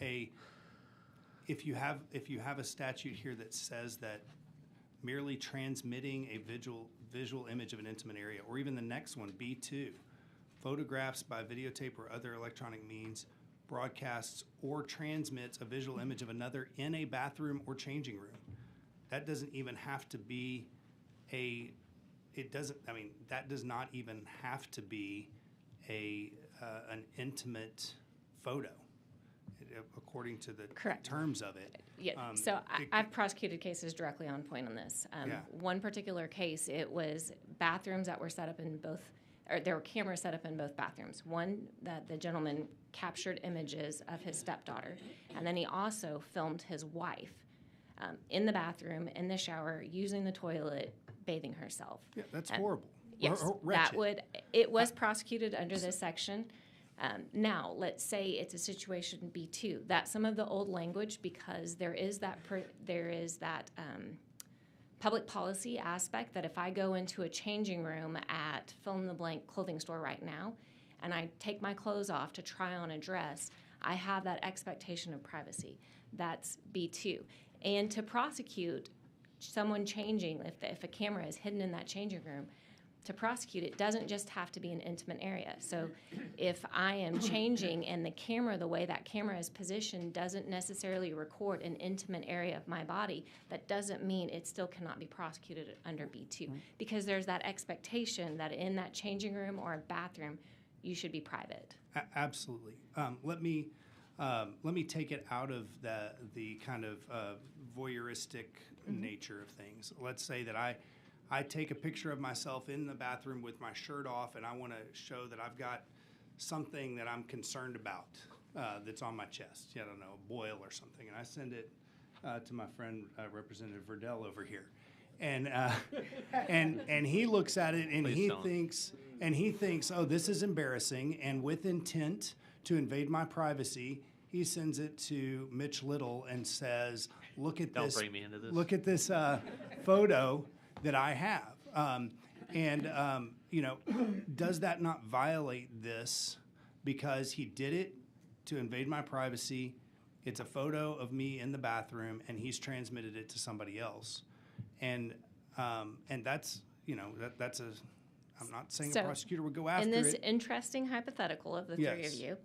if you have a statute here that says that merely transmitting a visual image of an intimate area, or even the next one, B2, photographs by videotape or other electronic means, broadcasts or transmits a visual image of another in a bathroom or changing room. That doesn't even have to be that does not even have to be an intimate photo, according to the Correct. terms of it. Yeah, I've prosecuted cases directly on point on this. One particular case, it was bathrooms that were set up in both, or there were cameras set up in both bathrooms. One, that the gentleman captured images of his stepdaughter, and then he also filmed his wife in the bathroom, in the shower, using the toilet, bathing herself. Yeah, that's horrible. Yes, it was prosecuted under this section. Now, let's say it's a situation B2. That's some of the old language, because there is that public policy aspect that if I go into a changing room at fill-in-the-blank clothing store right now and I take my clothes off to try on a dress, I have that expectation of privacy. That's B2. And to prosecute someone changing, if a camera is hidden in that changing room, to prosecute, it doesn't just have to be an intimate area. So if I am changing and the camera, the way that camera is positioned, doesn't necessarily record an intimate area of my body, that doesn't mean it still cannot be prosecuted under B2. Because there's that expectation that in that changing room or a bathroom, you should be private. Absolutely. Let me take it out of the kind of voyeuristic nature of things. Let's say that I take a picture of myself in the bathroom with my shirt off, and I want to show that I've got something that I'm concerned about that's on my chest. I don't know, a boil or something, and I send it to my friend Representative Verdell over here, and he looks at it and he thinks, oh, this is embarrassing, and with intent to invade my privacy, he sends it to Mitch Little and says, look at this. Don't bring me into this. Look at this photo that I have. Does that not violate this because he did it to invade my privacy? It's a photo of me in the bathroom, and he's transmitted it to somebody else. And that's, that's I'm not saying a prosecutor would go after it. In this interesting hypothetical of the three of you,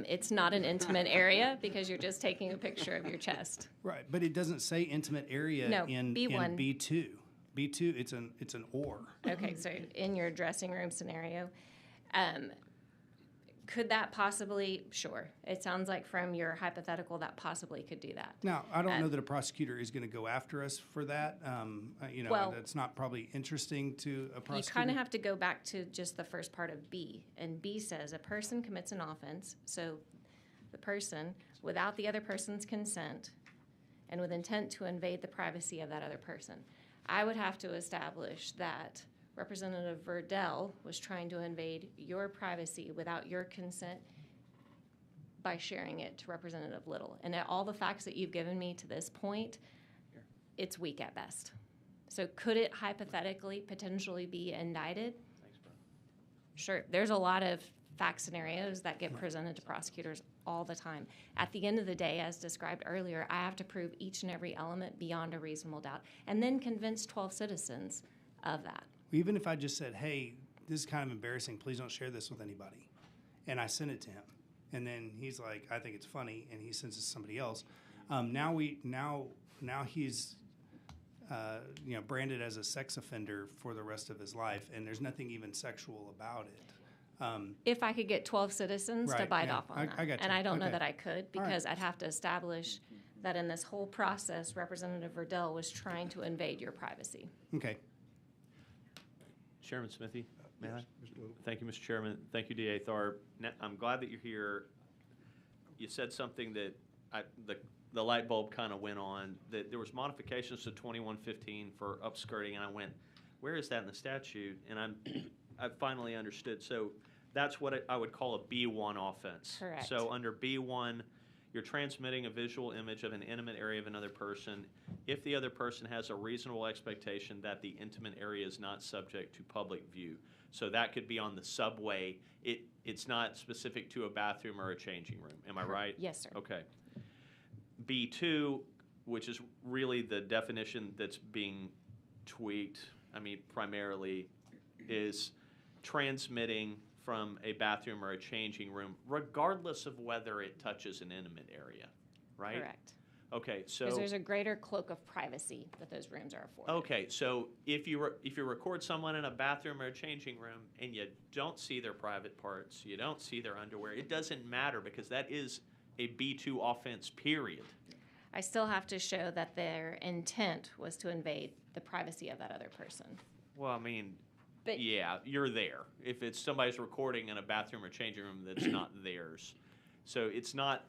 it's not an intimate area because you're just taking a picture of your chest. Right, but it doesn't say intimate area in B1. B2. B2, it's an or. Okay, so in your dressing room scenario, Could that possibly? Sure. It sounds like from your hypothetical that possibly could do that. Now, I don't know that a prosecutor is going to go after us for that. Well, that's not probably interesting to a prosecutor. You kind of have to go back to just the first part of B. And B says a person commits an offense, so the person, without the other person's consent and with intent to invade the privacy of that other person. I would have to establish that Representative Verdell was trying to invade your privacy without your consent by sharing it to Representative Little. And all the facts that you've given me to this point, it's weak at best. So could it hypothetically potentially be indicted? Thanks, bro. Sure. There's a lot of fact scenarios that get presented to prosecutors all the time. At the end of the day, as described earlier, I have to prove each and every element beyond a reasonable doubt and then convince 12 citizens of that. Even if I just said, hey, this is kind of embarrassing, please don't share this with anybody, and I sent it to him, and then he's like, I think it's funny, and he sends it to somebody else. Now he's branded as a sex offender for the rest of his life, and there's nothing even sexual about it. If I could get 12 citizens to Right, bite yeah, off on I that. got you. And I don't know Okay. that I could because I'd have to establish that in this whole process, Representative Verdell was trying to invade your privacy. Okay. Chairman Smithy, may I? Yes, Mr. Little. Thank you, Mr. Chairman. Thank you, DA Tharp. I'm glad that you're here. You said something that the light bulb kind of went on, that there was modifications to 2115 for upskirting, and I went, where is that in the statute? And I finally understood. So that's what I would call a B1 offense. Correct. So under B1, you're transmitting a visual image of an intimate area of another person if the other person has a reasonable expectation that the intimate area is not subject to public view. So that could be on the subway. It's not specific to a bathroom or a changing room. Am I right? Yes, sir. Okay. B2, which is really the definition that's being tweaked, primarily, is transmitting from a bathroom or a changing room, regardless of whether it touches an intimate area, right? Correct. Okay, so Because there's a greater cloak of privacy that those rooms are afforded. okay, so if you record someone in a bathroom or a changing room and you don't see their private parts, you don't see their underwear, it doesn't matter because that is a B2 offense, period. I still have to show that their intent was to invade the privacy of that other person. Well, But- yeah, you're there. If it's somebody's recording in a bathroom or changing room that's not theirs. So it's not,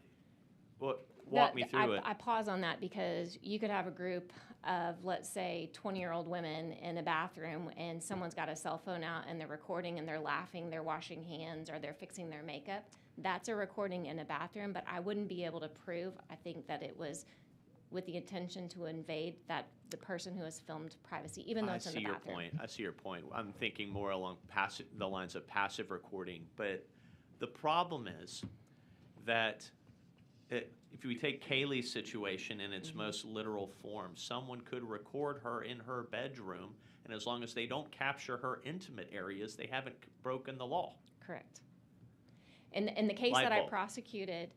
walk me through it. I pause on that because you could have a group of, let's say, 20-year-old women in a bathroom and someone's got a cell phone out and they're recording and they're laughing, they're washing hands, or they're fixing their makeup. That's a recording in a bathroom, but I wouldn't be able to prove, I think, that it was with the intention to invade the person who has filmed privacy, even though it's in the bathroom. I see your point. I'm thinking more along the lines of passive recording. But the problem is that if we take Kaylee's situation in its most literal form, someone could record her in her bedroom, and as long as they don't capture her intimate areas, they haven't broken the law. Correct. In the case Light that I bulb. prosecuted,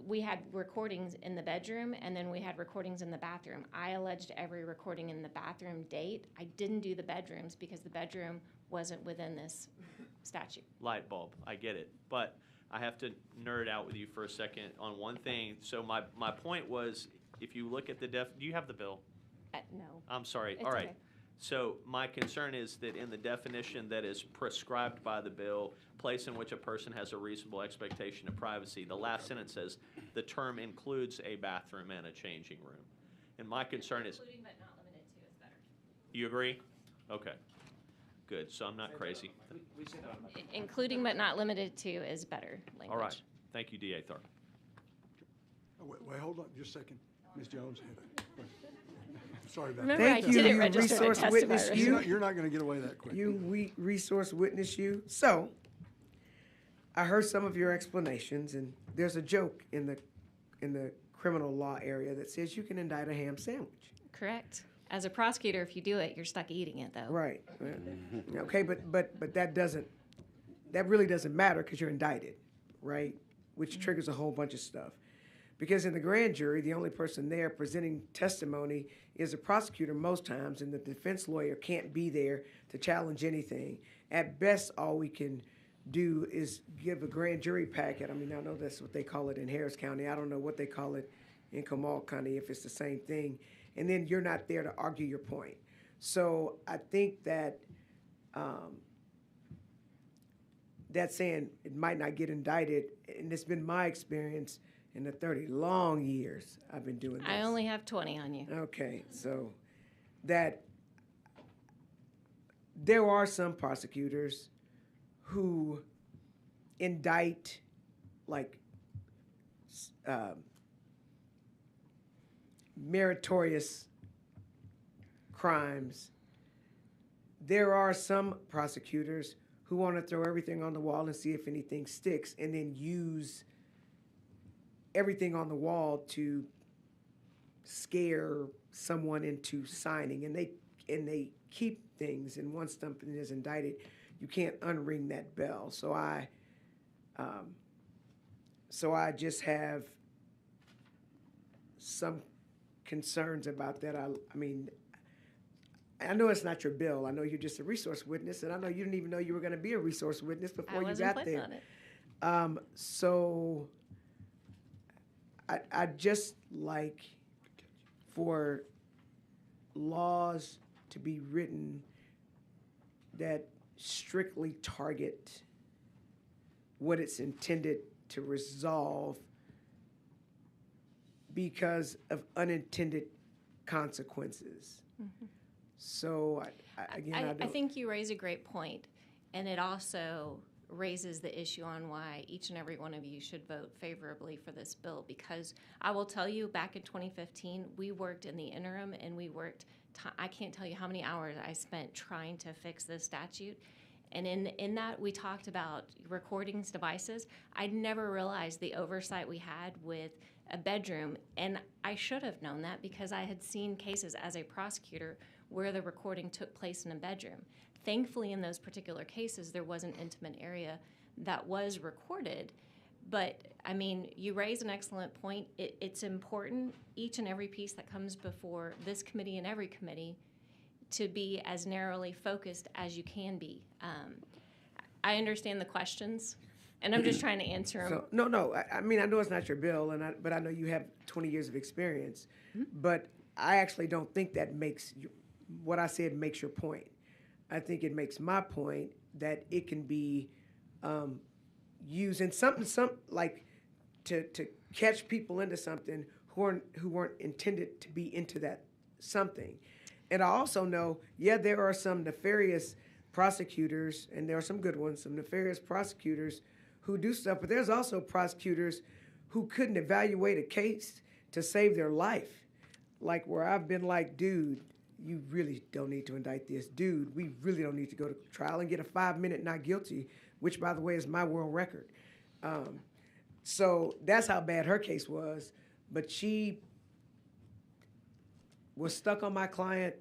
we had recordings in the bedroom and then we had recordings in the bathroom. I alleged every recording in the bathroom date. I didn't do the bedrooms because the bedroom wasn't within this statute. Light bulb, I get it. But I have to nerd out with you for a second on one thing. So my point was, if you look at the do you have the bill? No. I'm sorry. It's All right. okay. So my concern is that in the definition that is prescribed by the bill, place in which a person has a reasonable expectation of privacy, the last sentence says the term includes a bathroom and a changing room. And my concern is, Including but not limited to is better. you agree? Okay. Good. So I'm not crazy. Including but not limited to is better language. All right. Thank you, DA Tharp. Oh, wait, hold on just a second. Ms. Jones had a question. Sorry about Remember, that. I didn't register to resource testify. witness right? you. You're not going to get away that quick. Resource witness you. So, I heard some of your explanations, and there's a joke in the criminal law area that says you can indict a ham sandwich. Correct. As a prosecutor, if you do it, you're stuck eating it, though. Right. Okay, but that really doesn't matter because you're indicted, right? Which triggers a whole bunch of stuff. Because in the grand jury, the only person there presenting testimony is a prosecutor most times, and the defense lawyer can't be there to challenge anything. At best, all we can do is give a grand jury packet. I mean, I know that's what they call it in Harris County. I don't know what they call it in Comal County, if it's the same thing. And then you're not there to argue your point. So I think that that saying it might not get indicted, and it's been my experience in the 30 long years I've been doing this. I only have 20 on you. Okay, so that there are some prosecutors who indict like meritorious crimes. There are some prosecutors who want to throw everything on the wall and see if anything sticks, and then use everything on the wall to scare someone into signing. And they keep things, and once something is indicted, you can't unring that bell. So I just have some concerns about that. I mean, I know it's not your bill. I know you're just a resource witness, and I know you didn't even know you were going to be a resource witness before you got there. On it. So I just like for laws to be written that strictly target what it's intended to resolve because of unintended consequences. Mm-hmm. So, I think you raise a great point, and it also raises the issue on why each and every one of you should vote favorably for this bill, because I will tell you, back in 2015, we worked in the interim, and we worked, I can't tell you how many hours I spent trying to fix this statute. And in that, we talked about recordings devices. I'd never realized the oversight we had with a bedroom, and I should have known that because I had seen cases as a prosecutor where the recording took place in a bedroom. Thankfully, in those particular cases, there was an intimate area that was recorded. But, I mean, you raise an excellent point. It's important, each and every piece that comes before this committee and every committee, to be as narrowly focused as you can be. I understand the questions, and I'm just trying to answer them. So, no. I mean, I know it's not your bill, but I know you have 20 years of experience. Mm-hmm. But I actually don't think that makes what I said makes your point. I think it makes my point that it can be used in something like to catch people into something who weren't intended to be into that something. And I also know, there are some nefarious prosecutors, and there are some good ones, some nefarious prosecutors who do stuff, but there's also prosecutors who couldn't evaluate a case to save their life. Like where I've been like, dude, you really don't need to indict this. Dude, we really don't need to go to trial and get a 5-minute not guilty, which, by the way, is my world record. So that's how bad her case was. But she was stuck on my client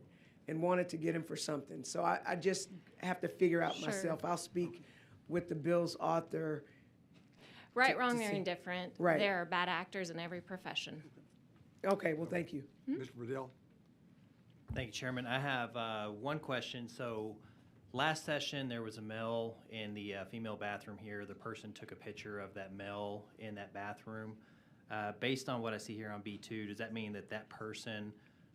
and wanted to get him for something. So I just have to figure out myself. I'll speak with the bill's author. Right, wrong, or indifferent. Right. There are bad actors in every profession. Okay, well, thank you. Mr. Riddell? Thank you, Chairman. I have one question. So last session, there was a male in the female bathroom here. The person took a picture of that male in that bathroom. Based on what I see here on B2, does that mean that that person,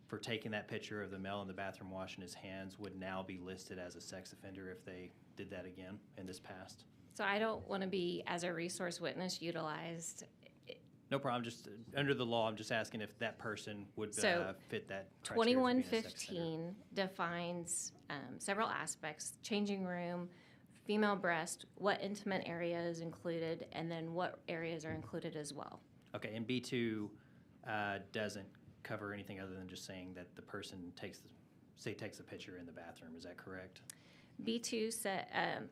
for taking that picture of the male in the bathroom washing his hands, would now be listed as a sex offender if they did that again in this past? So I don't want to be, as a resource witness, utilized. No problem. Just under the law, I'm just asking if that person would fit that criteria. 2115 defines several aspects: changing room, female breast, what intimate area is included, and then what areas are included as well. Okay, and B2 doesn't cover anything other than just saying that the person takes a picture in the bathroom. Is that correct? B2 said,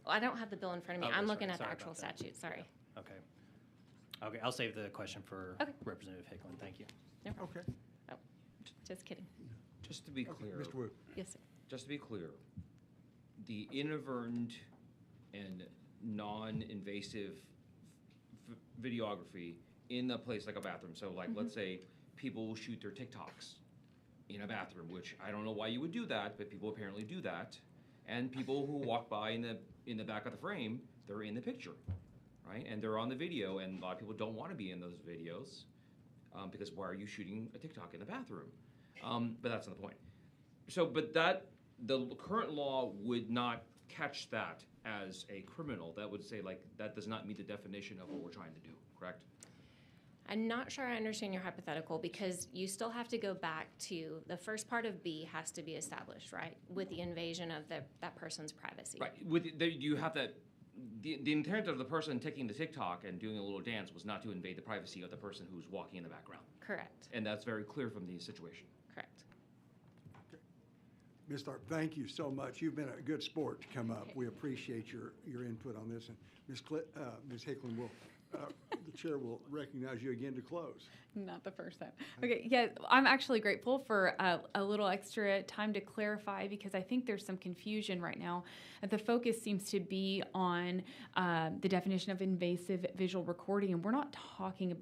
I don't have the bill in front of me. I'm looking at the actual statute. Sorry. Okay. Okay, I'll save the question for Representative Hicklin. Thank you. No problem. Okay. Oh, just kidding. Just to be clear. Mr. Wu. Yes, sir. Just to be clear, the inadvertent and non-invasive videography in a place like a bathroom. So like, let's say people will shoot their TikToks in a bathroom, which I don't know why you would do that, but people apparently do that. And people who walk by in the back of the frame they're in the picture, right? And they're on the video, and a lot of people don't want to be in those videos because why are you shooting a TikTok in the bathroom? But that's not the point. So, but the current law would not catch that as a criminal. That would say, like, that does not meet the definition of what we're trying to do, correct? I'm not sure I understand your hypothetical because you still have to go back to the first part of B has to be established, right? With the invasion of that person's privacy. Right. You have that. The intent of the person taking the TikTok and doing a little dance was not to invade the privacy of the person who's walking in the background. Correct. And that's very clear from the situation. Correct. Ms. Tharp, thank you so much. You've been a good sport to come up. We appreciate your input on this. And Ms. Hicklin will, the chair will recognize you again to close. Not the first time. Okay, yeah, I'm actually grateful for a little extra time to clarify because I think there's some confusion right now. The focus seems to be on the definition of invasive visual recording, and we're not touching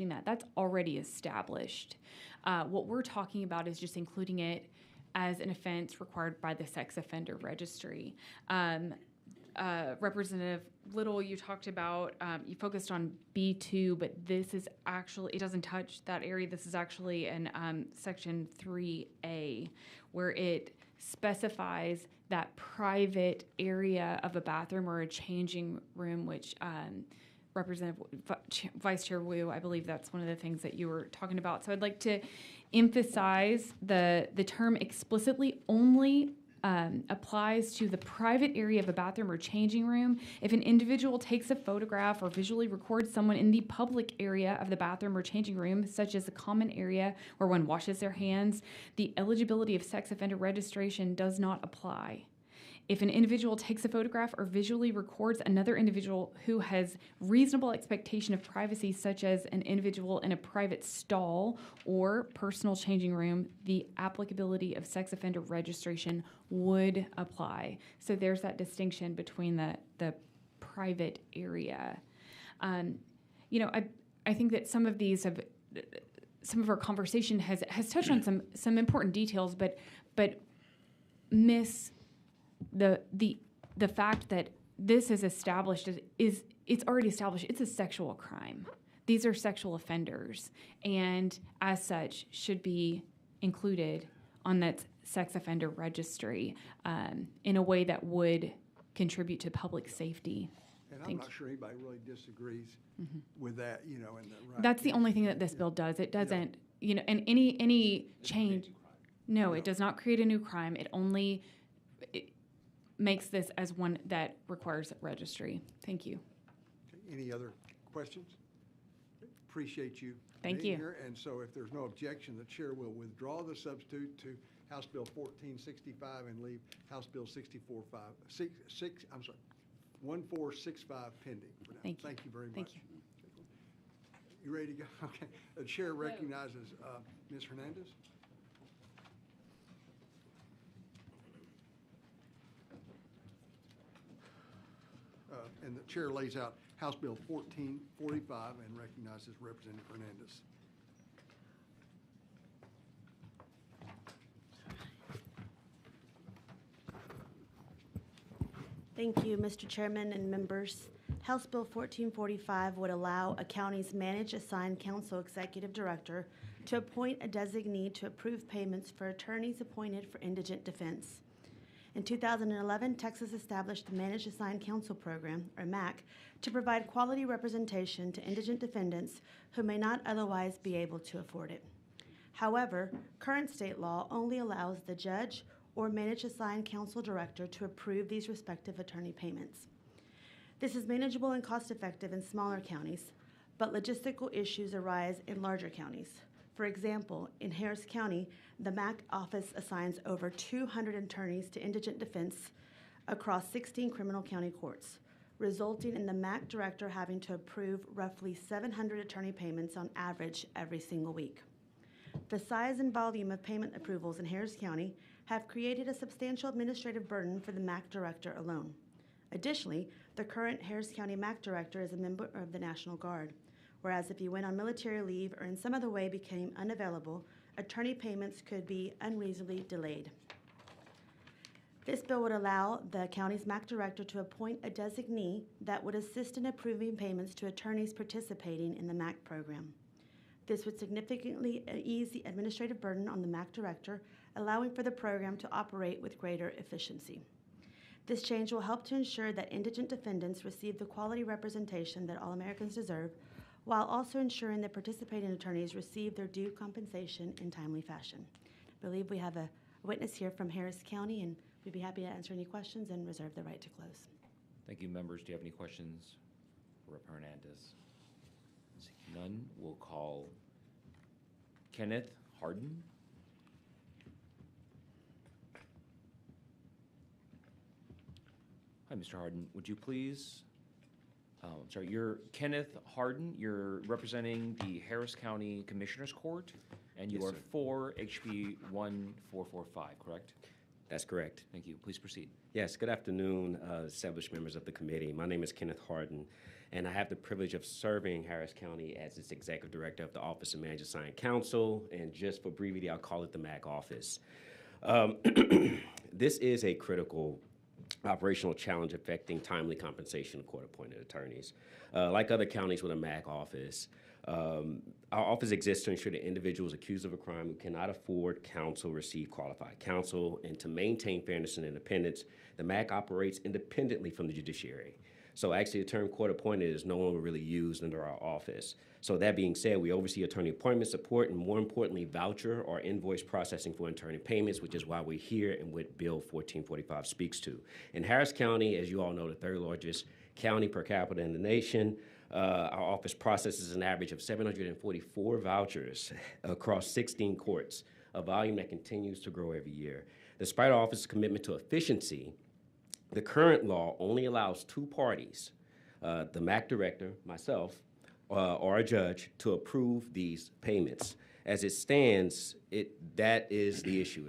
that. That's already established. What we're talking about is just including it as an offense required by the sex offender registry. Representative Little, you talked about, you focused on B2, but this is actually, it doesn't touch that area. This is actually in Section 3A, where it specifies that private area of a bathroom or a changing room, which Representative Vice Chair Wu, I believe that's one of the things that you were talking about. So I'd like to emphasize the term explicitly only applies to the private area of a bathroom or changing room. If an individual takes a photograph or visually records someone in the public area of the bathroom or changing room, such as the common area where one washes their hands, the eligibility of sex offender registration does not apply. If an individual takes a photograph or visually records another individual who has reasonable expectation of privacy, such as an individual in a private stall or personal changing room, the applicability of sex offender registration would apply. So there's that distinction between the private area. I think that some of our conversation has touched on some important details, but miss the fact that this is established it's already established. It's a sexual crime. These are sexual offenders, and as such should be included on that sex offender registry in a way that would contribute to public safety. And I'm not sure anybody really disagrees with that, and That's the only thing that this bill does. It doesn't, and any change. No, it does not create a new crime. It only makes this as one that requires registry. Thank you. Okay, any other questions? Appreciate you Thank being you. here. And so if there's no objection, the chair will withdraw the substitute to House Bill 1465 and leave House Bill 1465 pending for now. Thank you. Thank you very much. Thank you. You ready to go? Okay. The chair recognizes Ms. Hernandez. And the chair lays out House Bill 1445 and recognizes Representative Hernandez. Thank you, Mr. Chairman and members. House Bill 1445 would allow a county's managed assigned council executive director to appoint a designee to approve payments for attorneys appointed for indigent defense. In 2011, Texas established the Managed Assigned Counsel Program, or MAC, to provide quality representation to indigent defendants who may not otherwise be able to afford it. However, current state law only allows the judge or Managed Assigned Counsel director to approve these respective attorney payments. This is manageable and cost-effective in smaller counties, but logistical issues arise in larger counties. For example, in Harris County, the MAC office assigns over 200 attorneys to indigent defense across 16 criminal county courts, resulting in the MAC director having to approve roughly 700 attorney payments on average every single week. The size and volume of payment approvals in Harris County have created a substantial administrative burden for the MAC director alone. Additionally, the current Harris County MAC director is a member of the National Guard, whereas if you went on military leave or in some other way became unavailable, attorney payments could be unreasonably delayed. This bill would allow the county's MAC director to appoint a designee that would assist in approving payments to attorneys participating in the MAC program. This would significantly ease the administrative burden on the MAC director, allowing for the program to operate with greater efficiency. This change will help to ensure that indigent defendants receive the quality representation that all Americans deserve, while also ensuring that participating attorneys receive their due compensation in timely fashion. I believe we have a witness here from Harris County, and we'd be happy to answer any questions and reserve the right to close. Thank you, members. Do you have any questions for Rep. Hernandez? Seeing none, we'll call Kenneth Harden. Hi, Mr. Harden. Would you please, I'm sorry, you're Kenneth Harden. You're representing the Harris County Commissioners Court, and you Yes, are sir. for HB 1445, correct? That's correct. Thank you. Please proceed. Yes, good afternoon, established members of the committee. My name is Kenneth Harden, and I have the privilege of serving Harris County as its Executive Director of the Office of Managed Assigned Counsel, and just for brevity, I'll call it the MAC office. This is a critical operational challenge affecting timely compensation of court-appointed attorneys. Like other counties with a MAC office, our office exists to ensure that individuals accused of a crime who cannot afford counsel receive qualified counsel, and to maintain fairness and independence, the MAC operates independently from the judiciary. So actually the term court appointed is no longer really used under our office. So that being said, we oversee attorney appointment support and, more importantly, voucher or invoice processing for attorney payments, which is why we're here and what Bill 1445 speaks to. In Harris County, as you all know, the third largest county per capita in the nation, our office processes an average of 744 vouchers across 16 courts, a volume that continues to grow every year. Despite our office's commitment to efficiency, the current law only allows two parties, the MAC director, myself, or a judge, to approve these payments. As it stands, that is the issue.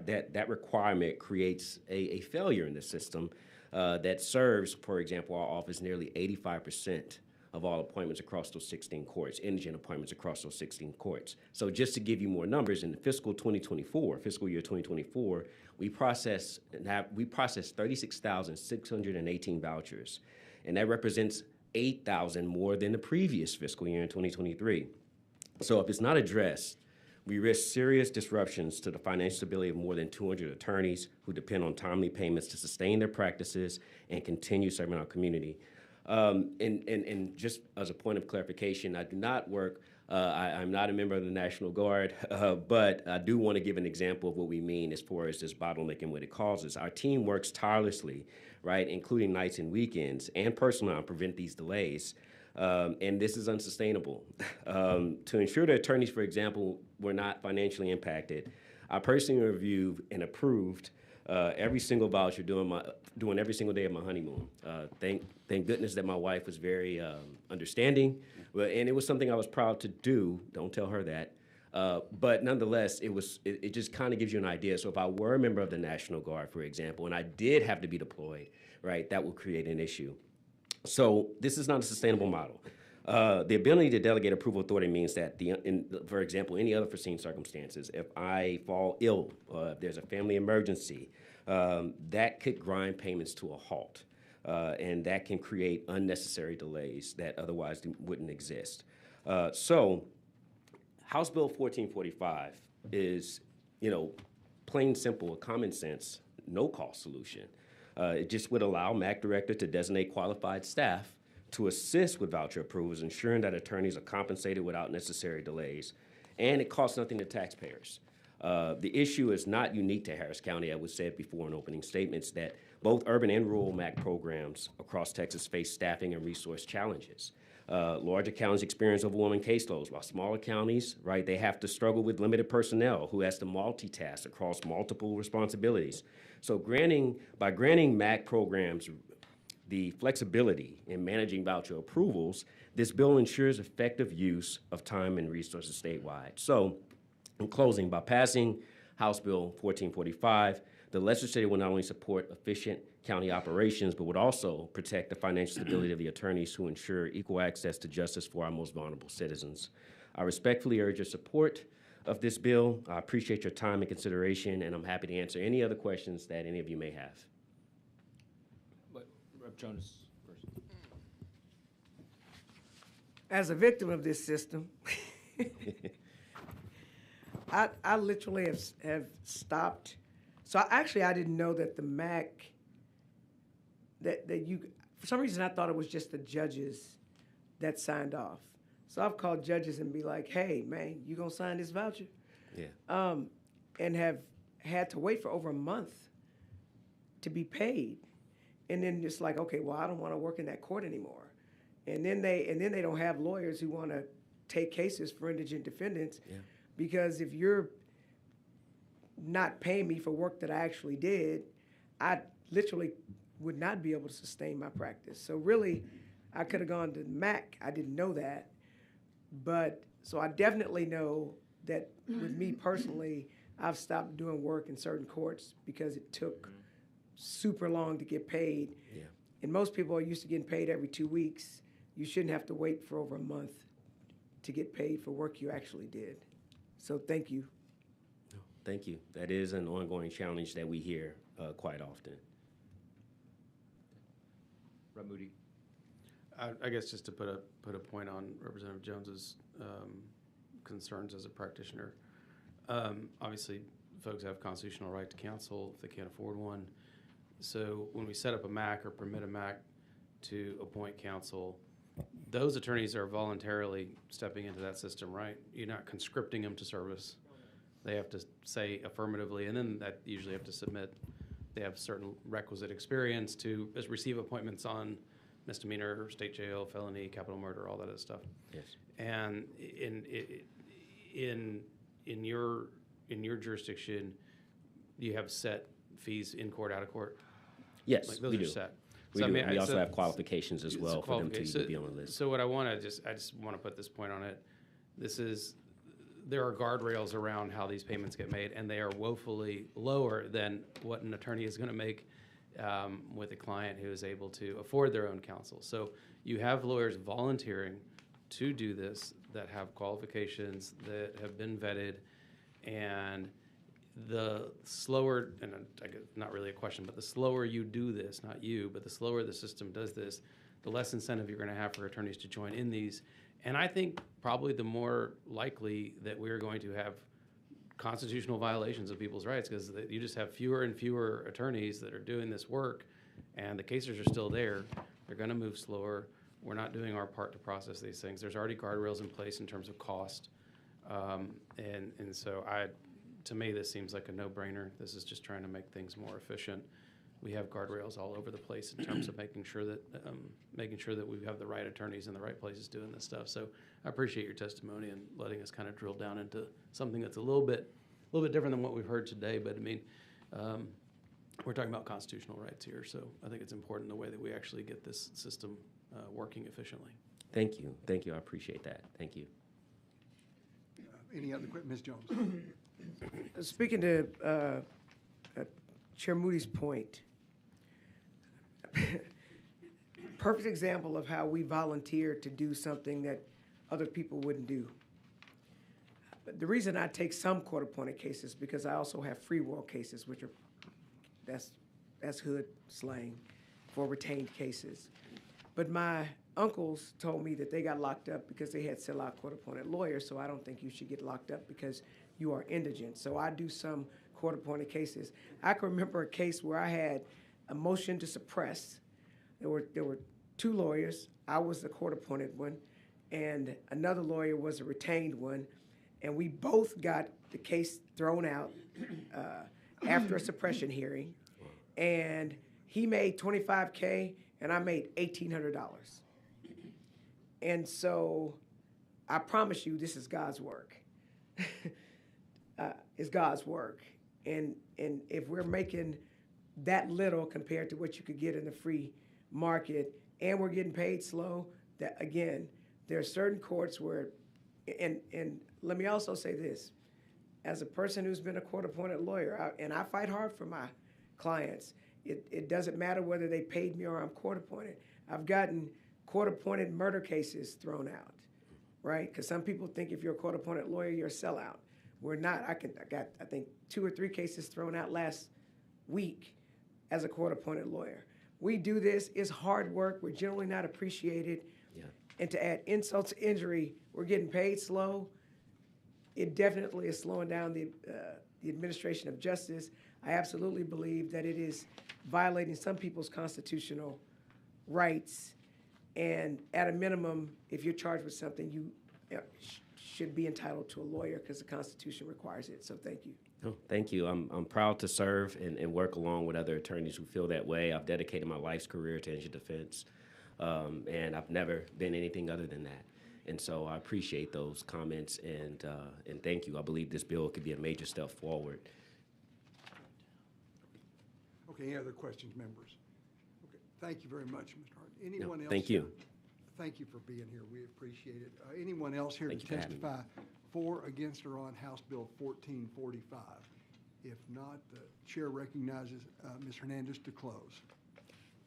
That requirement creates a failure in the system that serves, for example, our office nearly 85% of all appointments across those 16 courts, indigent appointments across those 16 courts. So just to give you more numbers, in the fiscal year 2024, we processed 36,618 vouchers, and that represents 8,000 more than the previous fiscal year in 2023. So if it's not addressed, we risk serious disruptions to the financial stability of more than 200 attorneys who depend on timely payments to sustain their practices and continue serving our community. And just as a point of clarification, I do not work, I'm not a member of the National Guard, but I do want to give an example of what we mean as far as this bottleneck and what it causes. Our team works tirelessly, right, including nights and weekends and personnel, to prevent these delays. And this is unsustainable. To ensure that attorneys, for example, were not financially impacted, I personally reviewed and approved every single voucher during every single day of my honeymoon. Thank goodness that my wife was very understanding, and it was something I was proud to do. Don't tell her that. But nonetheless, it just kind of gives you an idea. So if I were a member of the National Guard, for example, and I did have to be deployed, right, that would create an issue. So this is not a sustainable model. The ability to delegate approval authority means that, for example, any other foreseen circumstances, if I fall ill, if there's a family emergency, that could grind payments to a halt, and that can create unnecessary delays that otherwise wouldn't exist. So House Bill 1445 is, plain simple, a common sense, no-cost solution. It just would allow MAC director to designate qualified staff to assist with voucher approvals, ensuring that attorneys are compensated without necessary delays, and it costs nothing to taxpayers. The issue is not unique to Harris County. I would say it before in opening statements that both urban and rural MAC programs across Texas face staffing and resource challenges. Larger counties experience overwhelming caseloads, while smaller counties, right, they have to struggle with limited personnel who has to multitask across multiple responsibilities. So by granting MAC programs the flexibility in managing voucher approvals, this bill ensures effective use of time and resources statewide. So, in closing, by passing House Bill 1445, the legislature will not only support efficient county operations, but would also protect the financial stability of the attorneys who ensure equal access to justice for our most vulnerable citizens. I respectfully urge your support of this bill. I appreciate your time and consideration, and I'm happy to answer any other questions that any of you may have. But Rep. Jonas first. As a victim of this system, I literally have stopped. So I didn't know that the MAC, that you, for some reason I thought it was just the judges that signed off. So I've called judges and be like, hey, man, you gonna sign this voucher? Yeah. And have had to wait for over a month to be paid. And then it's like, okay, well, I don't want to work in that court anymore. And then they don't have lawyers who want to take cases for indigent defendants. Yeah. Because if you're not paying me for work that I actually did, I literally would not be able to sustain my practice. So really, I could have gone to MAC. I didn't know that. But so I definitely know that with me personally, I've stopped doing work in certain courts because it took super long to get paid. Yeah. And most people are used to getting paid every 2 weeks. You shouldn't have to wait for over a month to get paid for work you actually did. So thank you. Thank you. That is an ongoing challenge that we hear quite often. Rep. Moody. I guess just to put a point on Representative Jones's concerns as a practitioner. Obviously, folks have constitutional right to counsel if they can't afford one. So when we set up a MAC or permit a MAC to appoint counsel, those attorneys are voluntarily stepping into that system, right? You're not conscripting them to service. They have to say affirmatively, and then that usually have to submit. They have certain requisite experience to receive appointments on misdemeanor, state jail, felony, capital murder, all that other stuff. Yes. And in your jurisdiction, you have set fees in court, out of court. Yes, like those we are do. set. We So, do. I mean, We also so- have qualifications as well for them to be on the list. So what I just want to put this point on it. There are guardrails around how these payments get made, and they are woefully lower than what an attorney is going to make with a client who is able to afford their own counsel. So you have lawyers volunteering to do this that have qualifications that have been vetted, and the slower, and I guess not really a question, but the slower you do this, not you, but the slower the system does this, the less incentive you're going to have for attorneys to join in these. And I think probably the more likely that we're going to have constitutional violations of people's rights, because you just have fewer and fewer attorneys that are doing this work, and the cases are still there. They're going to move slower. We're not doing our part to process these things. There's already guardrails in place in terms of cost. And so to me, this seems like a no-brainer. This is just trying to make things more efficient. We have guardrails all over the place in terms of making sure that we have the right attorneys in the right places doing this stuff. So I appreciate your testimony and letting us kind of drill down into something that's a little bit different than what we've heard today. But I mean, we're talking about constitutional rights here, so I think it's important the way that we actually get this system working efficiently. Thank you. Thank you. I appreciate that. Thank you. Any other questions? Ms. Jones? Speaking to Chair Moody's point, perfect example of how we volunteer to do something that other people wouldn't do. The reason I take some court-appointed cases because I also have free will cases, which are that's hood slang for retained cases. But my uncles told me that they got locked up because they had sellout court-appointed lawyers, so I don't think you should get locked up because you are indigent. So I do some court-appointed cases. I can remember a case where I had a motion to suppress. There were two lawyers. I was the court-appointed one, and another lawyer was a retained one, and we both got the case thrown out after a suppression hearing, and he made $25K, and I made $1,800. And so I promise you, this is God's work. It's God's work. And if we're making that little compared to what you could get in the free market, and we're getting paid slow, that again, there are certain courts where, and let me also say this, as a person who's been a court-appointed lawyer, and I fight hard for my clients, it doesn't matter whether they paid me or I'm court-appointed. I've gotten court-appointed murder cases thrown out, right? Because some people think if you're a court-appointed lawyer, you're a sellout. We're not. I got, I think, 2 or 3 cases thrown out last week as a court-appointed lawyer. We do this. It's hard work. We're generally not appreciated. Yeah. And to add insult to injury, we're getting paid slow. It definitely is slowing down the administration of justice. I absolutely believe that it is violating some people's constitutional rights. And at a minimum, if you're charged with something, you should be entitled to a lawyer because the Constitution requires it. So thank you. Oh, thank you. I'm proud to serve and work along with other attorneys who feel that way. I've dedicated my life's career to injury defense, and I've never been anything other than that. And so I appreciate those comments, and thank you. I believe this bill could be a major step forward. Okay, any other questions, members? Okay, thank you very much, Mr. Hart. Anyone else? Thank you. Thank you for being here. We appreciate it. Anyone else here Thank to you for having me. testify for, against, or on House Bill 1445? If not, the chair recognizes Ms. Hernandez to close.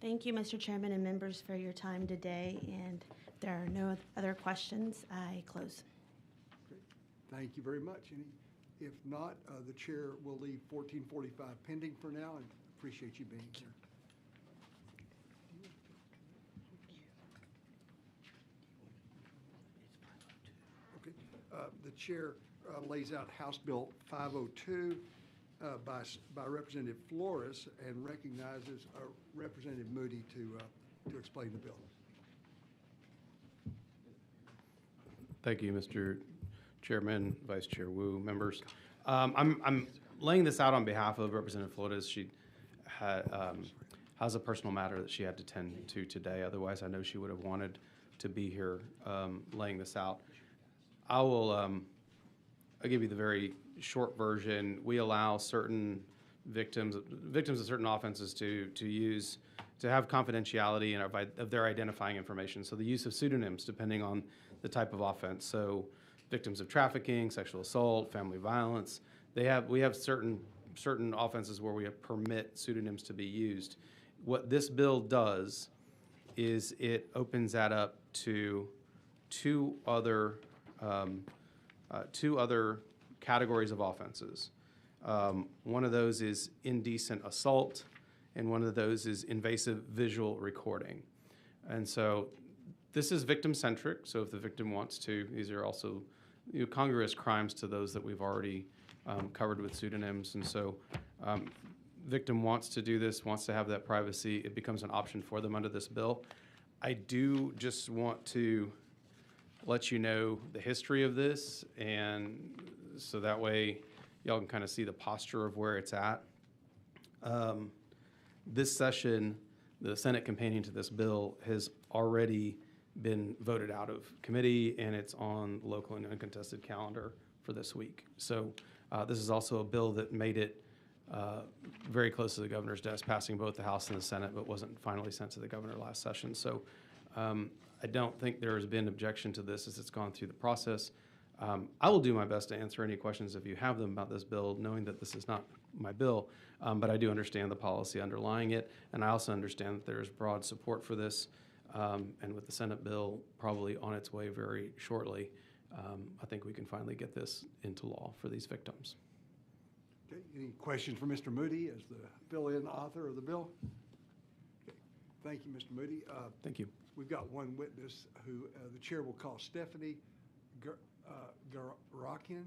Thank you, Mr. Chairman and members, for your time today. And if there are no other questions, I close. Okay. Thank you very much. If not, the chair will leave 1445 pending for now, and appreciate you being here. The chair lays out House Bill 502 by Representative Flores and recognizes Representative Moody to explain the bill. Thank you, Mr. Chairman, Vice Chair Wu, members. I'm laying this out on behalf of Representative Flores. She has a personal matter that she had to tend to today. Otherwise, I know she would have wanted to be here laying this out. I'll give you the very short version. We allow certain victims of certain offenses to have confidentiality of their identifying information. So the use of pseudonyms, depending on the type of offense. So victims of trafficking, sexual assault, family violence, we have certain offenses where we permit pseudonyms to be used. What this bill does is it opens that up to two other categories of offenses. One of those is indecent assault, and one of those is invasive visual recording. And so this is victim-centric, so if the victim wants to, these are also congruous crimes to those that we've already covered with pseudonyms. And so victim wants to do this, wants to have that privacy, it becomes an option for them under this bill. I do just want to let you know the history of this, and so that way y'all can kind of see the posture of where it's at. This session, the Senate companion to this bill has already been voted out of committee, and it's on the local and uncontested calendar for this week. So this is also a bill that made it very close to the governor's desk, passing both the House and the Senate, but wasn't finally sent to the governor last session. So I don't think there has been objection to this as it's gone through the process. I will do my best to answer any questions if you have them about this bill, knowing that this is not my bill, but I do understand the policy underlying it, and I also understand that there is broad support for this, and with the Senate bill probably on its way very shortly, I think we can finally get this into law for these victims. Okay, any questions for Mr. Moody as the fill-in author of the bill? Okay. Thank you, Mr. Moody. Thank you. We've got one witness who the chair will call Stephanie Garakian.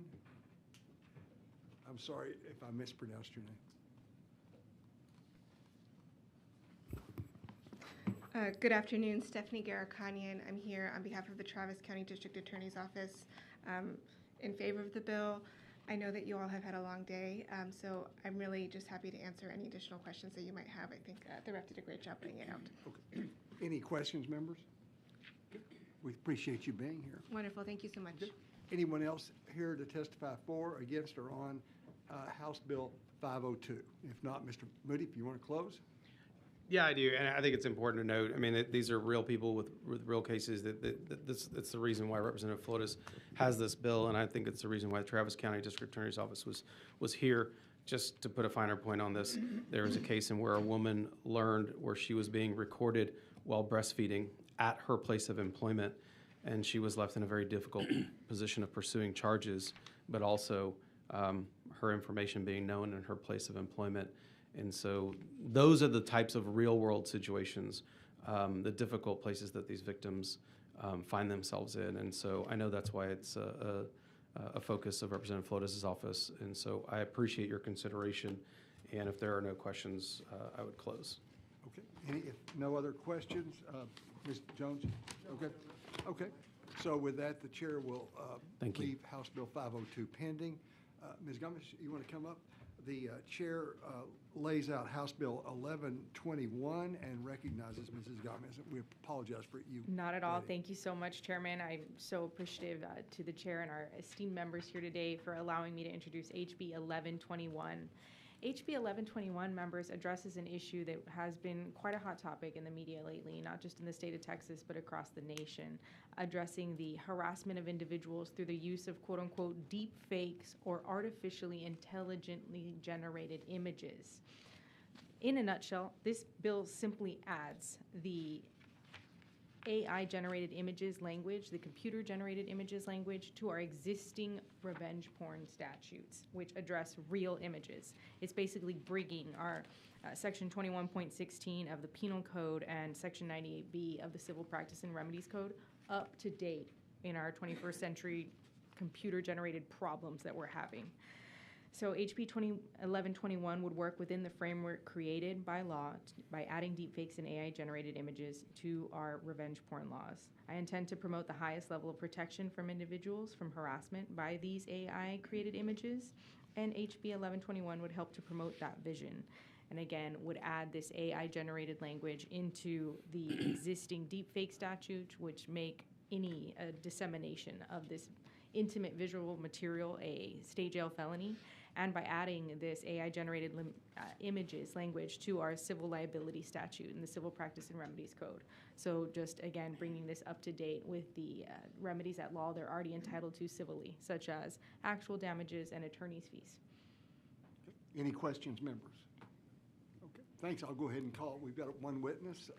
I'm sorry if I mispronounced your name. Good afternoon, Stephanie Garakanian. I'm here on behalf of the Travis County District Attorney's Office in favor of the bill. I know that you all have had a long day, so I'm really just happy to answer any additional questions that you might have. I think the rep did a great job putting it out. Okay. Any questions, members? We appreciate you being here. Wonderful. Thank you so much. Anyone else here to testify for, against, or on House Bill 502? If not, Mr. Moody, if you want to close. Yeah, I do, and I think it's important to note. I mean, these are real people with real cases. That's the reason why Representative Flores has this bill, and I think it's the reason why the Travis County District Attorney's Office was here. Just to put a finer point on this, there was a case in where a woman learned where she was being recorded while breastfeeding at her place of employment, and she was left in a very difficult position of pursuing charges, but also her information being known in her place of employment. And so those are the types of real-world situations, the difficult places that these victims find themselves in. And so I know that's why it's a focus of Representative Flotis' office. And so I appreciate your consideration. And if there are no questions, I would close. Okay. If no other questions, Ms. Jones? Okay. Okay. So with that, the chair will Thank you. leave House Bill 502 pending. Ms. Gomez, you want to come up? The chair lays out House Bill 1121 and recognizes Mrs. Gomez. We apologize for you. Not at all. Thank you so much, Chairman. I'm so appreciative to the chair and our esteemed members here today for allowing me to introduce HB 1121. HB 1121, members, addresses an issue that has been quite a hot topic in the media lately, not just in the state of Texas, but across the nation, addressing the harassment of individuals through the use of quote-unquote deep fakes or artificially intelligently generated images. In a nutshell, this bill simply adds the AI-generated images language, the computer-generated images language, to our existing revenge porn statutes, which address real images. It's basically bringing our Section 21.16 of the Penal Code and Section 98B of the Civil Practice and Remedies Code up to date in our 21st century computer-generated problems that we're having. So HB 1121 would work within the framework created by law by adding deepfakes and AI-generated images to our revenge porn laws. I intend to promote the highest level of protection from individuals from harassment by these AI-created images, and HB 1121 would help to promote that vision. And again, would add this AI-generated language into the existing deepfake statute, which make any dissemination of this intimate visual material a state jail felony, and by adding this AI-generated images language to our civil liability statute in the Civil Practice and Remedies Code. So just, again, bringing this up to date with the remedies at law they're already entitled to civilly, such as actual damages and attorney's fees. Any questions, members? Okay, thanks. I'll go ahead and call. We've got one witness.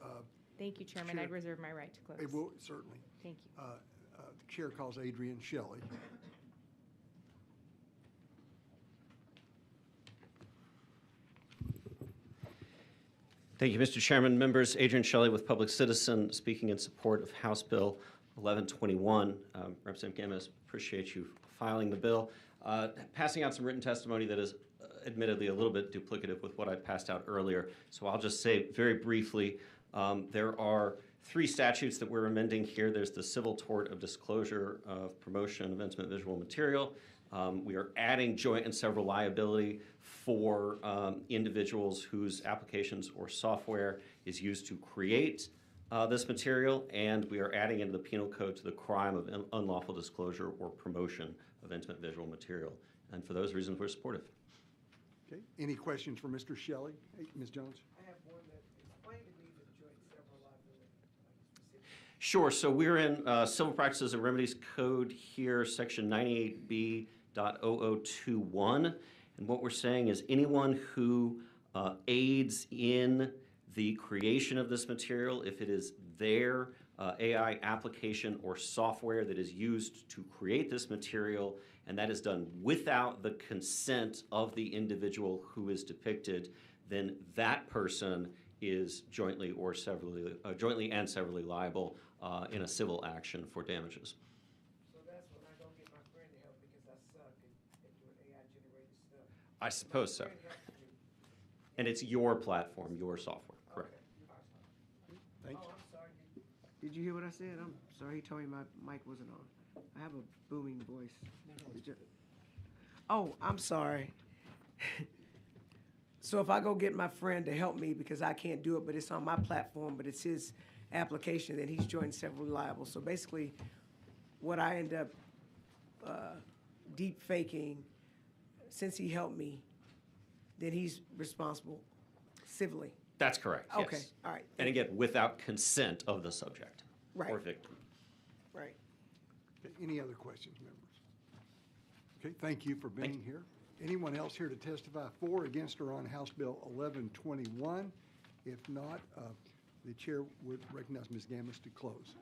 Thank you, Chairman. Chair, I'd reserve my right to close. It will, certainly. Thank you. The chair calls Adrian Shelley. Thank you, Mr. Chairman. Members, Adrian Shelley with Public Citizen, speaking in support of House Bill 1121. Representative Gomez, appreciate you filing the bill. Passing out some written testimony that is admittedly a little bit duplicative with what I passed out earlier. So I'll just say very briefly, there are 3 statutes that we're amending here. There's the civil tort of disclosure of promotion of intimate visual material. We are adding joint and several liability for individuals whose applications or software is used to create this material, and we are adding into the penal code to the crime of unlawful disclosure or promotion of intimate visual material. And for those reasons, we're supportive. Okay. Any questions for Mr. Shelley? Hey, Ms. Jones? I have one that explain to me the joint several liability. Sure. So we're in Civil Practices and Remedies Code here, Section 98B.0021. And what we're saying is anyone who aids in the creation of this material, if it is their AI application or software that is used to create this material, and that is done without the consent of the individual who is depicted, then that person is jointly or severally, jointly and severally liable in a civil action for damages. So that's when I don't get my friend to help because I suck at doing AI-generated stuff. I suppose so. And it's your platform, your software, correct? Thank you. Oh, I'm sorry. Did you hear what I said? I'm sorry. He told me my mic wasn't on. I have a booming voice. Oh, I'm sorry. So if I go get my friend to help me because I can't do it, but it's on my platform, but it's his application, then he's joint and severally liable. So basically, what I end up deep faking, since he helped me, then he's responsible civilly. That's correct, yes. Okay, all right. And again, without consent of the subject or victim. Right. Okay. Any other questions, members? Okay, thank you for being here. Anyone else here to testify for, against, or on House Bill 1121? If not, the chair would recognize Ms. Gammas to close.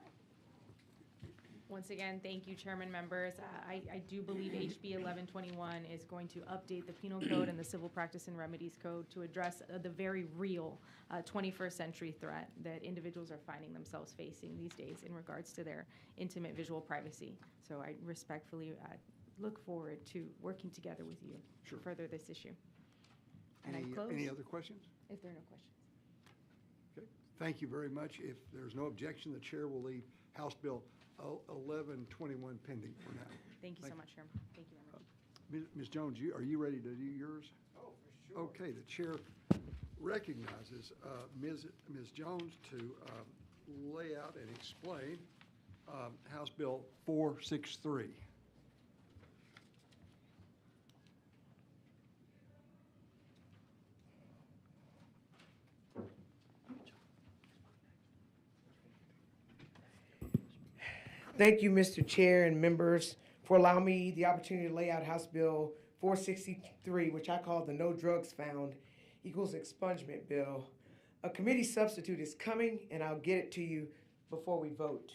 Once again, thank you, Chairman, members. I do believe HB 1121 is going to update the Penal Code and the Civil Practice and Remedies Code to address the very real 21st century threat that individuals are finding themselves facing these days in regards to their intimate visual privacy. So I respectfully look forward to working together with you to further this issue. And I close. Any other questions? If there are no questions. Okay. Thank you very much. If there's no objection, the chair will leave House Bill 1121 pending for now. Thank you so much, Chairman. Thank you, members. Ms. Jones, are you ready to do yours? Oh, for sure. Okay, the chair recognizes Ms. Jones to lay out and explain House Bill 463. Thank you, Mr. Chair and members, for allowing me the opportunity to lay out House Bill 463, which I call the No Drugs Found equals expungement bill. A committee substitute is coming, and I'll get it to you before we vote.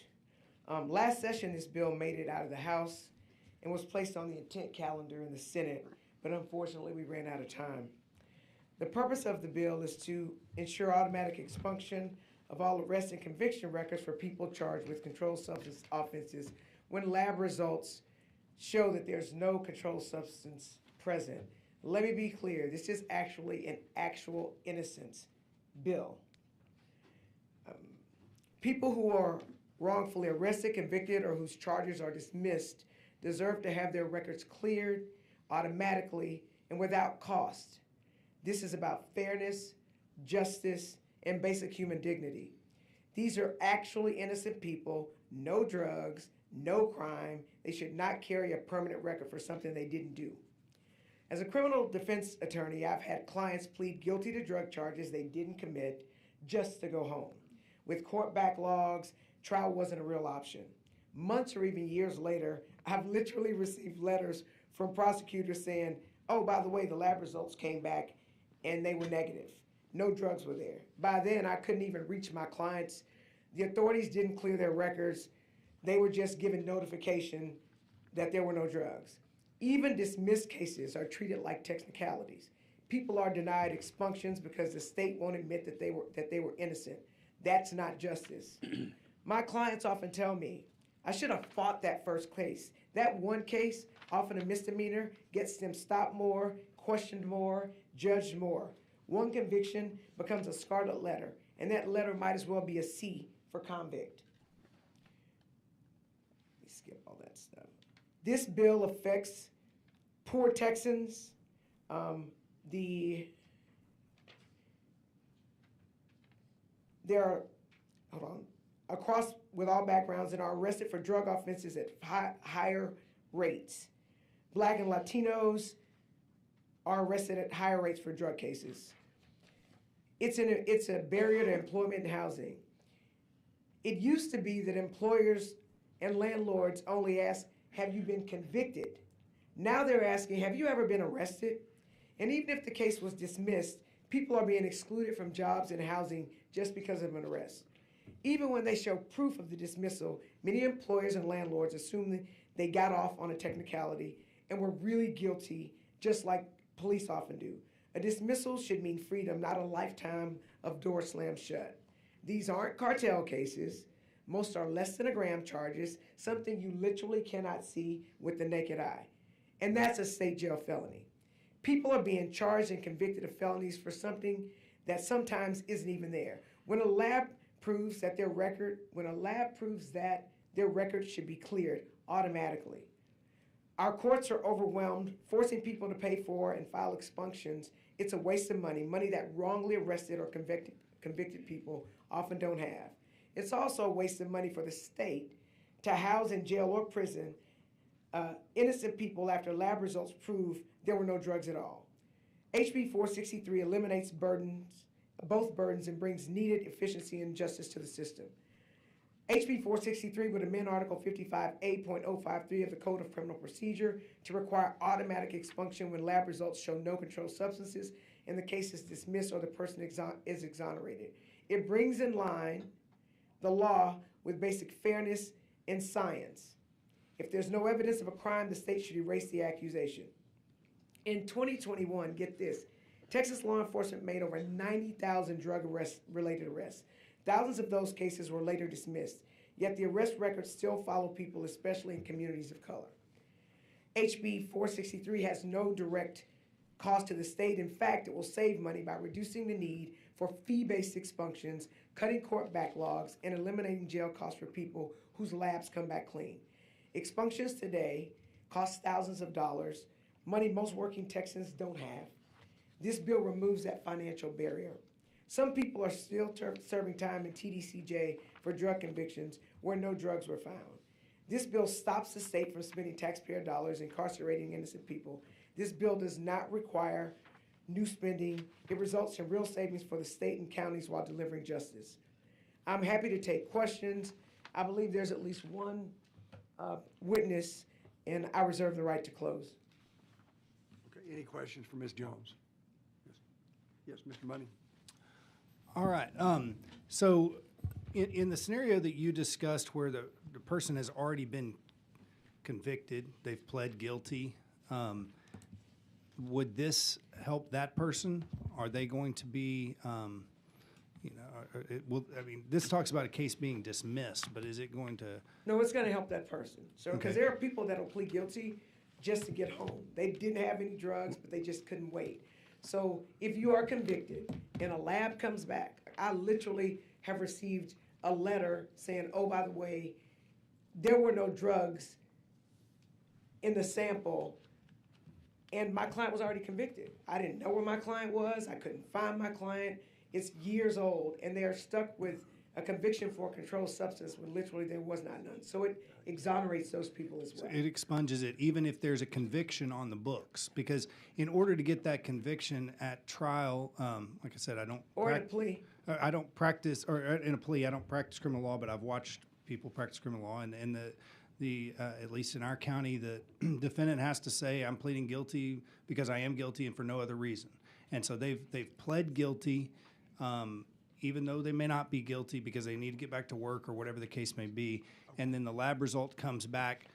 Last session, this bill made it out of the House and was placed on the intent calendar in the Senate, but unfortunately, we ran out of time. The purpose of the bill is to ensure automatic expunction of all arrest and conviction records for people charged with controlled substance offenses when lab results show that there's no controlled substance present. Let me be clear, this is actually an actual innocence bill. People who are wrongfully arrested, convicted, or whose charges are dismissed deserve to have their records cleared automatically and without cost. This is about fairness, justice, and basic human dignity. These are actually innocent people, no drugs, no crime. They should not carry a permanent record for something they didn't do. As a criminal defense attorney, I've had clients plead guilty to drug charges they didn't commit just to go home. With court backlogs, trial wasn't a real option. Months or even years later, I've literally received letters from prosecutors saying, oh, by the way, the lab results came back and they were negative. No drugs were there. By then, I couldn't even reach my clients. The authorities didn't clear their records. They were just given notification that there were no drugs. Even dismissed cases are treated like technicalities. People are denied expunctions because the state won't admit that they were innocent. That's not justice. My clients often tell me, I should have fought that first case. That one case, often a misdemeanor, gets them stopped more, questioned more, judged more. One conviction becomes a scarlet letter, and that letter might as well be a C for convict. Let me skip all that stuff. This bill affects poor Texans, across with all backgrounds and are arrested for drug offenses at higher rates. Black and Latinos are arrested at higher rates for drug cases. It's a barrier to employment and housing. It used to be that employers and landlords only ask, have you been convicted? Now they're asking, have you ever been arrested? And even if the case was dismissed, people are being excluded from jobs and housing just because of an arrest. Even when they show proof of the dismissal, many employers and landlords assume that they got off on a technicality and were really guilty, just like police often do. A dismissal should mean freedom, not a lifetime of doors slammed shut. These aren't cartel cases. Most are less than a gram charges, something you literally cannot see with the naked eye. And that's a state jail felony. People are being charged and convicted of felonies for something that sometimes isn't even there. When a lab proves that their record should be cleared automatically. Our courts are overwhelmed, forcing people to pay for and file expunctions. It's a waste of money, money that wrongly arrested or convicted people often don't have. It's also a waste of money for the state to house in jail or prison innocent people after lab results prove there were no drugs at all. HB 463 eliminates both burdens and brings needed efficiency and justice to the system. HB 463 would amend Article 55A.053 of the Code of Criminal Procedure to require automatic expunction when lab results show no controlled substances and the case is dismissed or the person is exonerated. It brings in line the law with basic fairness and science. If there's no evidence of a crime, the state should erase the accusation. In 2021, get this, Texas law enforcement made over 90,000 drug-related arrests. Thousands of those cases were later dismissed, yet the arrest records still follow people, especially in communities of color. HB 463 has no direct cost to the state. In fact, it will save money by reducing the need for fee-based expunctions, cutting court backlogs, and eliminating jail costs for people whose labs come back clean. Expunctions today cost thousands of dollars, money most working Texans don't have. This bill removes that financial barrier. Some people are still serving time in TDCJ for drug convictions where no drugs were found. This bill stops the state from spending taxpayer dollars incarcerating innocent people. This bill does not require new spending. It results in real savings for the state and counties while delivering justice. I'm happy to take questions. I believe there's at least one witness, and I reserve the right to close. Okay, any questions for Ms. Jones? Yes, Mr. Money. All right. So in the scenario that you discussed where the person has already been convicted, they've pled guilty, would this help that person? Are they going to be, this talks about a case being dismissed, but is it going to? No, it's going to help that person. So, because there are people that will plead guilty just to get home. They didn't have any drugs, but they just couldn't wait. So if you are convicted and a lab comes back, I literally have received a letter saying, oh, by the way, there were no drugs in the sample, and my client was already convicted. I didn't know where my client was. I couldn't find my client. It's years old, and they are stuck with a conviction for a controlled substance when literally there was not none. So it exonerates those people as well. It expunges it, even if there's a conviction on the books, because in order to get that conviction at trial, like I said, I don't. Or in a plea. I don't practice, or in a plea, I don't practice criminal law, but I've watched people practice criminal law, and the at least in our county, the defendant has to say, I'm pleading guilty because I am guilty and for no other reason. And so they've pled guilty, even though they may not be guilty because they need to get back to work or whatever the case may be. And then the lab result comes back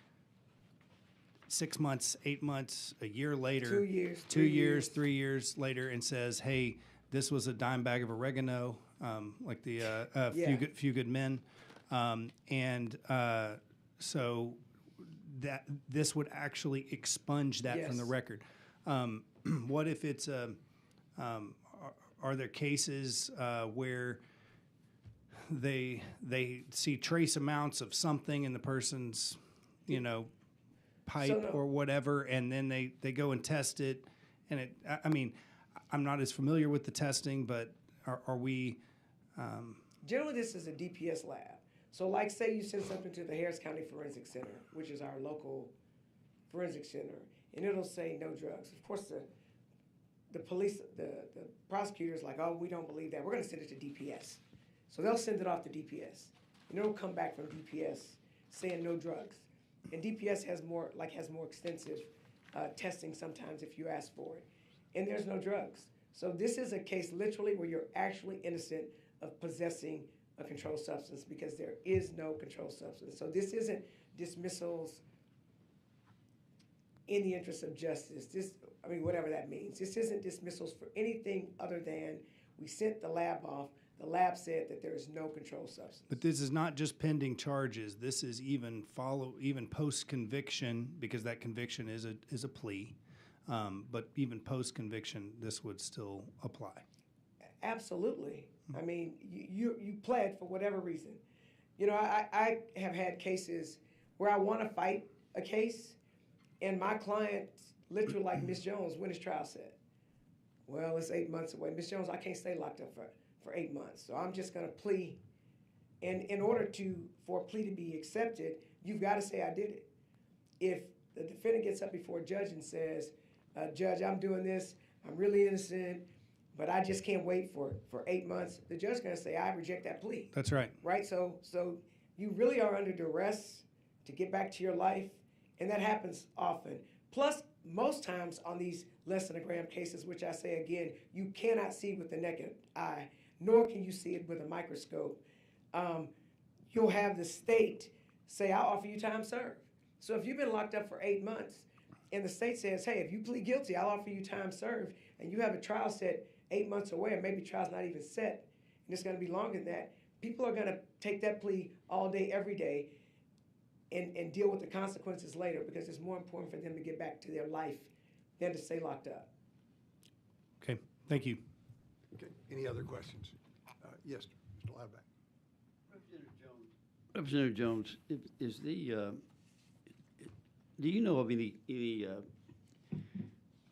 6 months, 8 months, a year later. 2 years. 2 years, 3 years later, and says, hey, this was a dime bag of oregano, like the Few Good Men. So that this would actually expunge that from the record. What if it's are there cases where they see trace amounts of something in the person's, pipe or whatever, and then they go and test it, and it? I mean, I'm not as familiar with the testing, but are we? Generally, this is a DPS lab. So, like, say you send something to the Harris County Forensic Center, which is our local forensic center, and it'll say no drugs. Of course, the police, the prosecutor's like, oh, we don't believe that. We're going to send it to DPS. So they'll send it off to DPS, and it'll come back from DPS saying no drugs. And DPS has more extensive testing sometimes if you ask for it. And there's no drugs. So this is a case literally where you're actually innocent of possessing a controlled substance because there is no controlled substance. So this isn't dismissals in the interest of justice. Whatever that means. This isn't dismissals for anything other than we sent the lab off. The lab said that there is no controlled substance. But this is not just pending charges. This is even post-conviction, because that conviction is a plea. But even post-conviction, this would still apply. Absolutely. I mean, you pled for whatever reason. I have had cases where I want to fight a case, and my client, literally like Ms. Jones, when his trial set. Well, it's 8 months away. Ms. Jones, I can't stay locked up for 8 months, so I'm just going to plea. And in order for a plea to be accepted, you've got to say I did it. If the defendant gets up before a judge and says, Judge, I'm doing this, I'm really innocent, but I just can't wait for 8 months, the judge's going to say, I reject that plea. That's right. Right? So you really are under duress to get back to your life, and that happens often. Plus, most times on these less than a gram cases, which I say again, you cannot see with the naked eye, nor can you see it with a microscope. You'll have the state say, I'll offer you time served. So if you've been locked up for 8 months and the state says, hey, if you plead guilty, I'll offer you time served, and you have a trial set 8 months away, or maybe trial's not even set, and it's going to be longer than that, people are going to take that plea all day, every day, and deal with the consequences later, because it's more important for them to get back to their life than to stay locked up. Okay, thank you. Okay, any other questions? Yes, Mr. Loudback. Representative Jones, is do you know of any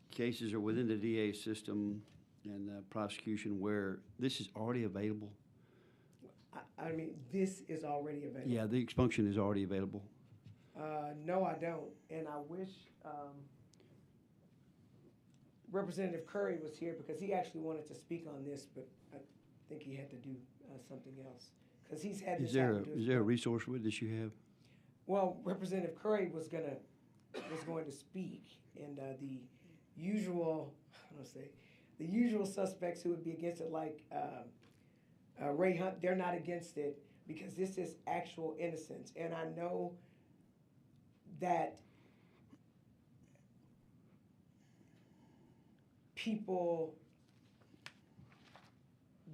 cases or within the DA system and prosecution where this is already available? I mean, this is already available. Yeah, the expunction is already available. No, I don't, and I wish Representative Curry was here, because he actually wanted to speak on this, but I think he had to do something else, because he's had this happen to his Is there a brother. resource witness you have? Well, Representative Curry was going to speak, and the usual, the usual suspects who would be against it, like Ray Hunt, they're not against it because this is actual innocence, and I know that people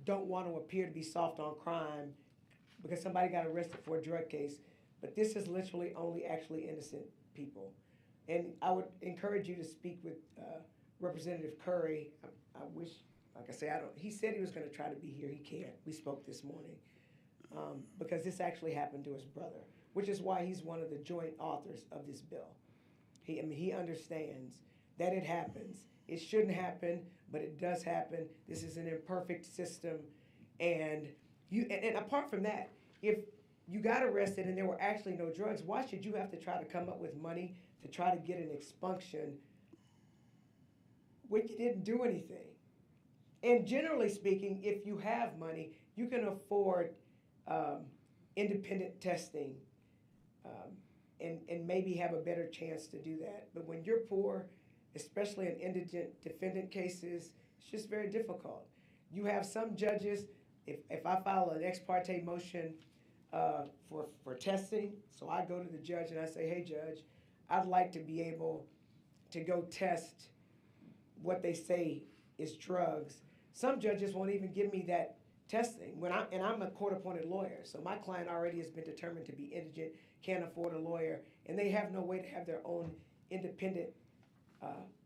don't want to appear to be soft on crime because somebody got arrested for a drug case, but this is literally only actually innocent people. And I would encourage you to speak with Representative Curry. I wish, like I say, he said he was going to try to be here. He can't. We spoke this morning because this actually happened to his brother, which is why he's one of the joint authors of this bill. He understands that it happens. It shouldn't happen, but it does happen. This is an imperfect system, and apart from that, if you got arrested and there were actually no drugs, why should you have to try to come up with money to try to get an expunction when you didn't do anything? And generally speaking, if you have money, you can afford independent testing and maybe have a better chance to do that. But when you're poor, especially in indigent defendant cases, it's just very difficult. You have some judges, if I file an ex parte motion for testing, so I go to the judge and I say, hey, judge, I'd like to be able to go test what they say is drugs. Some judges won't even give me that testing. I'm a court-appointed lawyer, so my client already has been determined to be indigent, can't afford a lawyer, and they have no way to have their own independent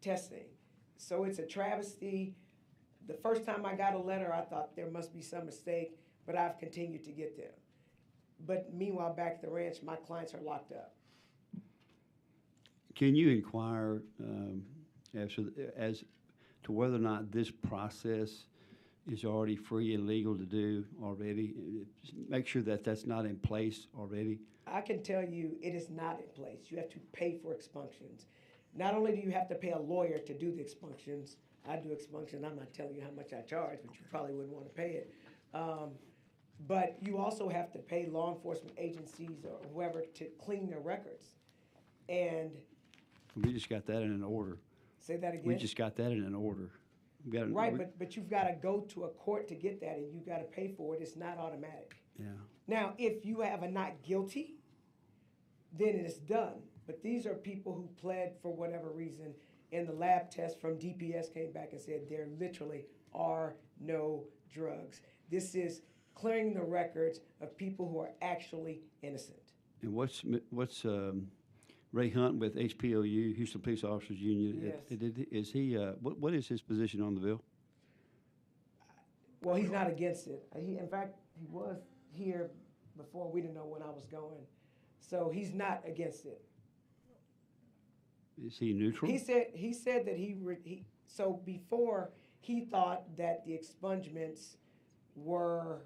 testing. So it's a travesty. The first time I got a letter, I thought there must be some mistake, but I've continued to get them. But meanwhile, back at the ranch, my clients are locked up. Can you inquire as to whether or not this process is already free and legal to do already? Make sure that that's not in place already. I can tell you it is not in place. You have to pay for expunctions. Not only do you have to pay a lawyer to do the expunctions, I do expunctions, I'm not telling you how much I charge, but you probably wouldn't want to pay it. But you also have to pay law enforcement agencies or whoever to clean their records. And We just got that in an order. say that again? We just got that in an order. Right, but you've got to go to a court to get that, and you've got to pay for it. It's not automatic. Yeah. Now, if you have a not guilty, then it is done. But these are people who pled for whatever reason, and the lab test from DPS came back and said there literally are no drugs. This is clearing the records of people who are actually innocent. And what's Ray Hunt with HPOU, Houston Police Officers Union? Yes. Is he? What is his position on the bill? Well, he's not against it. In fact, he was here before. We didn't know when I was going, so he's not against it. Is he neutral? He said that so before he thought that the expungements were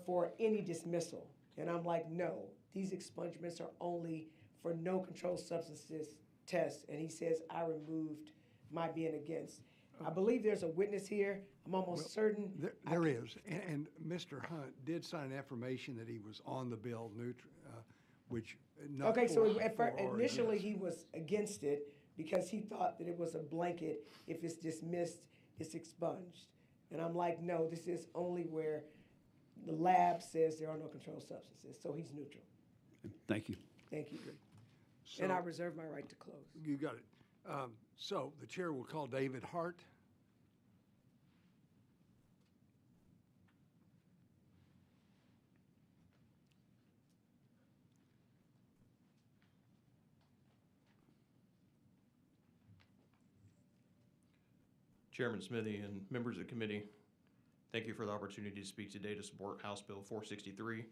for any dismissal, and I'm like, no, these expungements are only for no controlled substances tests, and he says I removed my being against. I believe there's a witness here. I'm almost certain. There is, and Mr. Hunt did sign an affirmation that he was on the bill, which not okay. So for or initially against. he was against it because he thought that it was a blanket. If it's dismissed, it's expunged. And I'm like, no, this is only where the lab says there are no controlled substances, so he's neutral. Thank you. Thank you. So- And I reserve my right to close. You got it. So the chair will call David Hart. Chairman Smithy and members of the committee, thank you for the opportunity to speak today to support House Bill 463.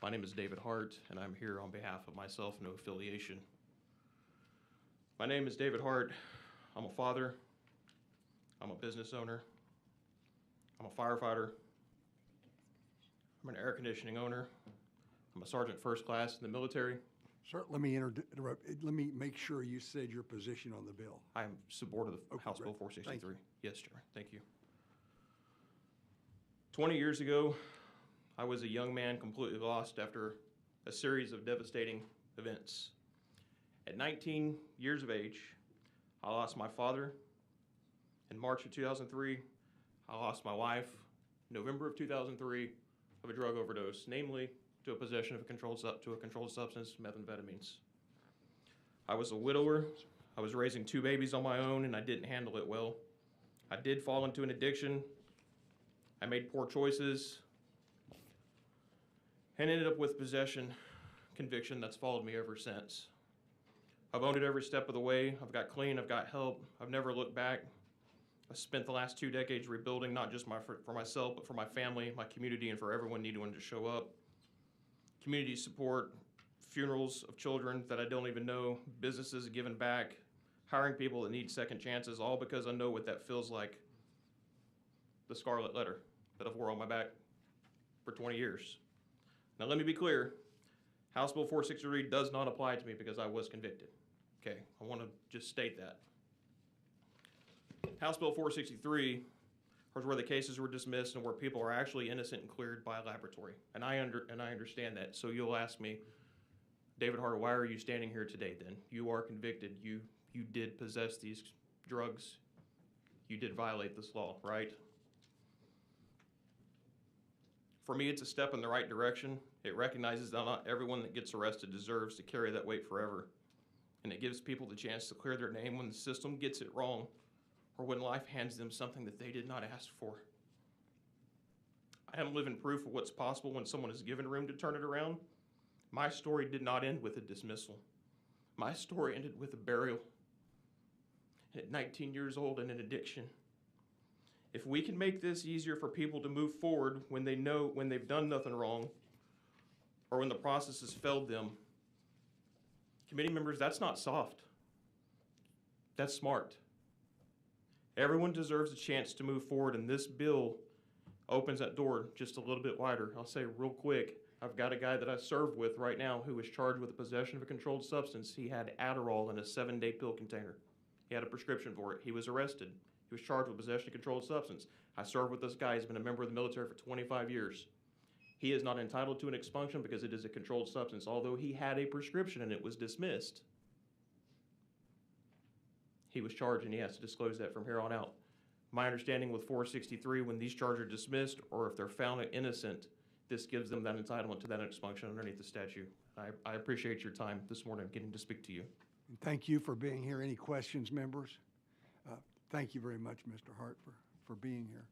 My name is David Hart, and I'm here on behalf of myself, no affiliation. My name is David Hart. I'm a father. I'm a business owner. I'm a firefighter. I'm an air conditioning owner. I'm a sergeant first class in the military. Sir, let me interrupt. Let me make sure you said your position on the bill. I am supportive of House Bill great. 463. Yes, Chairman. Thank you. 20 years ago, I was a young man completely lost after a series of devastating events. At 19 years of age, I lost my father. In March of 2003, I lost my wife. November of 2003, of a drug overdose, namely to a possession of a controlled substance, methamphetamines. I was a widower. I was raising 2 babies on my own, and I didn't handle it well. I did fall into an addiction. I made poor choices and ended up with possession conviction that's followed me ever since. I've owned it every step of the way. I've got clean, I've got help. I've never looked back. I spent the last 2 decades rebuilding, not just for myself, but for my family, my community, and for everyone needing to show up. Community support, funerals of children that I don't even know, businesses giving back, hiring people that need second chances, all because I know what that feels like. The scarlet letter that I've wore on my back for 20 years. Now let me be clear, House Bill 463 does not apply to me because I was convicted. Okay, I want to just state that. House Bill 463 is where the cases were dismissed and where people are actually innocent and cleared by a laboratory. And I understand that. So you'll ask me, David Hart, why are you standing here today then? You are convicted. You did possess these drugs. You did violate this law, right? For me, it's a step in the right direction. It recognizes that not everyone that gets arrested deserves to carry that weight forever. And it gives people the chance to clear their name when the system gets it wrong, or when life hands them something that they did not ask for. I am living proof of what's possible when someone is given room to turn it around. My story did not end with a dismissal. My story ended with a burial. At 19 years old and an addiction. If we can make this easier for people to move forward when they know when they've done nothing wrong, or when the process has failed them, committee members, that's not soft. That's smart. Everyone deserves a chance to move forward, and this bill opens that door just a little bit wider. I'll say real quick, I've got a guy that I serve with right now who was charged with the possession of a controlled substance. He had Adderall in a 7-day pill container. He had a prescription for it. He was arrested. He was charged with possession of a controlled substance. I serve with this guy. He's been a member of the military for 25 years. He is not entitled to an expunction because it is a controlled substance, although he had a prescription and it was dismissed. He was charged and he has to disclose that from here on out. My understanding with 463, when these charges are dismissed or if they're found innocent, this gives them that entitlement to that expunction underneath the statute. I appreciate your time this morning getting to speak to you. And thank you for being here. Any questions, members? Thank you very much, Mr. Hart, for being here.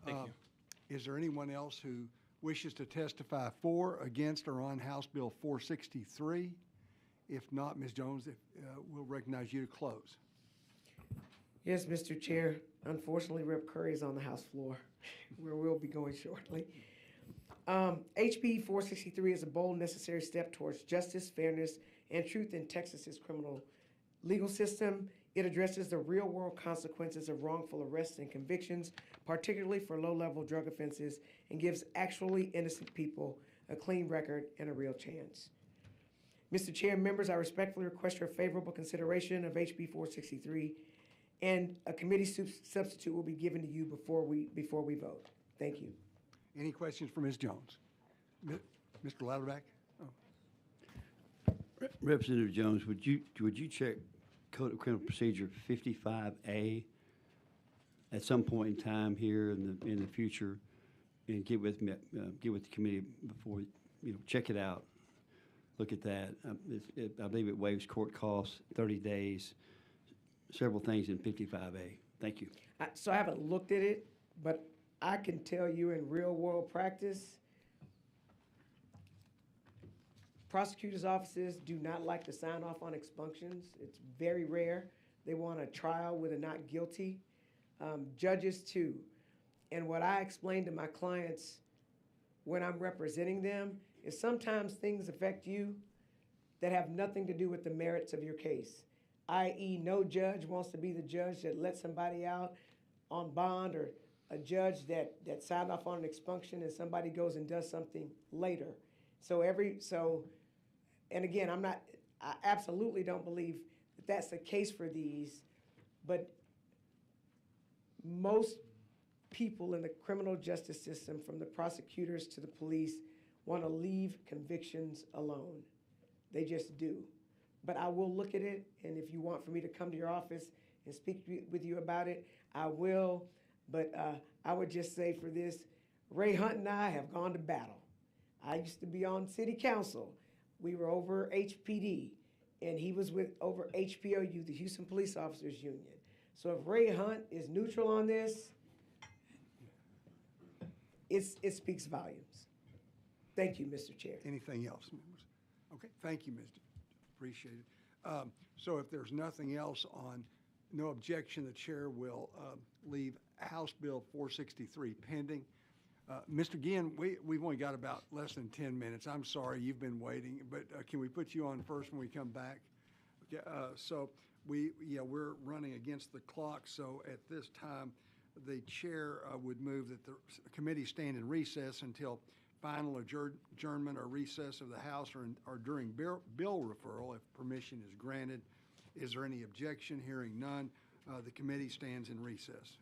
Thank you. Is there anyone else who wishes to testify for, against, or on House Bill 463? If not, Ms. Jones, we'll recognize you to close. Yes, Mr. Chair. Unfortunately, Rep. Curry is on the House floor, where we'll be going shortly. HB 463 is a bold, necessary step towards justice, fairness, and truth in Texas's criminal legal system. It addresses the real-world consequences of wrongful arrests and convictions, particularly for low-level drug offenses, and gives actually innocent people a clean record and a real chance. Mr. Chair, members, I respectfully request your favorable consideration of HB 463, and a committee substitute will be given to you before we vote. Thank you. Any questions for Ms. Jones? Mr. Louderback? Representative Jones, would you check Code of Criminal Procedure 55A at some point in time here in the future and get with me, get with the committee before, check it out. Look at that. I believe it waives court costs, 30 days, several things in 55A. Thank you. So I haven't looked at it, but I can tell you in real world practice, prosecutors' offices do not like to sign off on expunctions. It's very rare. They want a trial with a not guilty. Judges too. And what I explain to my clients when I'm representing them is sometimes things affect you that have nothing to do with the merits of your case, i.e. no judge wants to be the judge that lets somebody out on bond, or a judge that signed off on an expunction and somebody goes and does something later. And again, I absolutely don't believe that that's the case for these, but most people in the criminal justice system, from the prosecutors to the police, want to leave convictions alone. They just do. But I will look at it, and if you want for me to come to your office and speak with you about it, I will. But I would just say for this, Ray Hunt and I have gone to battle. I used to be on city council. We were over HPD, and he was over HPOU, the Houston Police Officers Union. So if Ray Hunt is neutral on this, it speaks volumes. Thank you, Mr. Chair. Anything else, members? Okay, thank you, Mr. Appreciate it. So if there's nothing else on, no objection, the chair will leave House Bill 463 pending. Mr. Ginn, we've only got about less than 10 minutes. I'm sorry you've been waiting, but can we put you on first when we come back? Okay, so we're running against the clock, so at this time, the chair would move that the committee stand in recess until final adjournment or recess of the House or during bill referral if permission is granted. Is there any objection? Hearing none, the committee stands in recess.